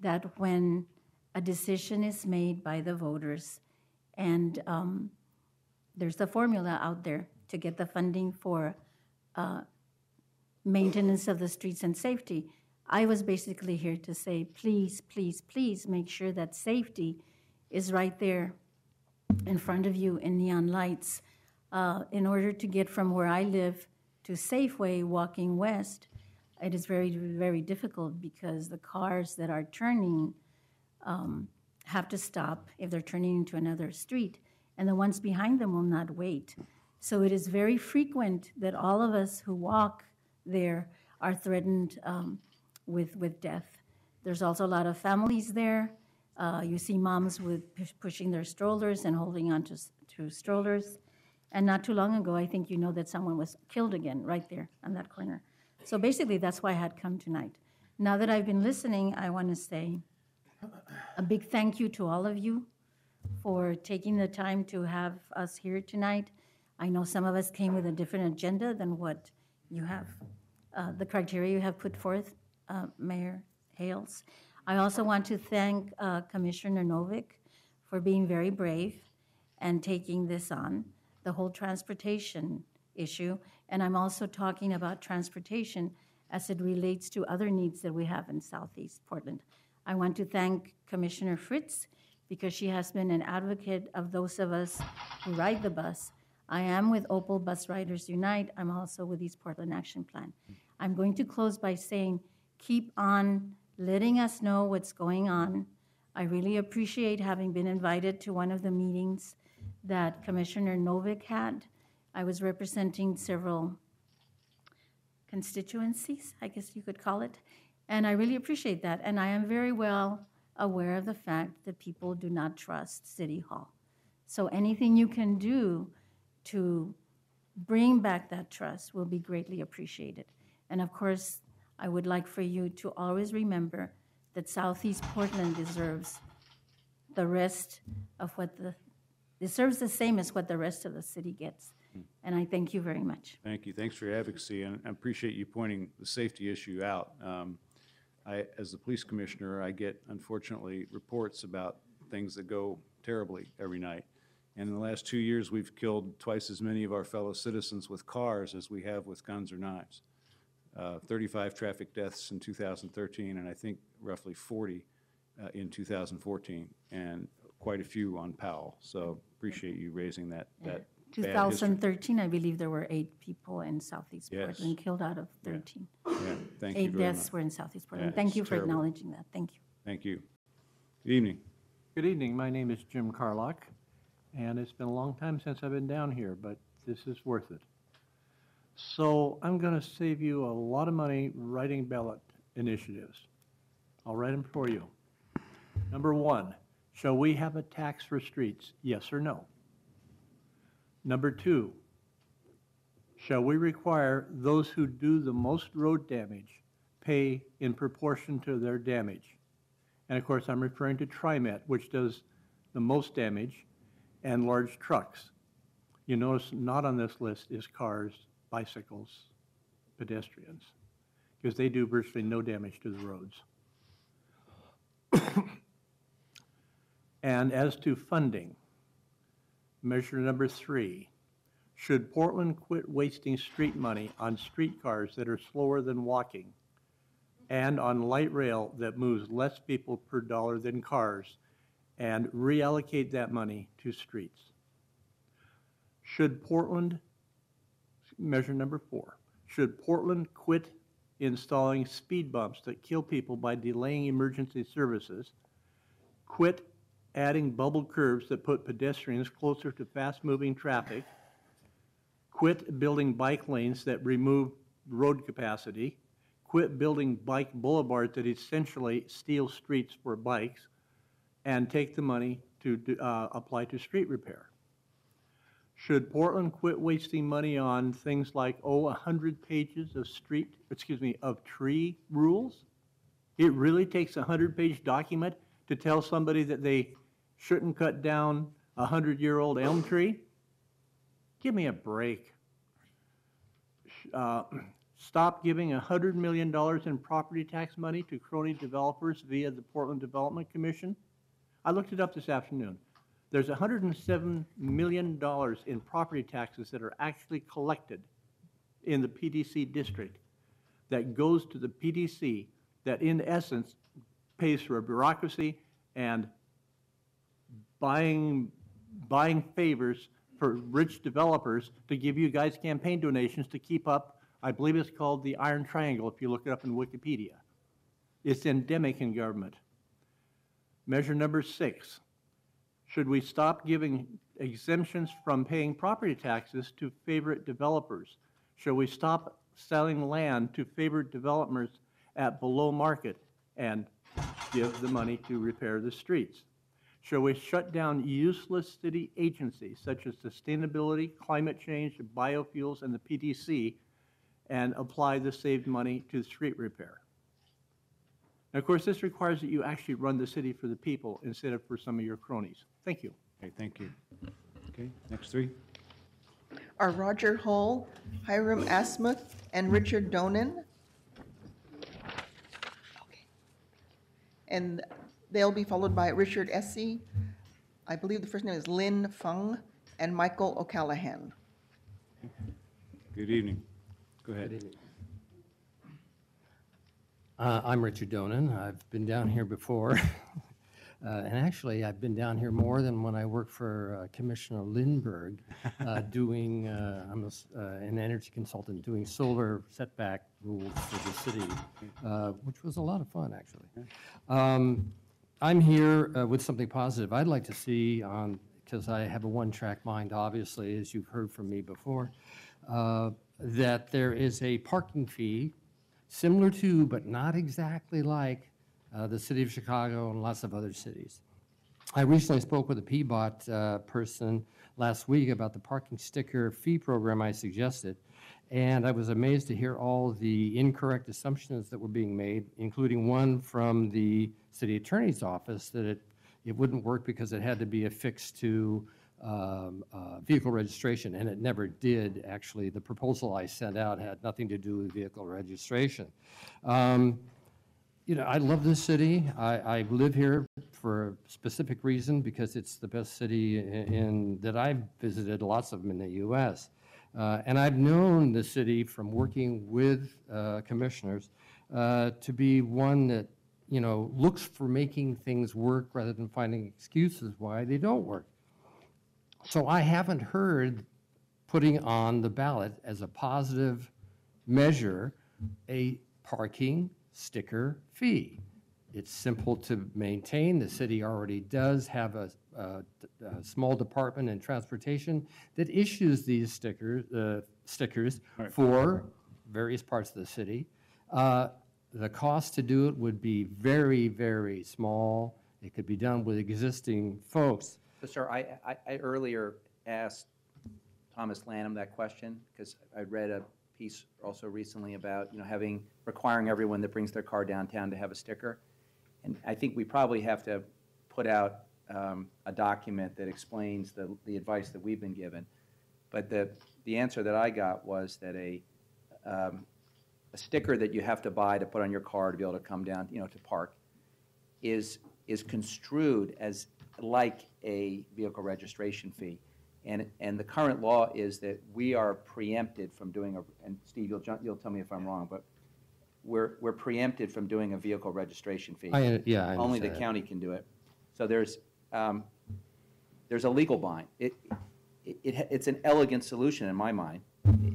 that when a decision is made by the voters, and there's a formula out there to get the funding for maintenance of the streets and safety, I was basically here to say, please, please, please make sure that safety is right there in front of you in neon lights. In order to get from where I live to Safeway walking west, it is very, very difficult because the cars that are turning have to stop if they're turning into another street, and the ones behind them will not wait. So it is very frequent that all of us who walk there are threatened with death. There's also a lot of families there. You see moms with pushing their strollers and holding on to strollers. And not too long ago, I think you know that someone was killed again right there on that corner. So basically, that's why I had come tonight. Now that I've been listening, I want to say a big thank you to all of you for taking the time to have us here tonight. I know some of us came with a different agenda than what you have, the criteria you have put forth, Mayor Hales. I also want to thank Commissioner Novick for being very brave and taking this on, the whole transportation issue. And I'm also talking about transportation as it relates to other needs that we have in Southeast Portland. I want to thank Commissioner Fritz because she has been an advocate of those of us who ride the bus. I am with Opal Bus Riders Unite. I'm also with East Portland Action Plan. I'm going to close by saying, keep on letting us know what's going on. I really appreciate having been invited to one of the meetings that Commissioner Novick had. I was representing several constituencies, I guess you could call it, and I really appreciate that. And I am very well aware of the fact that people do not trust City Hall. So anything you can do to bring back that trust will be greatly appreciated. And of course, I would like for you to always remember that Southeast Portland deserves the rest of what deserves the same as what the rest of the city gets. And I thank you very much. Thank you. Thanks for your advocacy, and I appreciate you pointing the safety issue out. As the police commissioner, I get, unfortunately, reports about things that go terribly every night. And in the last 2 years, we've killed twice as many of our fellow citizens with cars as we have with guns or knives. 35 traffic deaths in 2013, and I think roughly 40 in 2014, and quite a few on Powell. So appreciate you raising that. That bad history. 2013, I believe there were 8 people in Southeast Yes. Portland killed out of 13. Yeah, thank you 8 very deaths much. were in Southeast Portland. Yeah, Thank it's you for terrible. acknowledging that. Thank you. Thank you. Good evening. Good evening. My name is Jim Carlock, and it's been a long time since I've been down here, but this is worth it. So I'm going to save you a lot of money writing ballot initiatives. I'll write them for you. Number 1, shall we have a tax for streets? Yes or no? Number 2, shall we require those who do the most road damage pay in proportion to their damage? And of course, I'm referring to TriMet, which does the most damage, and large trucks. You notice not on this list is cars, bicycles, pedestrians, because they do virtually no damage to the roads. And as to funding, measure number 3, should Portland quit wasting street money on streetcars that are slower than walking and on light rail that moves less people per dollar than cars and reallocate that money to streets? Should Portland, measure number 4, should Portland quit installing speed bumps that kill people by delaying emergency services, quit adding bubble curves that put pedestrians closer to fast-moving traffic, quit building bike lanes that remove road capacity, quit building bike boulevards that essentially steal streets for bikes, and take the money to apply to street repair? Should Portland quit wasting money on things like, 100 pages of tree rules? It really takes a 100-page document to tell somebody that they shouldn't cut down a 100-year-old elm tree? Give me a break. Stop giving $100 million in property tax money to crony developers via the Portland Development Commission. I looked it up this afternoon. There's $107 million in property taxes that are actually collected in the PDC district that goes to the PDC that in essence pays for a bureaucracy and buying favors for rich developers to give you guys campaign donations to keep up. I believe it's called the Iron Triangle if you look it up in Wikipedia. It's endemic in government. Measure number 6. Should we stop giving exemptions from paying property taxes to favorite developers? Should we stop selling land to favorite developers at below market and give the money to repair the streets? Shall we shut down useless city agencies such as sustainability, climate change, biofuels, and the PDC and apply the saved money to street repair? Now, of course, this requires that you actually run the city for the people instead of for some of your cronies. Thank you. Okay, thank you. Okay, next 3. Are Roger Hull, Hiram Asmuth, and Richard Donan. And they'll be followed by Richard Essie. I believe the first name is Lin Fung, and Michael O'Callahan. Good evening. Go ahead. I'm Richard Donan. I've been down here before. And actually, I've been down here more than when I worked for Commissioner Lindbergh doing, I'm an energy consultant, doing solar setback rules for the city, which was a lot of fun, actually. I'm here with something positive I'd like to see on, because I have a one-track mind, obviously, as you've heard from me before, that there is a parking fee similar to, but not exactly like, the city of Chicago and lots of other cities. I recently spoke with a PBOT person last week about the parking sticker fee program I suggested, and I was amazed to hear all the incorrect assumptions that were being made, including one from the city attorney's office that it wouldn't work because it had to be affixed to vehicle registration, and it never did. Actually, the proposal I sent out had nothing to do with vehicle registration. You know, I love this city. I live here for a specific reason, because it's the best city that I've visited, lots of them in the U.S. And I've known the city from working with commissioners to be one that, you know, looks for making things work rather than finding excuses why they don't work. So I haven't heard putting on the ballot as a positive measure a parking sticker fee. It's simple to maintain. The city already does have a small department in transportation that issues these stickers Right. for various parts of the city. The cost to do it would be very, very small. It could be done with existing folks. So, sir, I earlier asked Thomas Lanham that question because I read a piece also recently about, you know, requiring everyone that brings their car downtown to have a sticker. And I think we probably have to put out a document that explains the advice that we've been given. But the answer that I got was that a sticker that you have to buy to put on your car to be able to come down, to park, is construed as like a vehicle registration fee. And the current law is that we are preempted from doing and Steve, you'll tell me if I'm wrong, but we're preempted from doing a vehicle registration fee. I Only the understand. county can do it. So there's a legal bind. It's an elegant solution in my mind,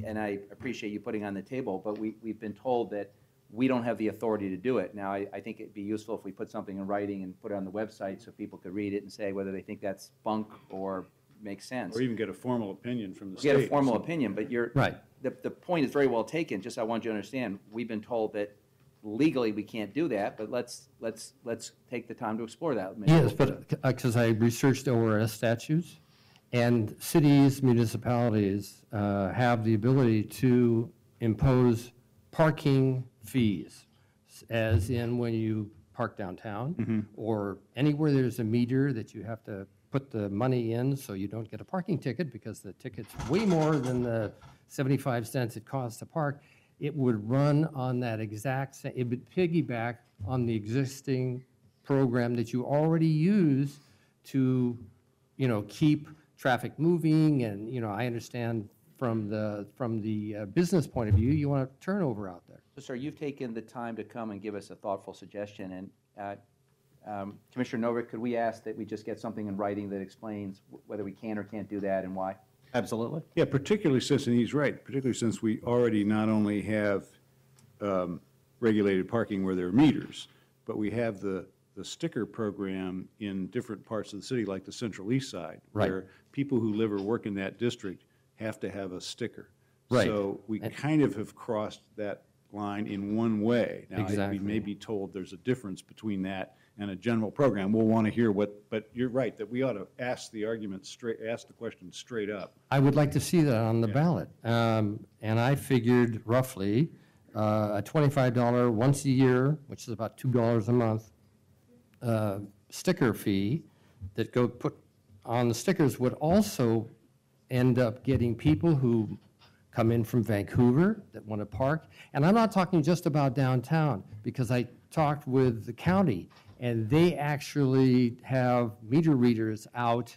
and I appreciate you putting it on the table, but we've been told that we don't have the authority to do it. Now, I think it'd be useful if we put something in writing and put it on the website so people could read it and say whether they think that's bunk or makes sense. Or even get a formal opinion from the Get state. a formal opinion, but Right. the point is very well taken, just I want you to understand, we've been told that legally we can't do that, but let's take the time to explore that. Maybe Yes, we'll put it- but because I researched ORS statutes, and cities, municipalities have the ability to impose parking fees, as in when you park downtown, or anywhere there's a meter that you have to put the money in so you don't get a parking ticket because the ticket's way more than the 75 cents it costs to park. It would run on that exact, it would piggyback on the existing program that you already use to, keep traffic moving. And, I understand from the business point of view, you want a turnover out there. So, sir, you've taken the time to come and give us a thoughtful suggestion, and Commissioner Novick, could we ask that we just get something in writing that explains whether we can or can't do that and why? Absolutely. Yeah, particularly since, and he's right, particularly since we already not only have regulated parking where there are meters, but we have the sticker program in different parts of the city, like the Central East Side, Right. where people who live or work in that district have to have a sticker. Right. So we kind of have crossed that line in one way. Now, Exactly. we may be told there's a difference between that and a general program. We'll want to hear but you're right, that we ought to ask the question straight up. I would like to see that on the ballot. And I figured roughly a $25 once a year, which is about $2 a month, sticker fee that go put on the stickers would also end up getting people who come in from Vancouver that want to park. And I'm not talking just about downtown, because I talked with the county, and they actually have meter readers out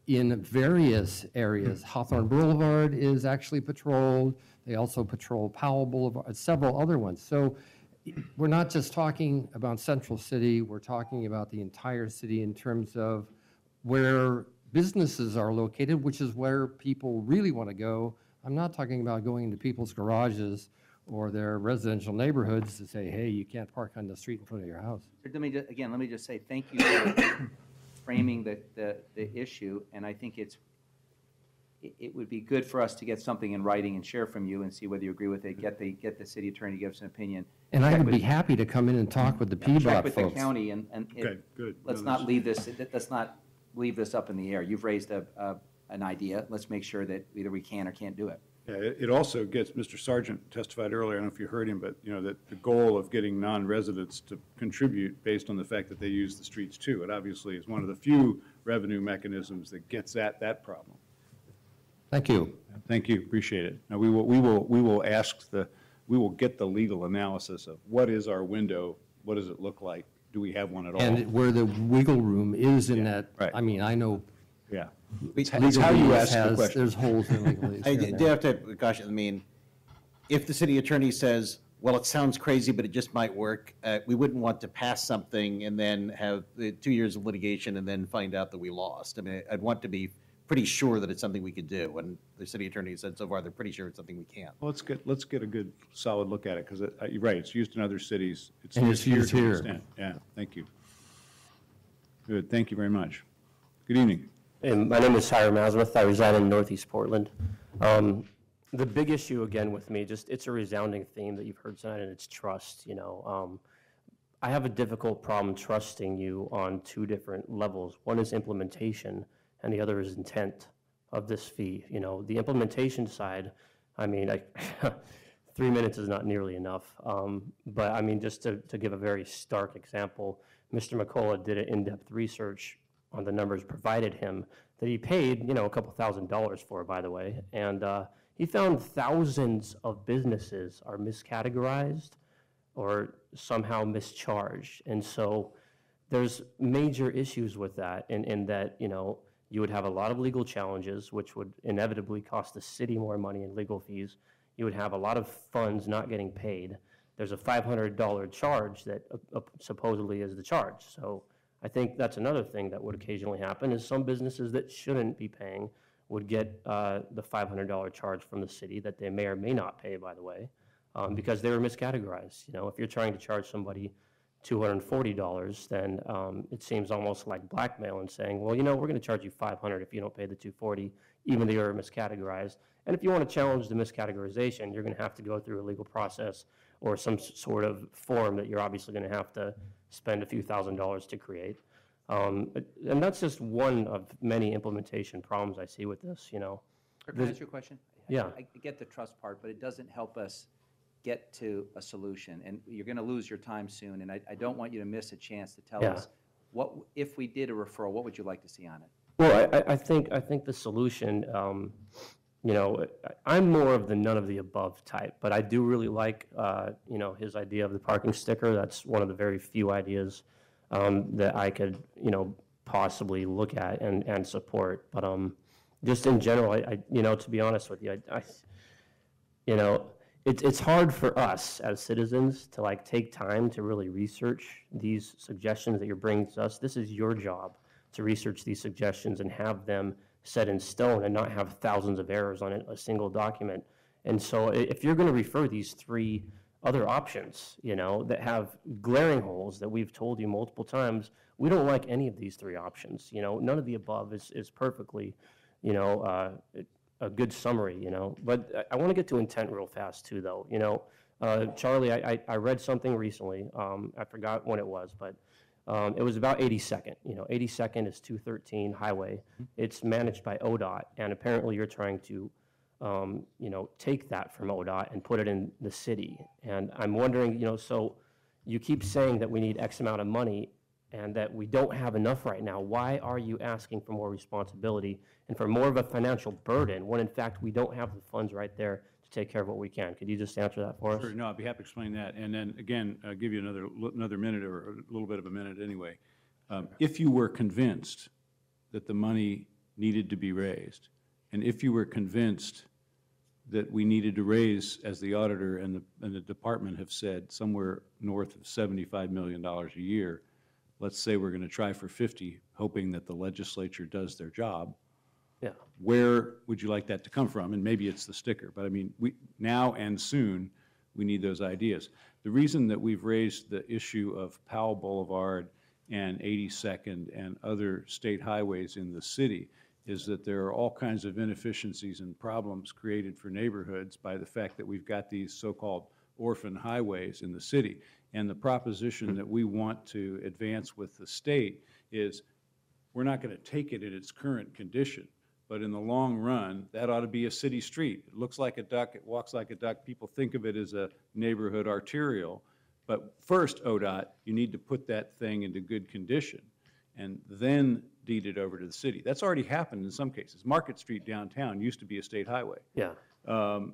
in various areas. Hawthorne Boulevard is actually patrolled. They also patrol Powell Boulevard, several other ones. So we're not just talking about Central City, we're talking about the entire city in terms of where businesses are located, which is where people really want to go. I'm not talking about going into people's garages or their residential neighborhoods to say, hey, you can't park on the street in front of your house. Let me just say thank you for framing the issue, and I think it would be good for us to get something in writing and share from you and see whether you agree with it, get the city attorney to give us an opinion. And I Check would with- be happy to come in and talk with the Check PBOT with the folks. county and Okay, good. let's No, not leave this up in the air. You've raised an idea. Let's make sure that either we can or can't do it. Yeah, it also gets, Mr. Sargent testified earlier, I don't know if you heard him, but, that the goal of getting non-residents to contribute based on the fact that they use the streets too, it obviously is one of the few revenue mechanisms that gets at that problem. Thank you. Thank you, appreciate it. Now, we will get the legal analysis of what is our window, what does it look like, do we have one at all? And where the wiggle room is in that, right. I mean, I know. Yeah. It's how you ask the question. There's holes in legalese. I here and do there. have to caution, I mean, if the city attorney says, well, it sounds crazy, but it just might work, we wouldn't want to pass something and then have 2 years of litigation and then find out that we lost. I mean, I'd want to be pretty sure that it's something we could do, and the city attorney said so far they're pretty sure it's something we can't. Well, let's get a good, solid look at it, because you're right, it's used in other cities. And it's used to an here. extent. Yeah, thank you. Good, thank you very much. Good evening. And my name is Hiram Asmuth. I reside in Northeast Portland. The big issue, again, with me, it's a resounding theme that you've heard tonight, and it's trust. I have a difficult problem trusting you on two different levels. One is implementation, and the other is intent of this fee. The implementation side, I mean, 3 minutes is not nearly enough. But I mean, just to give a very stark example, Mr. McCullough did an in-depth research on the numbers provided him that he paid, you know, a couple $1,000s for, by the way. And he found thousands of businesses are miscategorized or somehow mischarged. And so there's major issues with that in that, you know, you would have a lot of legal challenges, which would inevitably cost the city more money in legal fees. You would have a lot of funds not getting paid. There's a $500 charge that supposedly is the charge. So I think that's another thing that would occasionally happen is some businesses that shouldn't be paying would get the $500 charge from the city that they may or may not pay, by the way, because they were miscategorized. You know, if you're trying to charge somebody $240, then it seems almost like blackmail and saying, well, you know, we're going to charge you $500 if you don't pay the $240, even though you're miscategorized. And if you want to challenge the miscategorization, you're going to have to go through a legal process or some sort of form that you're obviously going to have to spend a few $1,000s to create. And that's just one of many implementation problems I see with this, you know. Can I ask you a question? Yeah. I get the trust part, but it doesn't help us get to a solution. And you're going to lose your time soon, and I don't want you to miss a chance to tell us what, if we did a referral, what would you like to see on it? Well, I think the solution, you know, I'm more of the none of the above type, but I do really like, you know, his idea of the parking sticker. That's one of the very few ideas that I could, you know, possibly look at and support. But just in general, you know, to be honest with you, you know, it's hard for us as citizens to like take time to really research these suggestions that you're bringing to us. This is your job to research these suggestions and have them set in stone and not have thousands of errors on a single document. And so if you're going to refer these three other options, you know, that have glaring holes that we've told you multiple times, we don't like any of these three options. You know, none of the above is perfectly, you know, a good summary, you know. But I want to get to intent real fast too, though. You know, Charlie, I read something recently. I forgot when it was, but it was about 82nd. You know, 82nd is 213 highway. It's managed by ODOT, and apparently you're trying to, you know, take that from ODOT and put it in the city. And I'm wondering, you know, so you keep saying that we need X amount of money and that we don't have enough right now. Why are you asking for more responsibility and for more of a financial burden when in fact we don't have the funds right there to take care of what we can? Could you just answer that for us? Sure, no, I'd be happy to explain that. And then again, I'll give you another minute or a little bit of a minute anyway. If you were convinced that the money needed to be raised, and if you were convinced that we needed to raise, as the auditor and the department have said, somewhere north of $75 million a year, let's say we're going to try for 50, hoping that the legislature does their job. Yeah. Where would you like that to come from? And maybe it's the sticker, but I mean, now and soon, we need those ideas. The reason that we've raised the issue of Powell Boulevard and 82nd and other state highways in the city is that there are all kinds of inefficiencies and problems created for neighborhoods by the fact that we've got these so-called orphan highways in the city. And the proposition that we want to advance with the state is we're not going to take it in its current condition, but in the long run, that ought to be a city street. It looks like a duck, it walks like a duck. People think of it as a neighborhood arterial. But first, ODOT, you need to put that thing into good condition and then deed it over to the city. That's already happened in some cases. Market Street downtown used to be a state highway. Yeah.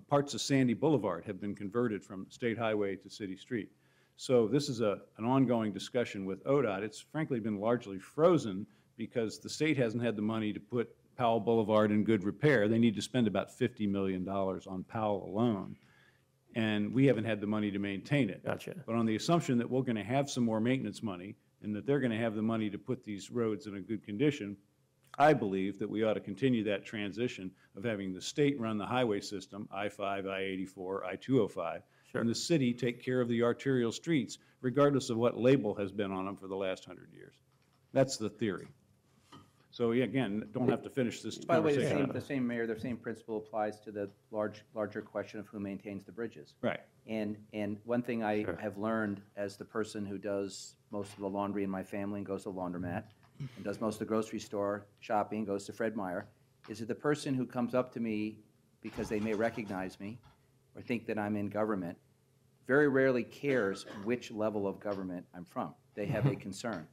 Parts of Sandy Boulevard have been converted from state highway to city street. So this is an ongoing discussion with ODOT. It's frankly been largely frozen because the state hasn't had the money to put Powell Boulevard in good repair. They need to spend about $50 million on Powell alone, and we haven't had the money to maintain it. Gotcha. But on the assumption that we're going to have some more maintenance money and that they're going to have the money to put these roads in a good condition, I believe that we ought to continue that transition of having the state run the highway system, I-5, I-84, I-205, and the city take care of the arterial streets, regardless of what label has been on them for the last 100 years. That's the theory. So yeah, again, don't have to finish this By the way, conversation. the same principle applies to the larger question of who maintains the bridges. Right. And one thing I have learned as the person who does most of the laundry in my family and goes to the laundromat and does most of the grocery store shopping, goes to Fred Meyer, is that the person who comes up to me because they may recognize me or think that I'm in government very rarely cares which level of government I'm from. They have a concern.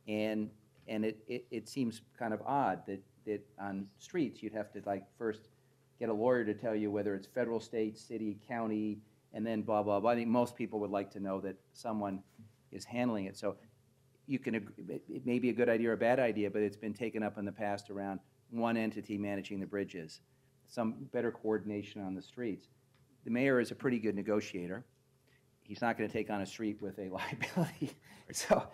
And And it seems kind of odd that on streets, you'd have to like first get a lawyer to tell you whether it's federal, state, city, county, and then blah, blah, blah. I think most people would like to know that someone is handling it. So you can, it may be a good idea or a bad idea, but it's been taken up in the past around one entity managing the bridges, some better coordination on the streets. The mayor is a pretty good negotiator. He's not going to take on a street with a liability. So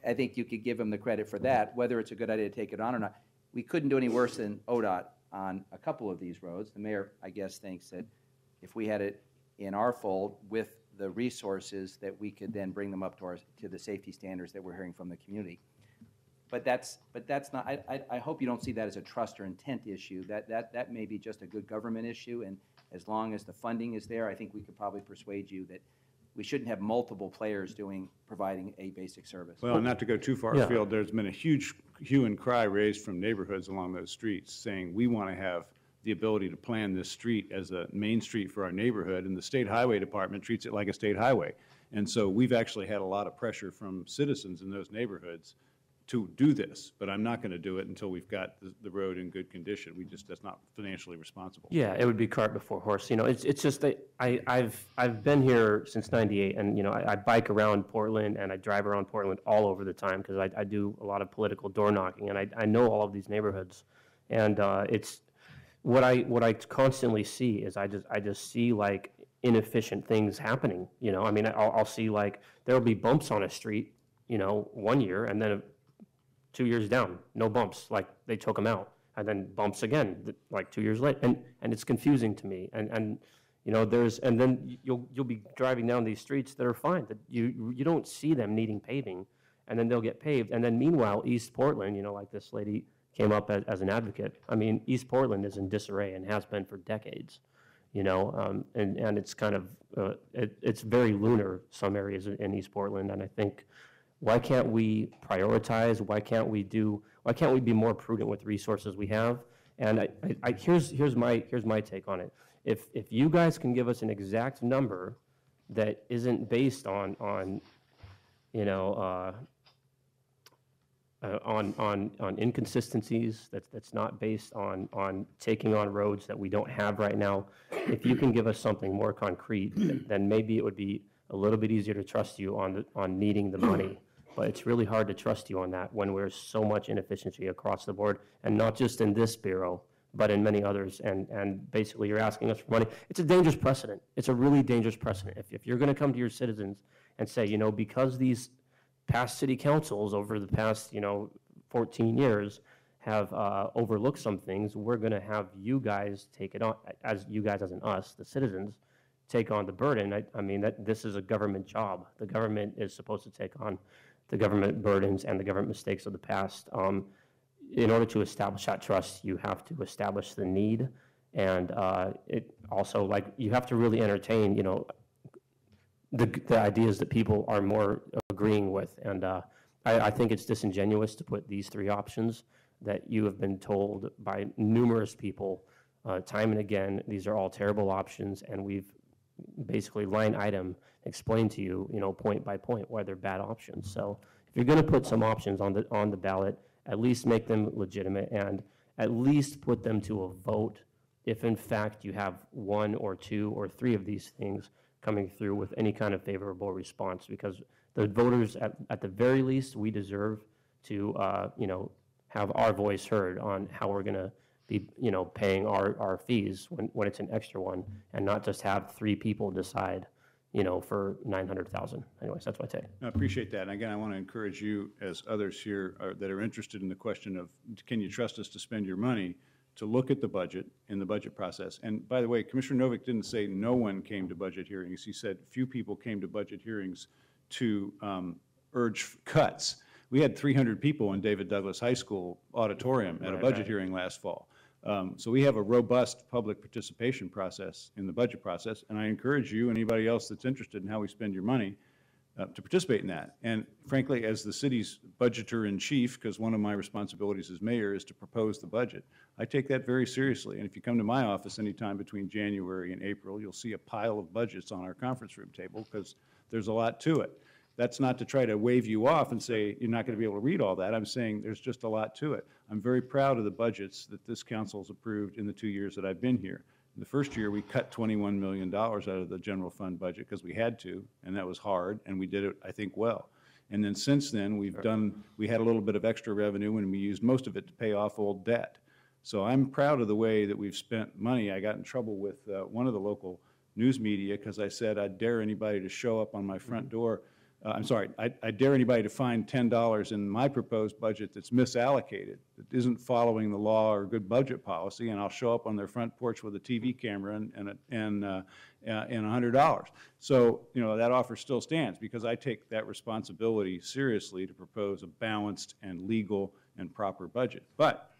I think you could give him the credit for that. Whether it's a good idea to take it on or not, we couldn't do any worse than ODOT on a couple of these roads. The mayor, I guess, thinks that if we had it in our fold with the resources, that we could then bring them up to the safety standards that we're hearing from the community. But that's not, I hope you don't see that as a trust or intent issue. That may be just a good government issue, and as long as the funding is there, I think we could probably persuade you that we shouldn't have multiple players providing a basic service. Well, not to go too far afield, there's been a huge hue and cry raised from neighborhoods along those streets saying we want to have the ability to plan this street as a main street for our neighborhood, and the state highway department treats it like a state highway. And so we've actually had a lot of pressure from citizens in those neighborhoods to do this, but I'm not going to do it until we've got the road in good condition. That's not financially responsible. Yeah, it would be cart before horse. You know, it's just that I've been here since '98, and you know, I bike around Portland and I drive around Portland all over the time because I do a lot of political door knocking, and I know all of these neighborhoods, and it's what I constantly see is I just see like inefficient things happening. You know, I mean, I'll see like there'll be bumps on a street, you know, one year, and then 2 years down, no bumps, like they took them out, and then bumps again, like 2 years later, and it's confusing to me, and you know, and then you'll be driving down these streets that are fine, that you don't see them needing paving, and then they'll get paved, and then meanwhile, East Portland, you know, like this lady came up as an advocate, I mean, East Portland is in disarray and has been for decades, you know, and it's kind of, it's very lunar, some areas in East Portland, and I think, why can't we prioritize? Why can't we be more prudent with resources we have? And here's my take on it. If you guys can give us an exact number that isn't based on you know on inconsistencies, that's not based on taking on roads that we don't have right now, if you can give us something more concrete, then maybe it would be a little bit easier to trust you on needing the money. But it's really hard to trust you on that when there's so much inefficiency across the board, and not just in this bureau, but in many others. And basically, you're asking us for money. It's a dangerous precedent. It's a really dangerous precedent. If you're going to come to your citizens and say, you know, because these past city councils over the past, you know, 14 years have overlooked some things, we're going to have you guys take it on, as you guys as in us, the citizens, take on the burden. I mean, this is a government job. The government is supposed to take on the government burdens and the government mistakes of the past. In order to establish that trust, you have to establish the need, and it also, like, you have to really entertain, you know, the ideas that people are more agreeing with. And I think it's disingenuous to put these three options that you have been told by numerous people time and again. These are all terrible options, and we've basically line item explain to you, you know, point by point why they're bad options. So if you're going to put some options on the ballot, at least make them legitimate, and at least put them to a vote if in fact you have one or two or three of these things coming through with any kind of favorable response, because the voters, at the very least, we deserve to you know, have our voice heard on how we're going to be, you know, paying our fees when it's an extra one, and not just have three people decide, you know, for 900,000. Anyways, that's my take. I appreciate that. And again, I want to encourage you, as others here that are interested in the question of, can you trust us to spend your money, to look at the budget in the budget process. And by the way, Commissioner Novick didn't say no one came to budget hearings. He said few people came to budget hearings to urge cuts. We had 300 people in David Douglas High School auditorium at a budget hearing last fall. So we have a robust public participation process in the budget process, and I encourage you, anybody else that's interested in how we spend your money, to participate in that. And frankly, as the city's budgeter-in-chief, because one of my responsibilities as mayor is to propose the budget, I take that very seriously. And if you come to my office anytime between January and April, you'll see a pile of budgets on our conference room table, because there's a lot to it. That's not to try to wave you off and say you're not going to be able to read all that. I'm saying there's just a lot to it. I'm very proud of the budgets that this council's approved in the 2 years that I've been here. The first year, we cut $21 million out of the general fund budget because we had to, and that was hard, and we did it, I think, well. And then since then, we had a little bit of extra revenue, and we used most of it to pay off old debt. So I'm proud of the way that we've spent money. I got in trouble with one of the local news media because I said I'd dare anybody to show up on my front door. I dare anybody to find $10 in my proposed budget that's misallocated, that isn't following the law or good budget policy, and I'll show up on their front porch with a TV camera and $100. So, you know, that offer still stands because I take that responsibility seriously to propose a balanced and legal and proper budget. But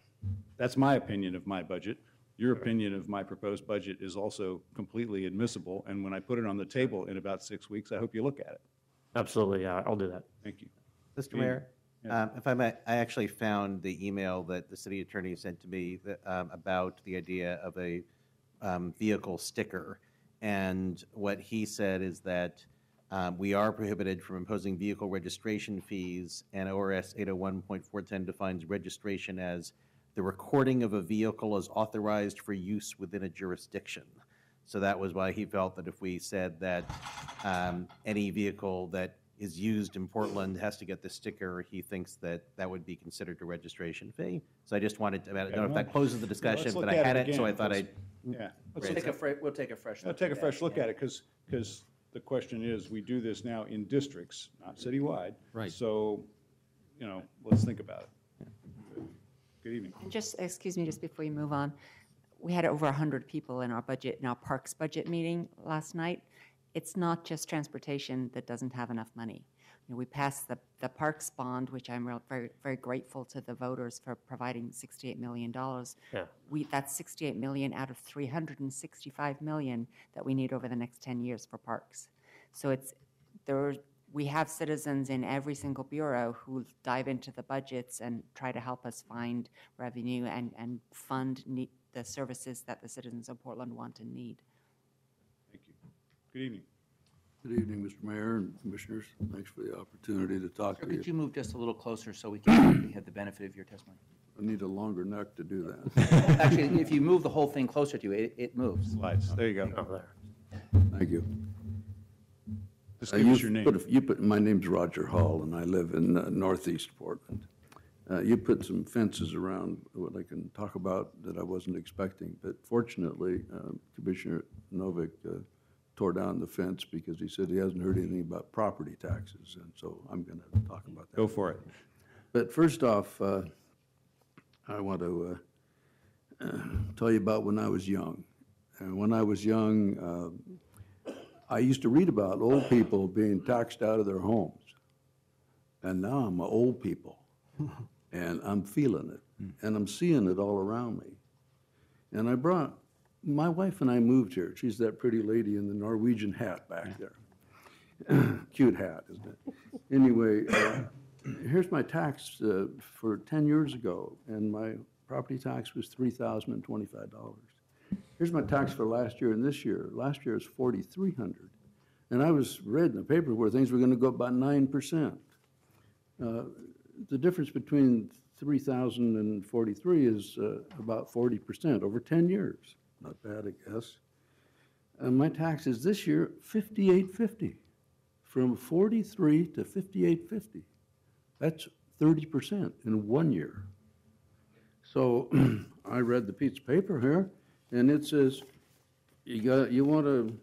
that's my opinion of my budget. Your opinion of my proposed budget is also completely admissible, and when I put it on the table in about 6 weeks, I hope you look at it. Absolutely, yeah, I'll do that. Thank you. Mr. Mayor, if I may, I actually found the email that the city attorney sent to me about the idea of a vehicle sticker. And what he said is that we are prohibited from imposing vehicle registration fees, and ORS 801.410 defines registration as the recording of a vehicle as authorized for use within a jurisdiction. So that was why he felt that if we said that any vehicle that is used in Portland has to get the sticker, he thinks that that would be considered a registration fee. So I just wanted to, I don't know if that closes the discussion, but I had it, so I thought I'd. Yeah. We'll take a fresh look. We'll take a fresh look at it because the question is, we do this now in districts, not citywide. Right. So, you know, let's think about it. Good evening. And just, excuse me, just before you move on, we had over 100 people in our parks budget meeting last night. It's not just transportation that doesn't have enough money. You know, we passed the parks bond, which I'm very, very grateful to the voters for providing $68 million. Yeah. That's $68 million out of $365 million that we need over the next 10 years for parks. So we have citizens in every single bureau who dive into the budgets and try to help us find revenue and fund the services that the citizens of Portland want and need. Thank you. Good evening. Good evening, Mr. Mayor and Commissioners. Thanks for the opportunity to talk Sir, to you. could you move just a little closer so we can have the benefit of your testimony? I need a longer neck to do that. Actually, if you move the whole thing closer to you, it moves. Slides. There you go. Oh, there. Thank you. Just give us your name. My name's Roger Hall, and I live in northeast Portland. You put some fences around what I can talk about that I wasn't expecting, but fortunately, Commissioner Novick tore down the fence because he said he hasn't heard anything about property taxes, and so I'm going to talk about that. Go for it. But first off, I want to tell you about when I was young. And when I was young, I used to read about old people being taxed out of their homes. And now I'm old people. And I'm feeling it, and I'm seeing it all around me. And my wife and I moved here. She's that pretty lady in the Norwegian hat back there. Cute hat, isn't it? Anyway, here's my tax for 10 years ago, and my property tax was $3,025. Here's my tax for last year and this year. Last year is $4,300. And I was reading the paper where things were going to go up by 9%. The difference between 3,000 and 43 is about 40% over 10 years. Not bad, I guess. My taxes this year, $5,850, from 43 to $5,850. That's 30% in 1 year. So I read the piece of paper here, and it says, you want to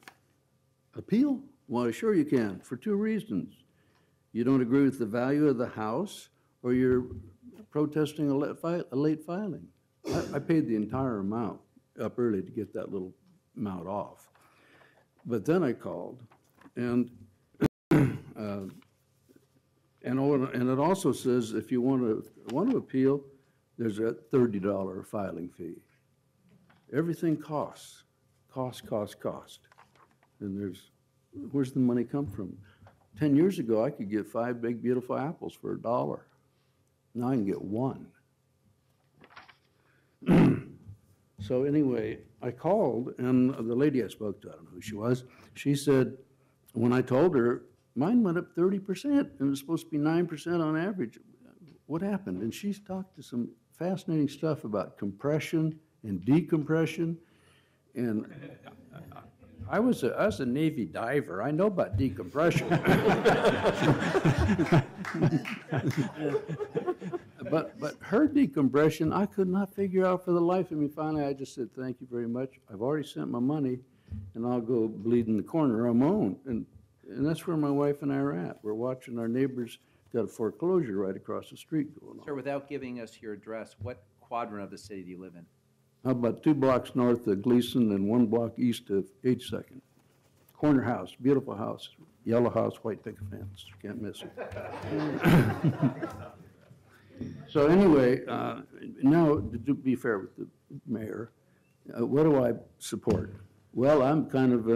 appeal? Well, sure you can, for two reasons. You don't agree with the value of the house, or you're protesting a late filing. I paid the entire amount up early to get that little amount off. But then I called, and it also says if you want to appeal, there's a $30 filing fee. Everything costs. And where's the money come from? 10 years ago, I could get 5 big, beautiful apples for $1. Now I can get 1. So anyway, I called, and the lady I spoke to, I don't know who she was, she said, when I told her mine went up 30%, and it's supposed to be 9% on average. What happened? And she's talked to some fascinating stuff about compression and decompression, and I was a Navy diver. I know about decompression. But her decompression, I could not figure out for the life of me. Finally, I just said, thank you very much. I've already sent my money, and I'll go bleed in the corner on my own. And that's where my wife and I are at. We're watching our neighbors got a foreclosure right across the street going on. Sir, without giving us your address, what quadrant of the city do you live in? How about 2 blocks north of Gleason and 1 block east of 82nd? Corner house, beautiful house, yellow house, white picket fence, can't miss it. So anyway, now to be fair with the mayor, what do I support? Well, I'm kind of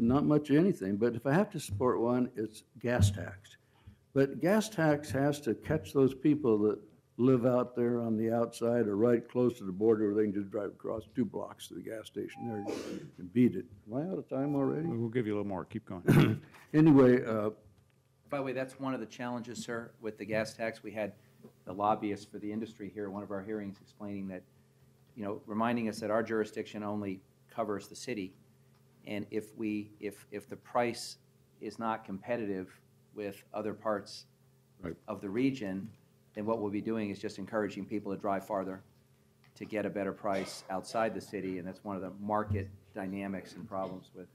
not much of anything, but if I have to support one, it's gas tax. But gas tax has to catch those people that live out there on the outside or right close to the border where they can just drive across 2 blocks to the gas station there and beat it. Am I out of time already? We'll give you a little more. Keep going. Anyway. By the way, that's one of the challenges, sir, with the gas tax. We had the lobbyists for the industry here at one of our hearings explaining that, reminding us that our jurisdiction only covers the city. And if the price is not competitive with other parts of the region, then what we'll be doing is just encouraging people to drive farther to get a better price outside the city, and that's one of the market dynamics and problems with.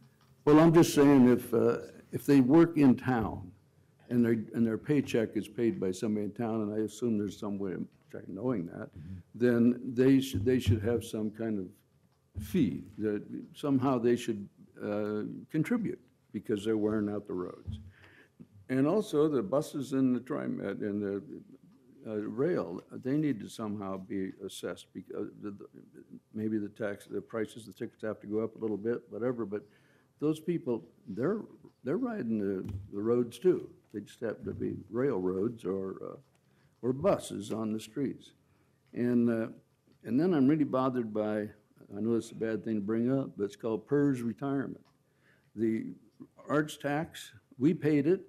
Well, I'm just saying if they work in town and their paycheck is paid by somebody in town, and I assume there's some way of knowing that, then they should have some kind of fee that somehow they should contribute because they're wearing out the roads. And also the buses and the TriMet and the rail, they need to somehow be assessed because maybe the prices, the tickets have to go up a little bit, whatever, but those people, they're riding the roads too. They just happen to be railroads or buses on the streets. And then I'm really bothered by, I know it's a bad thing to bring up, but it's called PERS retirement. The arts tax, we paid it,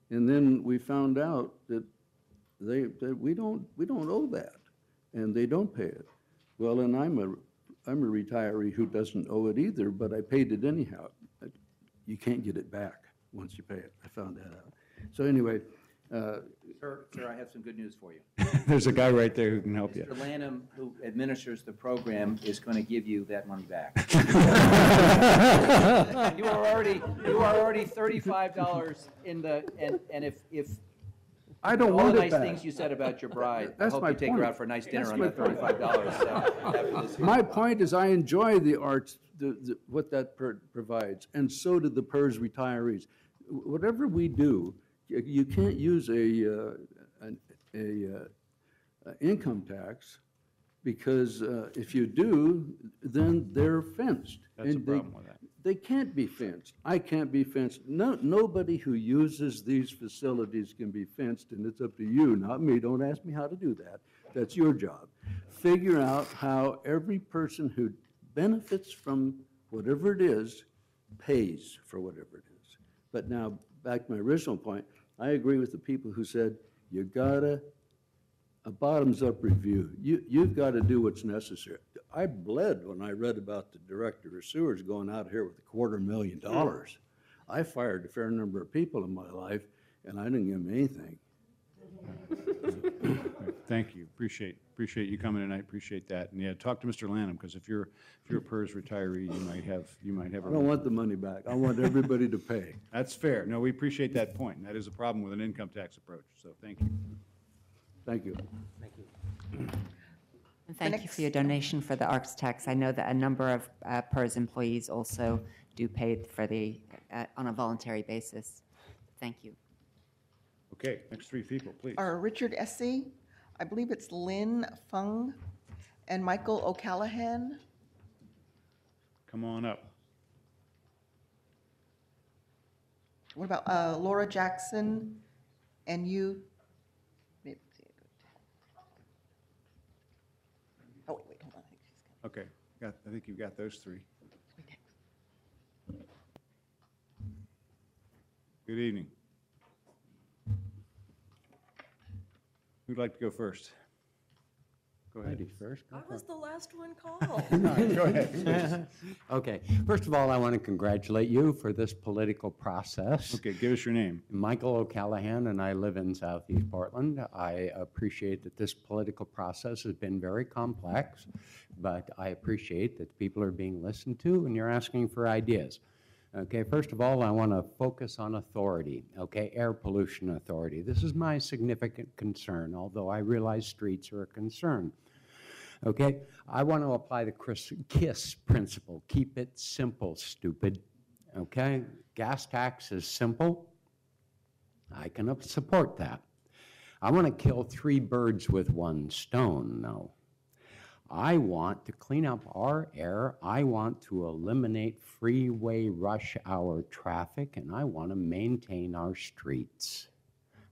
and then we found out that we don't owe that, and they don't pay it. Well, and I'm a retiree who doesn't owe it either, but I paid it anyhow. You can't get it back once you pay it. I found that out. So anyway. Sir, I have some good news for you. There's a guy right there who can help you. Mr. Lanham, who administers the program, is going to give you that money back. You are already $35 in the, and if I don't all want the it nice back. things you said about your bride, I That's hope my you take her point. out for a nice dinner That's on my that point. $35 after this. My point is I enjoy the arts, what that provides, and so do the PERS retirees. Whatever we do, you can't use an income tax because if you do, then they're fenced. That's a problem with that. They can't be fenced. I can't be fenced. Nobody who uses these facilities can be fenced, and it's up to you, not me. Don't ask me how to do that. That's your job. Figure out how every person who benefits from whatever it is pays for whatever it is. But now, back to my original point, I agree with the people who said, you gotta, a bottoms-up review. You've got to do what's necessary. I bled when I read about the director of sewers going out here with $250,000. I fired a fair number of people in my life, and I didn't give them anything. Thank you. Appreciate you coming tonight. Appreciate that. And yeah, talk to Mr. Lanham, because if you're a PERS retiree, you might have. I don't want the money back. I want everybody to pay. That's fair. No, we appreciate that point. That is a problem with an income tax approach. So thank you. Thank you. Thank you. And thank you for your donation for the arts tax. I know that a number of PERS employees also do pay for on a voluntary basis. Thank you. Okay, next 3 people, please. Are Richard Essie, I believe it's Lynn Fung, and Michael O'Callahan. Come on up. What about Laura Jackson and you? Oh, wait, hold on. Okay, I think you've got those 3. Good evening. Who'd like to go first? Go ahead. Ladies first. I was the last one called. Go ahead. Okay. First of all, I want to congratulate you for this political process. Okay, give us your name. Michael O'Callahan, and I live in Southeast Portland. I appreciate that this political process has been very complex, but I appreciate that people are being listened to and you're asking for ideas. Okay, first of all, I want to focus on authority, okay, air pollution authority. This is my significant concern, although I realize streets are a concern. Okay, I want to apply the KISS principle. Keep it simple, stupid. Okay, gas tax is simple. I can support that. I want to kill 3 birds with 1 stone, though. I want to clean up our air. I want to eliminate freeway rush hour traffic, and I want to maintain our streets.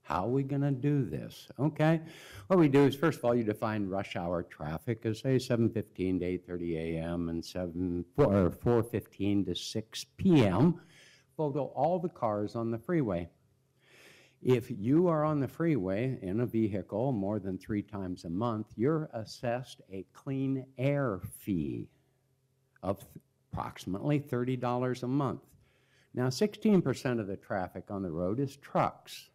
How are we going to do this? Okay, what we do is, first of all, you define rush hour traffic as, say, 7:15 to 8:30 a.m. and 4:15 to 6 p.m. Photo all the cars on the freeway. If you are on the freeway in a vehicle more than 3 times a month, you're assessed a clean air fee of approximately $30 a month. Now, 16% of the traffic on the road is trucks.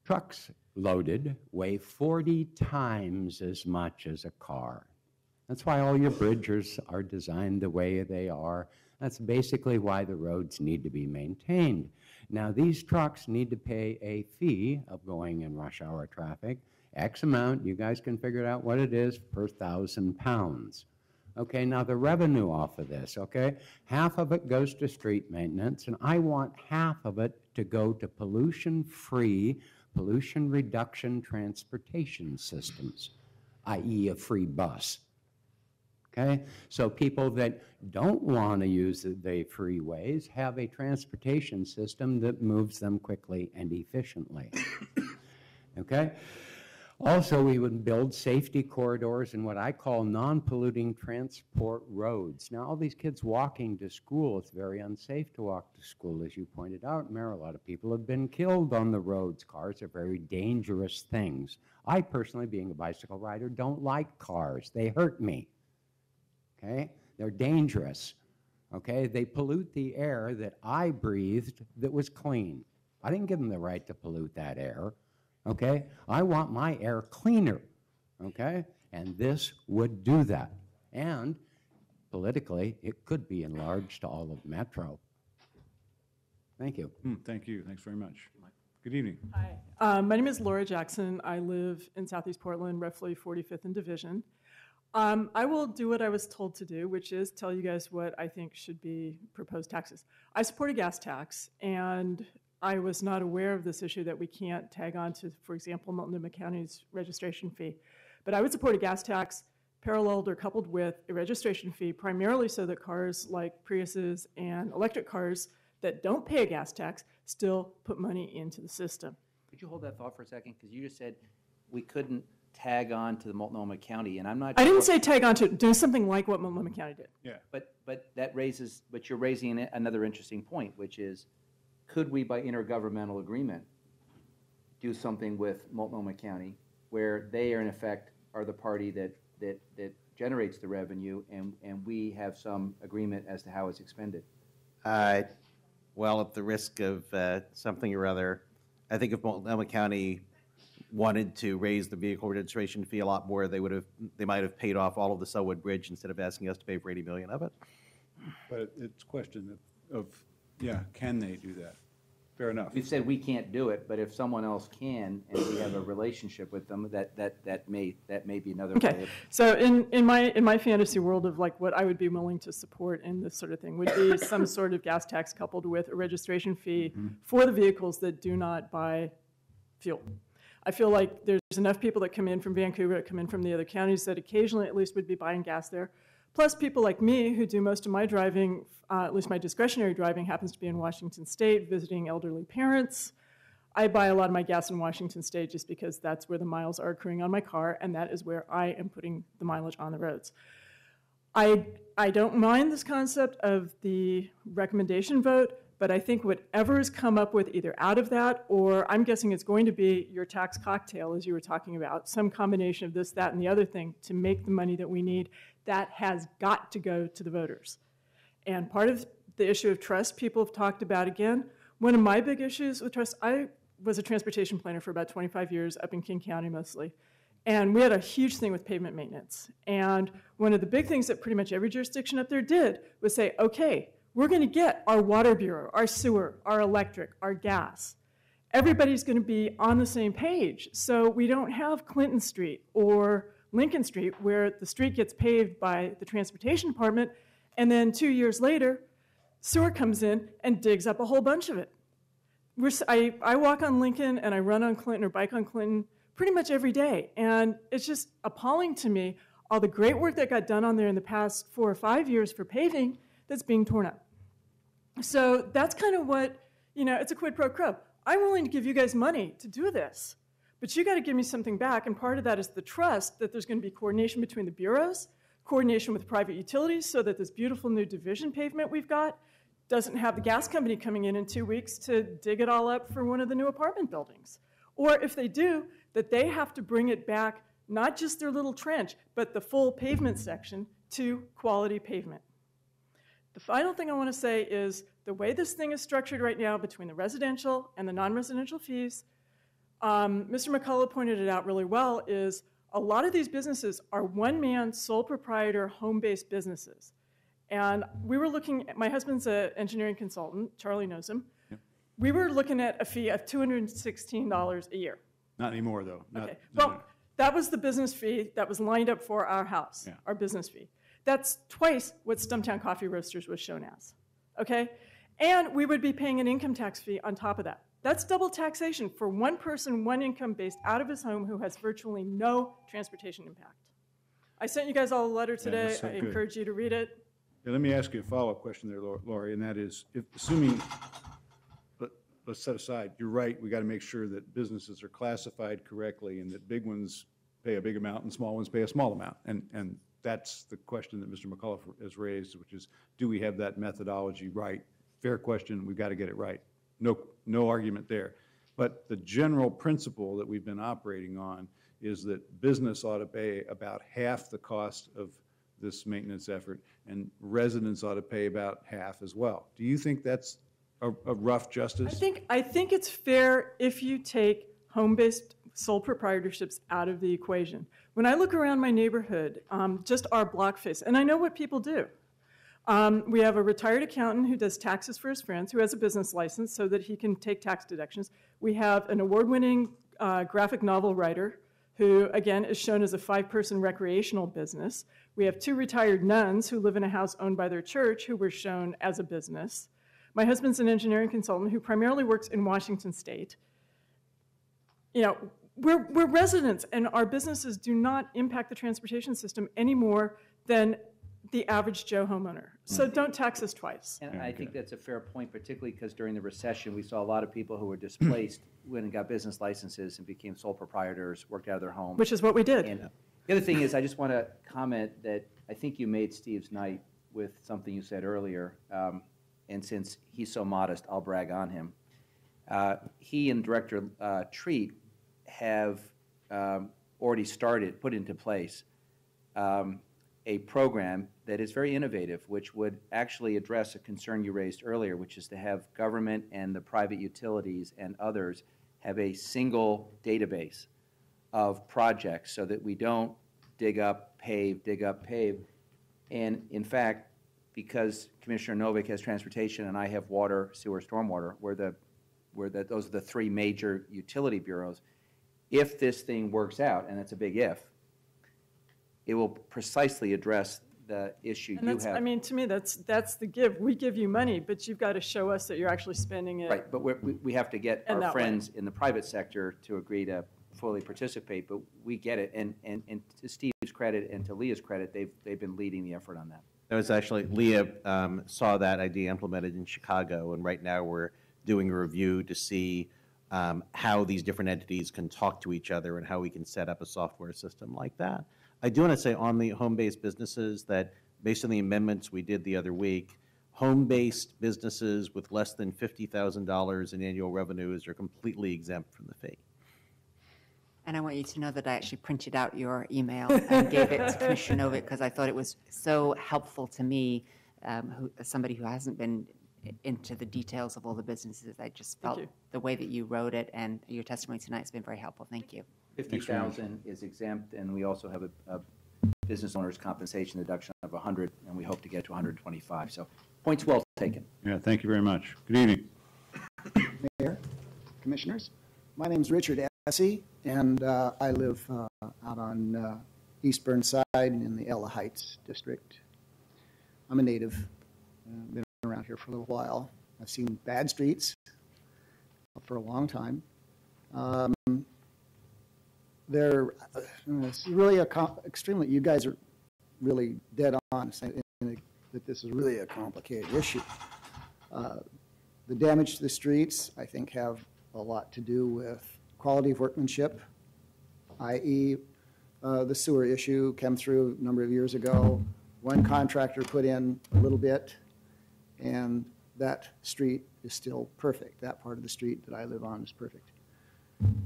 Trucks loaded weigh 40 times as much as a car. That's why all your bridges are designed the way they are. That's basically why the roads need to be maintained. Now, these trucks need to pay a fee of going in rush hour traffic, X amount, you guys can figure out what it is, per 1,000 pounds. Okay, now the revenue off of this, okay, half of it goes to street maintenance, and I want half of it to go to pollution-free, pollution reduction transportation systems, i.e. a free bus. Okay, so people that don't want to use the freeways have a transportation system that moves them quickly and efficiently. Okay, also we would build safety corridors in what I call non-polluting transport roads. Now, all these kids walking to school, it's very unsafe to walk to school, as you pointed out, Mayor. A lot of people have been killed on the roads. Cars are very dangerous things. I personally, being a bicycle rider, don't like cars. They hurt me. Okay? They're dangerous. Okay? They pollute the air that I breathed that was clean. I didn't give them the right to pollute that air. Okay? I want my air cleaner. Okay? And this would do that. And politically, it could be enlarged to all of Metro. Thank you. Thank you. Thanks very much. Good evening. Hi. My name is Laura Jackson. I live in Southeast Portland, roughly 45th and Division. I will do what I was told to do, which is tell you guys what I think should be proposed taxes. I support a gas tax, and I was not aware of this issue that we can't tag on to, for example, Multnomah County's registration fee. But I would support a gas tax paralleled or coupled with a registration fee, primarily so that cars like Priuses and electric cars that don't pay a gas tax still put money into the system. Could you hold that thought for a second? Because you just said we couldn't tag on to the Multnomah County, and I'm not I sure. didn't say tag on to do something like what Multnomah County did. Yeah. But you're raising another interesting point, which is, could we, by intergovernmental agreement, do something with Multnomah County where they are in effect are the party that generates the revenue, and we have some agreement as to how it's expended? Well, at the risk of something or other, I think if Multnomah County wanted to raise the vehicle registration fee a lot more, they might have paid off all of the Selwood Bridge instead of asking us to pay for $80 million of it. But it's a question of, yeah, can they do that? Fair enough. We've said we can't do it, but if someone else can, and we have a relationship with them, that may be another way. Okay, so in my fantasy world of like what I would be willing to support in this sort of thing would be some sort of gas tax coupled with a registration fee for the vehicles that do not buy fuel. I feel like there's enough people that come in from Vancouver, that come in from the other counties, that occasionally at least would be buying gas there. Plus people like me who do most of my driving, at least my discretionary driving, happens to be in Washington State, visiting elderly parents. I buy a lot of my gas in Washington State just because that's where the miles are accruing on my car, and that is where I am putting the mileage on the roads. I don't mind this concept of the recommendation vote, But I think whatever is come up with either out of that, or I'm guessing it's going to be your tax cocktail, as you were talking about, some combination of this, that, and the other thing to make the money that we need, that has got to go to the voters. And part of the issue of trust, people have talked about again. One of my big issues with trust, I was a transportation planner for about 25 years up in King County mostly. And we had a huge thing with pavement maintenance. And one of the big things that pretty much every jurisdiction up there did was say, okay, we're going to get our water bureau, our sewer, our electric, our gas. Everybody's going to be on the same page. So we don't have Clinton Street or Lincoln Street where the street gets paved by the transportation department, and then 2 years later, sewer comes in and digs up a whole bunch of it. I walk on Lincoln and I run on Clinton or bike on Clinton pretty much every day. And it's just appalling to me, all the great work that got done on there in the past 4 or 5 years for paving that's being torn up. So that's kind of what, it's a quid pro quo. I'm willing to give you guys money to do this, but you got to give me something back. And part of that is the trust that there's going to be coordination between the bureaus, coordination with private utilities so that this beautiful new division pavement we've got doesn't have the gas company coming in 2 weeks to dig it all up for one of the new apartment buildings. Or if they do, that they have to bring it back, not just their little trench, but the full pavement section to quality pavement. The final thing I want to say is the way this thing is structured right now between the residential and the non-residential fees, Mr. McCullough pointed it out really well, is a lot of these businesses are one-man, sole proprietor, home-based businesses. And we were looking at, my husband's an engineering consultant, Charlie knows him. Yep. We were looking at a fee of $216 a year. Not anymore, though. Okay. Well, that was the business fee that was lined up for our house, our business fee. That's twice what Stumptown Coffee Roasters was shown as, okay? And we would be paying an income tax fee on top of that. That's double taxation for one person, one income based out of his home who has virtually no transportation impact. I sent you guys all a letter today. I encourage you to read it. Yeah, let me ask you a follow-up question there, Laurie, and that is, assuming, let's set aside, you're right, we got to make sure that businesses are classified correctly and that big ones pay a big amount and small ones pay a small amount. And that's the question that Mr. McCullough has raised, which is, do we have that methodology right? Fair question, we've got to get it right. No argument there. But the general principle that we've been operating on is that business ought to pay about half the cost of this maintenance effort, and residents ought to pay about half as well. Do you think that's a rough justice? I think it's fair if you take home-based sole proprietorships out of the equation. When I look around my neighborhood, just our block face, and I know what people do. We have a retired accountant who does taxes for his friends, who has a business license so that he can take tax deductions. We have an award-winning graphic novel writer who, again, is shown as a 5-person recreational business. We have 2 retired nuns who live in a house owned by their church who were shown as a business. My husband's an engineering consultant who primarily works in Washington State. We're residents, and our businesses do not impact the transportation system any more than the average Joe homeowner. So don't tax us twice. And I think that's a fair point, particularly because during the recession, we saw a lot of people who were displaced went and got business licenses and became sole proprietors, worked out of their home. Which is what we did. And the other thing is, I just want to comment that I think you made Steve's night with something you said earlier. And since he's so modest, I'll brag on him. He and Director Treat have already put into place a program that is very innovative, which would actually address a concern you raised earlier, which is to have government and the private utilities and others have a single database of projects so that we don't dig up, pave. And in fact, because Commissioner Novick has transportation and I have water, sewer, stormwater, those are the 3 major utility bureaus, if this thing works out, and it's a big if, it will precisely address the issue you have. I mean, to me, that's the give. We give you money, but you've got to show us that you're actually spending it. Right, but we have to get our friends in the private sector to agree to fully participate, but we get it. And to Steve's credit and to Leah's credit, they've been leading the effort on that. That was actually, Leah saw that idea implemented in Chicago, and right now we're doing a review to see how these different entities can talk to each other and how we can set up a software system like that. I do want to say on the home-based businesses that based on the amendments we did the other week, home-based businesses with less than $50,000 in annual revenues are completely exempt from the fee. And I want you to know that I actually printed out your email and gave it to Commissioner Novick because I thought it was so helpful to me, as somebody who hasn't been into the details of all the businesses. I just felt the way that you wrote it and your testimony tonight has been very helpful. Thank you. 50,000 is exempt, and we also have a business owner's compensation deduction of 100, and we hope to get to 125. So points well taken. Yeah, thank you very much. Good evening. Mayor, Commissioners, my name is Richard Essie, and I live out on East Burnside in the Ella Heights district. I'm a native, been around here for a little while. I've seen bad streets for a long time. It's really extremely, you guys are really dead on saying that this is really a complicated issue. The damage to the streets, I think, have a lot to do with quality of workmanship, i.e. The sewer issue came through a number of years ago. One contractor put in a little bit, and that street is still perfect. That part of the street that I live on is perfect.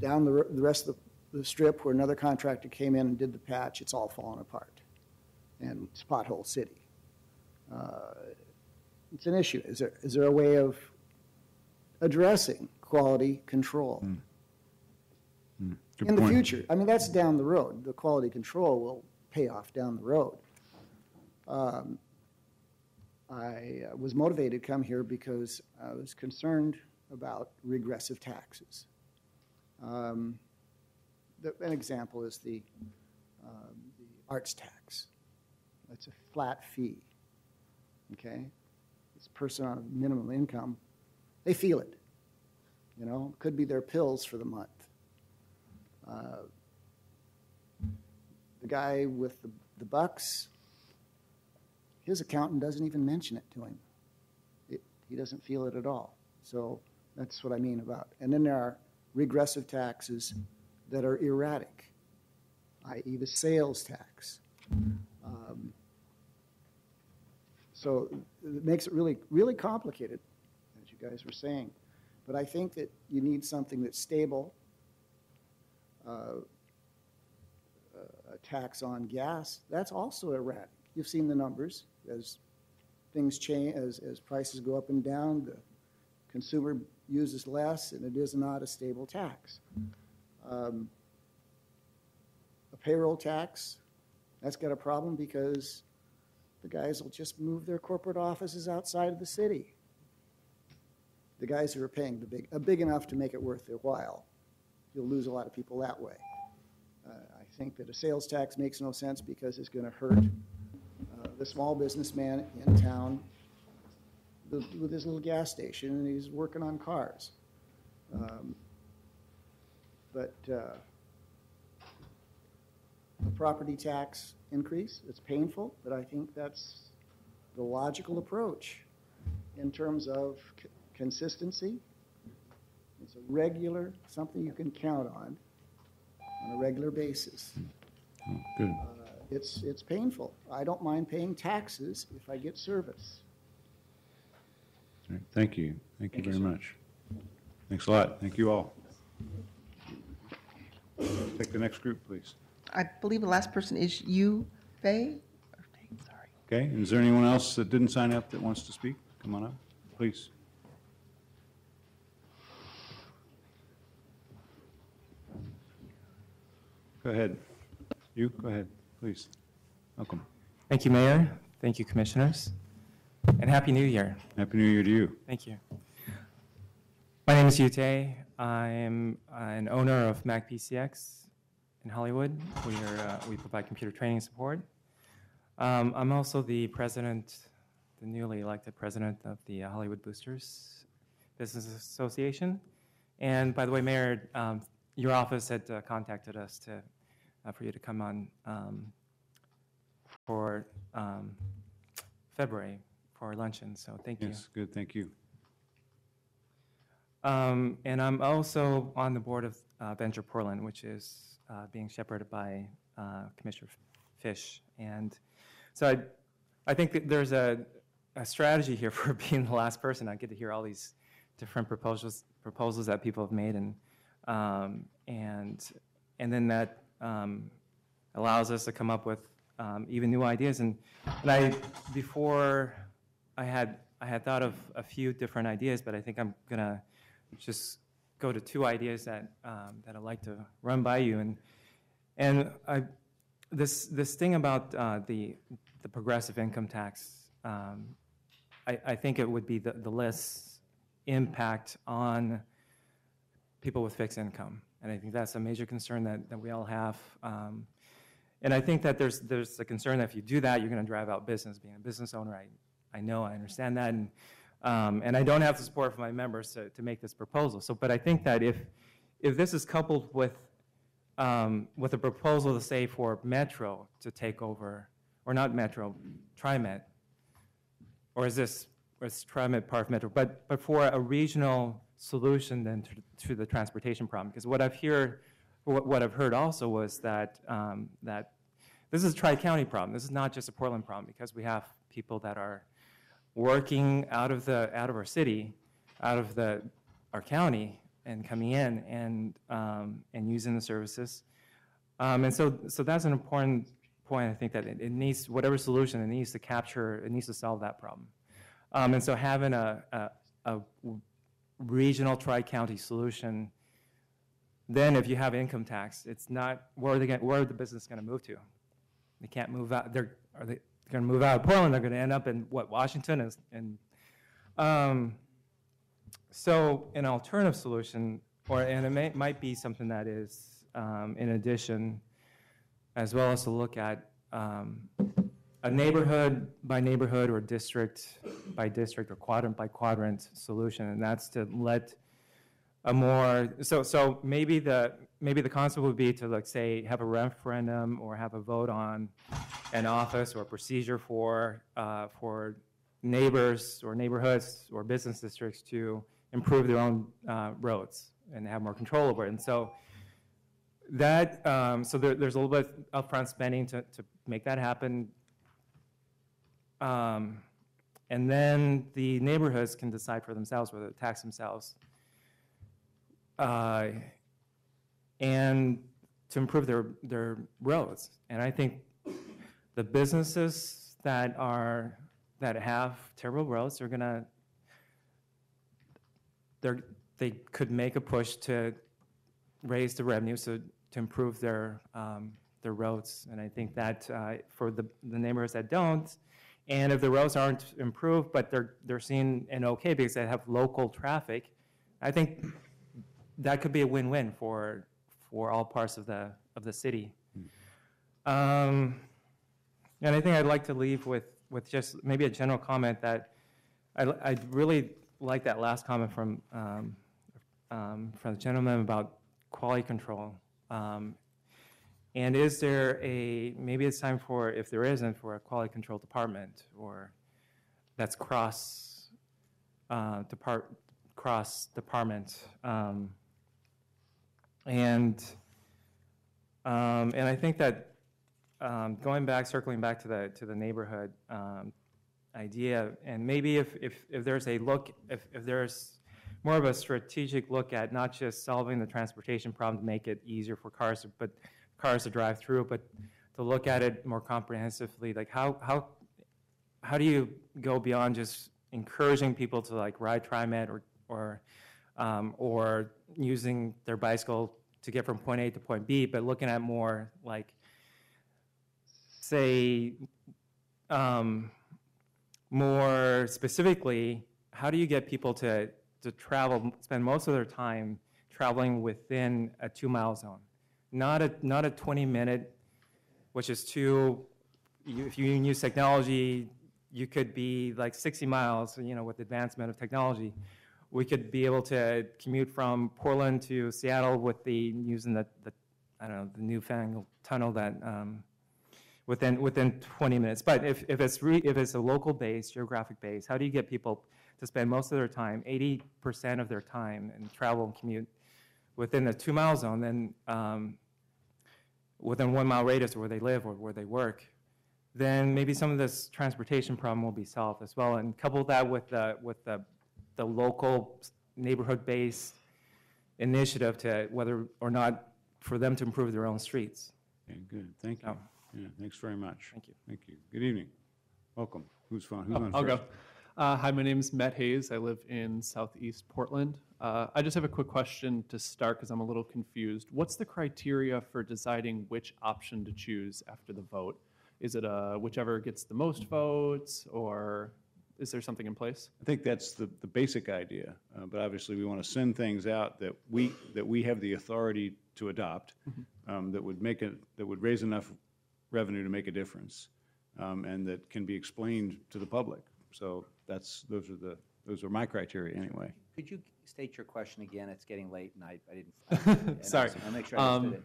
Down the rest of the strip where another contractor came in and did the patch, it's all fallen apart. And it's pothole city. It's an issue. Is there a way of addressing quality control in the future? I mean, that's down the road. The quality control will pay off down the road. I was motivated to come here because I was concerned about regressive taxes. An example is the arts tax. It's a flat fee, okay? This person on a minimum income, they feel it, you know? Could be their pills for the month. The guy with the bucks, his accountant doesn't even mention it to him. He doesn't feel it at all. So that's what I mean about. And then there are regressive taxes that are erratic, i.e. the sales tax. So it makes it really, really complicated, as you guys were saying. But I think that you need something that's stable. A tax on gas, that's also erratic. You've seen the numbers. As things change, as prices go up and down, the consumer uses less, and it is not a stable tax. A payroll tax, that's got a problem because the guys will just move their corporate offices outside of the city. The guys who are paying big enough to make it worth their while. You'll lose a lot of people that way. I think that a sales tax makes no sense because it's going to hurt the small businessman in town with his little gas station, and he's working on cars. But the property tax increase, it's painful, but I think that's the logical approach in terms of consistency. It's a regular, something you can count on a regular basis. Oh, good. It's painful. I don't mind paying taxes if I get service. All right, thank you. Thank you very much. Thanks a lot. Thank you all. Take the next group, please. I believe the last person is you, Faye. Okay, and is there anyone else that didn't sign up that wants to speak? Come on up, please. Go ahead. You, go ahead, please. Welcome. Thank you, Mayor. Thank you, Commissioners. And Happy New Year. Happy New Year to you. Thank you. My name is Yute. I am an owner of Mac PCX in Hollywood. We provide computer training support. I'm also the president, the newly elected president of the Hollywood Boosters Business Association. And by the way, Mayor, your office had contacted us for you to come on for February for our luncheon, so thank you. Yes, good, thank you. And I'm also on the board of Venture Portland, which is being shepherded by Commissioner Fish. And so I think that there's a a strategy here for being the last person. I get to hear all these different proposals that people have made, and then that allows us to come up with even new ideas. And before I had thought of a few different ideas, but I think I'm gonna just go to two ideas that I'd like to run by you. And this thing about the progressive income tax, I think it would be the less impact on people with fixed income. And I think that's a major concern that we all have. And I think that there's a concern that if you do that, you're going to drive out business. Being a business owner, I know, I understand that. And I don't have the support from my members to make this proposal. But I think that if this is coupled with a proposal to say for Metro to take over, or not Metro, TriMet, or is TriMet part of Metro, but for a regional solution then to the transportation problem. Because what I've heard also was that that this is a tri-county problem. This is not just a Portland problem, because we have people that are working out of our city, out of our county, and coming in and using the services. And so that's an important point. I think that it needs, whatever solution it needs to capture, it needs to solve that problem. And so having a regional tri-county solution, then if you have income tax, it's not, where are the business going to move to? They can't move out. Are they going to move out of Portland? They're going to end up in Washington? So an alternative solution, and it might be something that is in addition, as well as to look at a neighborhood by neighborhood or district by district or quadrant by quadrant solution, and that's to let a more, so maybe the concept would be to, like, say, have a referendum or have a vote on an office or a procedure for neighbors or neighborhoods or business districts to improve their own roads and have more control over it. And so that, there's a little bit of upfront spending to make that happen. And then the neighborhoods can decide for themselves whether to tax themselves and to improve their roads. And I think the businesses that have terrible roads are they could make a push to raise the revenue to improve their roads. And I think that for the neighborhoods that don't, and if the roads aren't improved, but they're seen in okay because they have local traffic, I think that could be a win-win for all parts of the city. And I think I'd like to leave with just maybe a general comment that I'd really like that last comment from the gentleman about quality control. And is there maybe it's time for, if there isn't, for a quality control department, or that's cross department. And I think that circling back to the neighborhood idea, and maybe if there's if there's more of a strategic look at not just solving the transportation problem to make it easier for cars to drive through, but to look at it more comprehensively, like how do you go beyond just encouraging people to, like, ride TriMet or using their bicycle to get from point A to point B, but looking at more, like, say, more specifically, how do you get people to travel, spend most of their time traveling within a 2-mile zone? Not a 20-minute, which is if you use technology, you could be like 60 miles, with advancement of technology. We could be able to commute from Portland to Seattle using the newfangled tunnel that within 20 minutes. But if it's a local base, geographic base, how do you get people to spend most of their time, 80% of their time, and travel and commute within the 2-mile zone, then within 1-mile radius of where they live or where they work, then maybe some of this transportation problem will be solved as well. And couple that with the local neighborhood-based initiative to whether or not for them to improve their own streets. Okay, good, thank you. Yeah, thanks very much. Thank you. Thank you. Good evening. Welcome. Who's on I'll first? go. Hi, my name is Matt Hayes. I live in Southeast Portland. I just have a quick question to start because I'm a little confused. What's the criteria for deciding which option to choose after the vote? Is it whichever gets the most votes, or is there something in place? I think that's the basic idea, but obviously we want to send things out that we have the authority to adopt, that would raise enough revenue to make a difference, and that can be explained to the public. So those are my criteria anyway. Could you state your question again? It's getting late, and I didn't. Sorry. I'll make sure I understood it.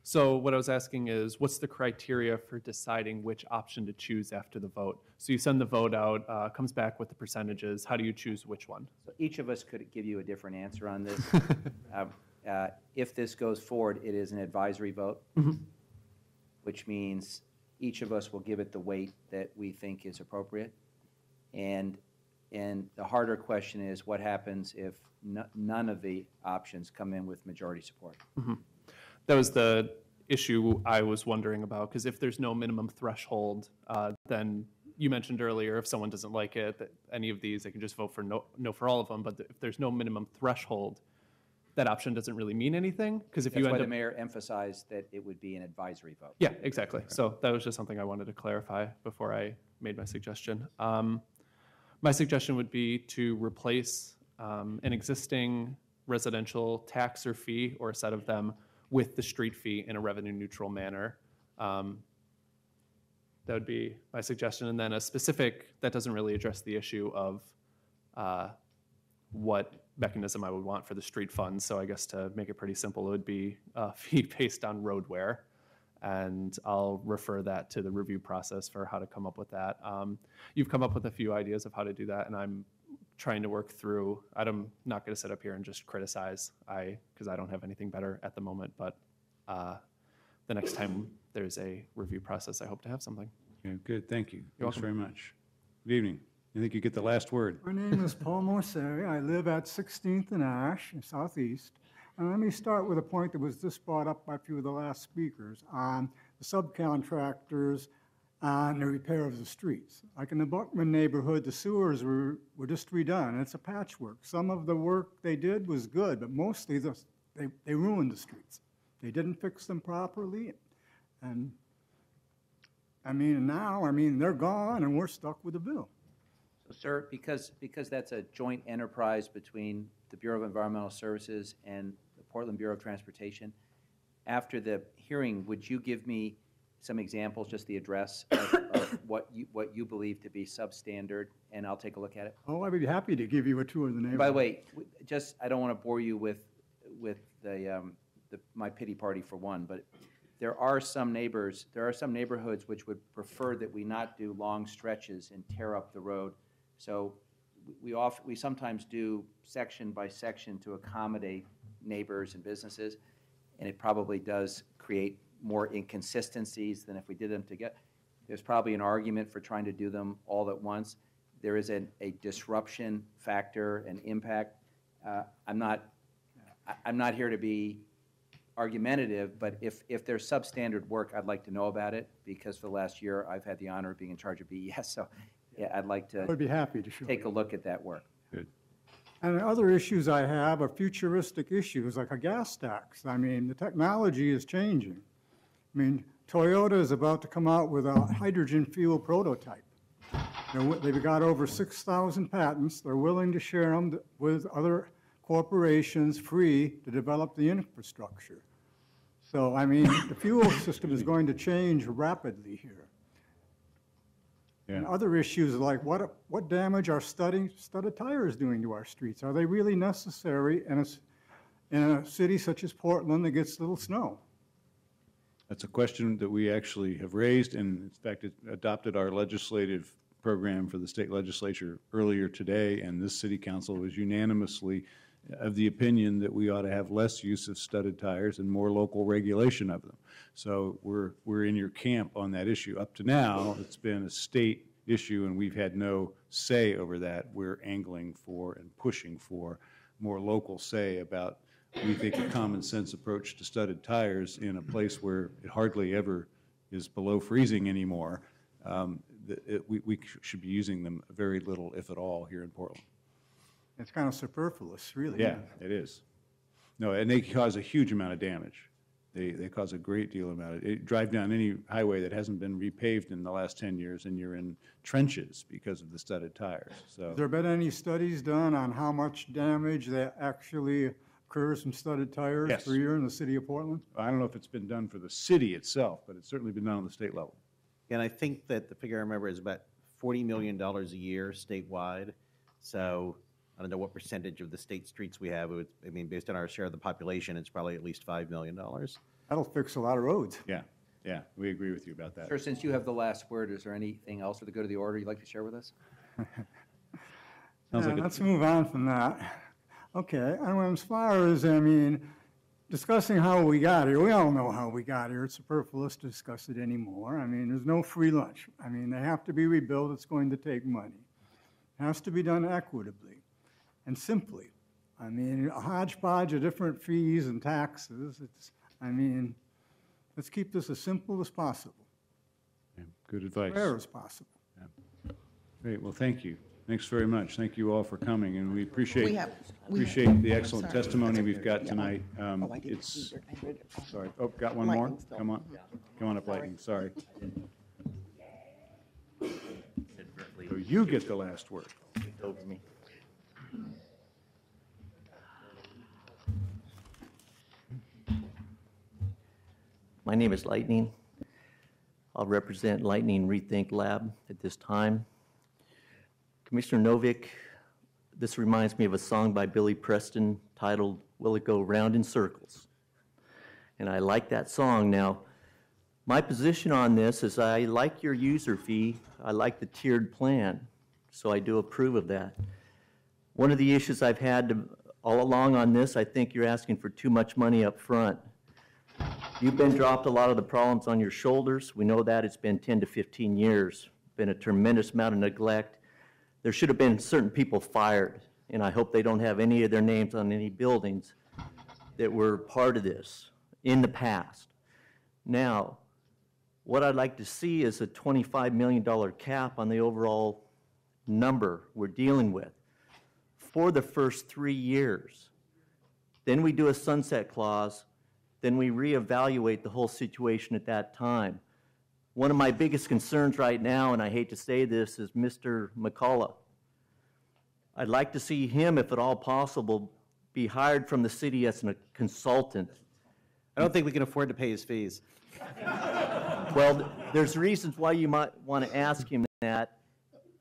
So what I was asking is, what's the criteria for deciding which option to choose after the vote? So you send the vote out, comes back with the percentages. How do you choose which one? So each of us could give you a different answer on this. If this goes forward, it is an advisory vote, which means each of us will give it the weight that we think is appropriate. And the harder question is, what happens if none of the options come in with majority support? That was the issue I was wondering about, because if there's no minimum threshold, then you mentioned earlier, if someone doesn't like it, that any of these, they can just vote for no for all of them. But if there's no minimum threshold, that option doesn't really mean anything. Because if That's you why end the up, mayor emphasized that it would be an advisory vote. yeah, exactly. So that was just something I wanted to clarify before I made my suggestion. My suggestion would be to replace an existing residential tax or fee, or a set of them, with the street fee in a revenue-neutral manner. That would be my suggestion. And then a specific, that doesn't really address the issue of what mechanism I would want for the street fund. So I guess to make it pretty simple, it would be a fee based on road wear. And I'll refer that to the review process for how to come up with that. You've come up with a few ideas of how to do that, and I'm trying to work through. I'm not going to sit up here and just criticize, because I don't have anything better at the moment, but the next time there's a review process, I hope to have something. Okay, good, thank you. You're Thanks welcome. very much. Good evening. I think you get the last word. My name is Paul Morseri. I live at 16th and Ash in Southeast. And let me start with a point that was just brought up by a few of the last speakers on the subcontractors on the repair of the streets. Like in the Buckman neighborhood, the sewers were just redone. It's a patchwork. Some of the work they did was good, but mostly they ruined the streets. They didn't fix them properly. And now they're gone and we're stuck with the bill. So, sir, because that's a joint enterprise between the Bureau of Environmental Services and the Portland Bureau of Transportation, after the hearing, would you give me some examples, just the address of what you believe to be substandard, and I'll take a look at it? Oh, I'd be happy to give you a tour of the neighborhood. By the way, I don't want to bore you with my pity party for one, but there are some neighborhoods which would prefer that we not do long stretches and tear up the road. So we sometimes do section by section to accommodate neighbors and businesses, and it probably does create more inconsistencies than if we did them together. There's probably an argument for trying to do them all at once. There is a disruption factor and impact. I'm not here to be argumentative, but if there's substandard work, I'd like to know about it, because for the last year I've had the honor of being in charge of BES. So yeah, I'd like to I'd be happy to show take a look at that work. Good. And other issues I have are futuristic issues, like a gas tax. The technology is changing. Toyota is about to come out with a hydrogen fuel prototype. They've got over 6,000 patents. They're willing to share them with other corporations free to develop the infrastructure. So, the fuel system is going to change rapidly here. Yeah. And other issues like what damage are studded tires doing to our streets? Are they really necessary in a city such as Portland that gets little snow? That's a question that we actually have raised, and in fact, it adopted our legislative program for the state legislature earlier today, and this city council was unanimously of the opinion that we ought to have less use of studded tires and more local regulation of them. So we're in your camp on that issue. Up to now, it's been a state issue, and we've had no say over that. We're angling for and pushing for more local say about, we think, a common sense approach to studded tires in a place where it hardly ever is below freezing anymore. We should be using them very little, if at all, here in Portland. It's kind of superfluous, really. Yeah, it is. No, and they cause a huge amount of damage. They cause a great deal of amount of, drive down any highway that hasn't been repaved in the last 10 years and you're in trenches because of the studded tires. So, Has there been any studies done on how much damage that actually occurs from studded tires Yes. per year in the city of Portland? I don't know if it's been done for the city itself, but it's certainly been done on the state level. And I think that the figure I remember is about $40 million a year statewide. So I don't know what percentage of the state streets we have. I mean, based on our share of the population, it's probably at least $5 million. That'll fix a lot of roads. Yeah, yeah, we agree with you about that. Sir, since you have the last word, is there anything else for the good of the order you'd like to share with us? Sounds like Let's move on from that. Okay, and as far as, I mean, discussing how we got here, we all know how we got here. It's superfluous to discuss it anymore. I mean, there's no free lunch. I mean, they have to be rebuilt. It's going to take money. It has to be done equitably and simply. I mean, a hodgepodge of different fees and taxes. I mean, let's keep this as simple as possible. Yeah, good advice. Fair as possible. Great, well, thank you. Thanks very much. Thank you all for coming, and we appreciate We the excellent testimony we've got tonight. It's, sorry, oh, got one more? Come on up, Lightning, sorry. So you get the last word. Over me. My name is Lightning. I'll represent Lightning Rethink Lab at this time. Commissioner Novick, this reminds me of a song by Billy Preston titled, "Will It Go Round in Circles?" And I like that song. Now, my position on this is I like your user fee. I like the tiered plan, so I do approve of that. One of the issues I've had all along on this, I think you're asking for too much money up front. You've been dropped a lot of the problems on your shoulders. We know that. It's been 10 to 15 years. Been a tremendous amount of neglect. There should have been certain people fired, and I hope they don't have any of their names on any buildings that were part of this in the past. Now, what I'd like to see is a $25 million cap on the overall number we're dealing with for the first 3 years. Then we do a sunset clause. Then we reevaluate the whole situation at that time. One of my biggest concerns right now, and I hate to say this, is Mr. McCullough. I'd like to see him, if at all possible, be hired from the city as a consultant. I don't think we can afford to pay his fees. Well, there's reasons why you might want to ask him that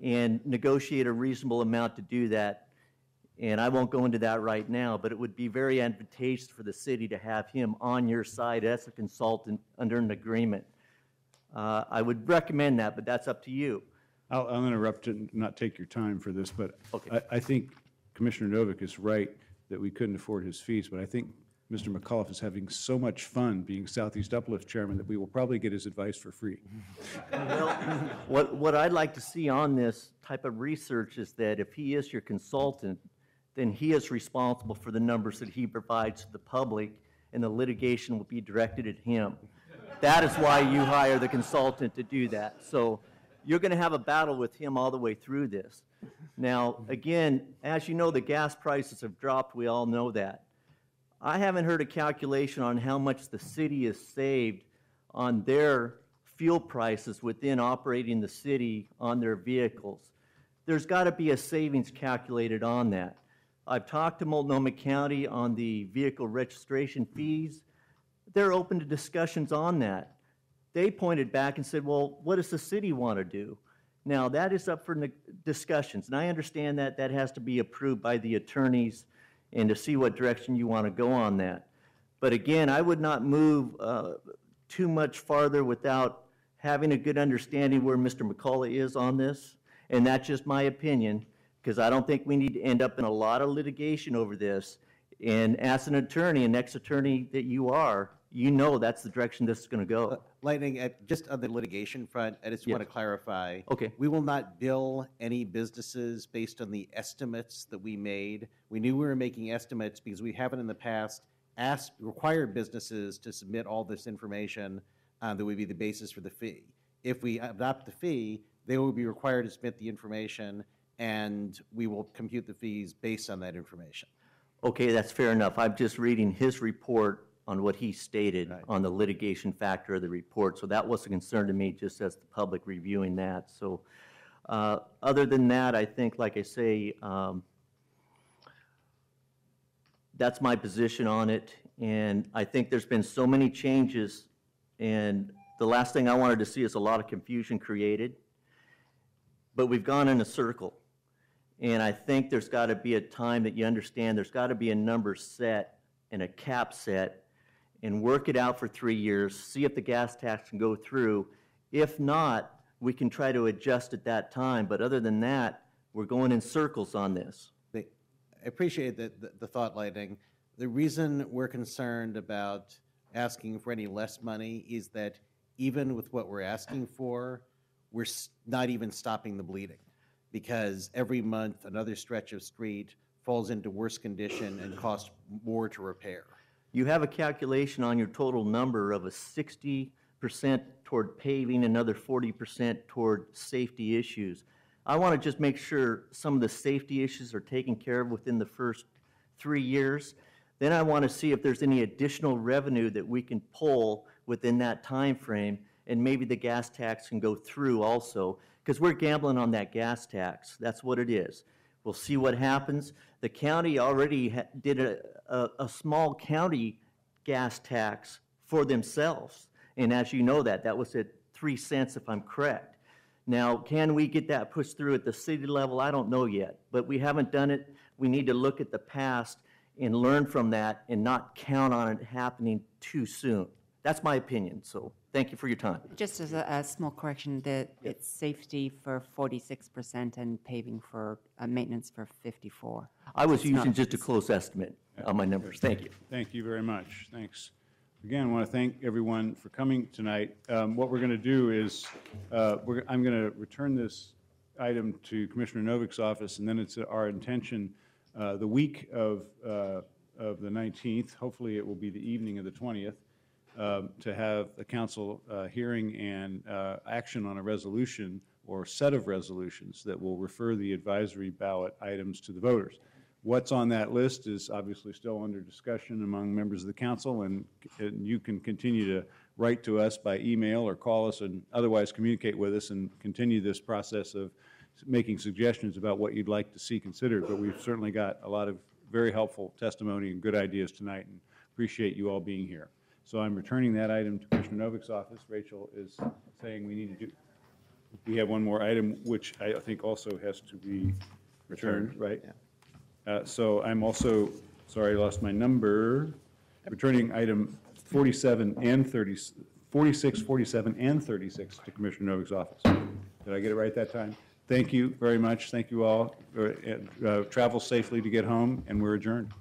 and negotiate a reasonable amount to do that. And I won't go into that right now, but it would be very advantageous for the city to have him on your side as a consultant under an agreement. I would recommend that, but that's up to you. I'll interrupt and not take your time for this, but Okay. I think Commissioner Novick is right that we couldn't afford his fees, but I think Mr. McAuliffe is having so much fun being Southeast Uplift Chairman that we will probably get his advice for free. Well, what I'd like to see on this type of research is that if he is your consultant, then he is responsible for the numbers that he provides to the public, and the litigation will be directed at him. That is why you hire the consultant to do that. So you're going to have a battle with him all the way through this. Now, again, as you know, the gas prices have dropped. We all know that. I haven't heard a calculation on how much the city has saved on their fuel prices within operating the city on their vehicles. There's got to be a savings calculated on that. I've talked to Multnomah County on the vehicle registration fees. They're open to discussions on that. They pointed back and said, well, what does the city want to do? Now, that is up for discussions, and I understand that that has to be approved by the attorneys and to see what direction you want to go on that. But again, I would not move too much farther without having a good understanding where Mr. McCullough is on this, and that's just my opinion, because I don't think we need to end up in a lot of litigation over this. And as an attorney, an ex-attorney that you are, you know that's the direction this is going to go. Lightning, just on the litigation front, I just want to clarify. Okay. We will not bill any businesses based on the estimates that we made. We knew we were making estimates because we haven't in the past required businesses to submit all this information that would be the basis for the fee. If we adopt the fee, they will be required to submit the information, and we will compute the fees based on that information. Okay, that's fair enough. I'm just reading his report on what he stated on the litigation factor of the report. So that was a concern to me, just as the public reviewing that. So other than that, I think, like I say, that's my position on it. And I think there's been so many changes, and the last thing I wanted to see is a lot of confusion created. But we've gone in a circle. And I think there's got to be a time that you understand there's got to be a number set and a cap set, and work it out for 3 years, see if the gas tax can go through. If not, we can try to adjust at that time. But other than that, we're going in circles on this. I appreciate the thought, Lightning. The reason we're concerned about asking for any less money is that even with what we're asking for, we're not even stopping the bleeding, because every month another stretch of street falls into worse condition and costs more to repair. You have a calculation on your total number of a 60% toward paving, another 40% toward safety issues. I want to just make sure some of the safety issues are taken care of within the first 3 years. Then I want to see if there's any additional revenue that we can pull within that time frame, and maybe the gas tax can go through also, because we're gambling on that gas tax. That's what it is. We'll see what happens. The county already did a small county gas tax for themselves. And as you know that was at 3 cents if I'm correct. Now, can we get that pushed through at the city level? I don't know yet, but we haven't done it. We need to look at the past and learn from that and not count on it happening too soon. That's my opinion, so thank you for your time. Just as a small correction, it's safety for 46% and paving for maintenance for 54%. I was It's not- using just a close estimate on my numbers. Thank you. Thank you very much. Thanks. Again, I want to thank everyone for coming tonight. What we're going to do is, I'm going to return this item to Commissioner Novik's office, and then it's our intention the week of the 19th, hopefully it will be the evening of the 20th, to have a council hearing and action on a resolution or set of resolutions that will refer the advisory ballot items to the voters. What's on that list is obviously still under discussion among members of the council, and you can continue to write to us by email or call us and otherwise communicate with us and continue this process of making suggestions about what you'd like to see considered. But we've certainly got a lot of very helpful testimony and good ideas tonight, and appreciate you all being here. So I'm returning that item to Commissioner Novik's office. Rachel is saying we need to do, we have one more item, which I think also has to be returned, right? Yeah. So I'm also, sorry, I lost my number, returning item 47 and 30, 46, 47, and 36 to Commissioner Novik's office. Did I get it right that time? Thank you very much. Thank you all. Travel safely to get home, and we're adjourned.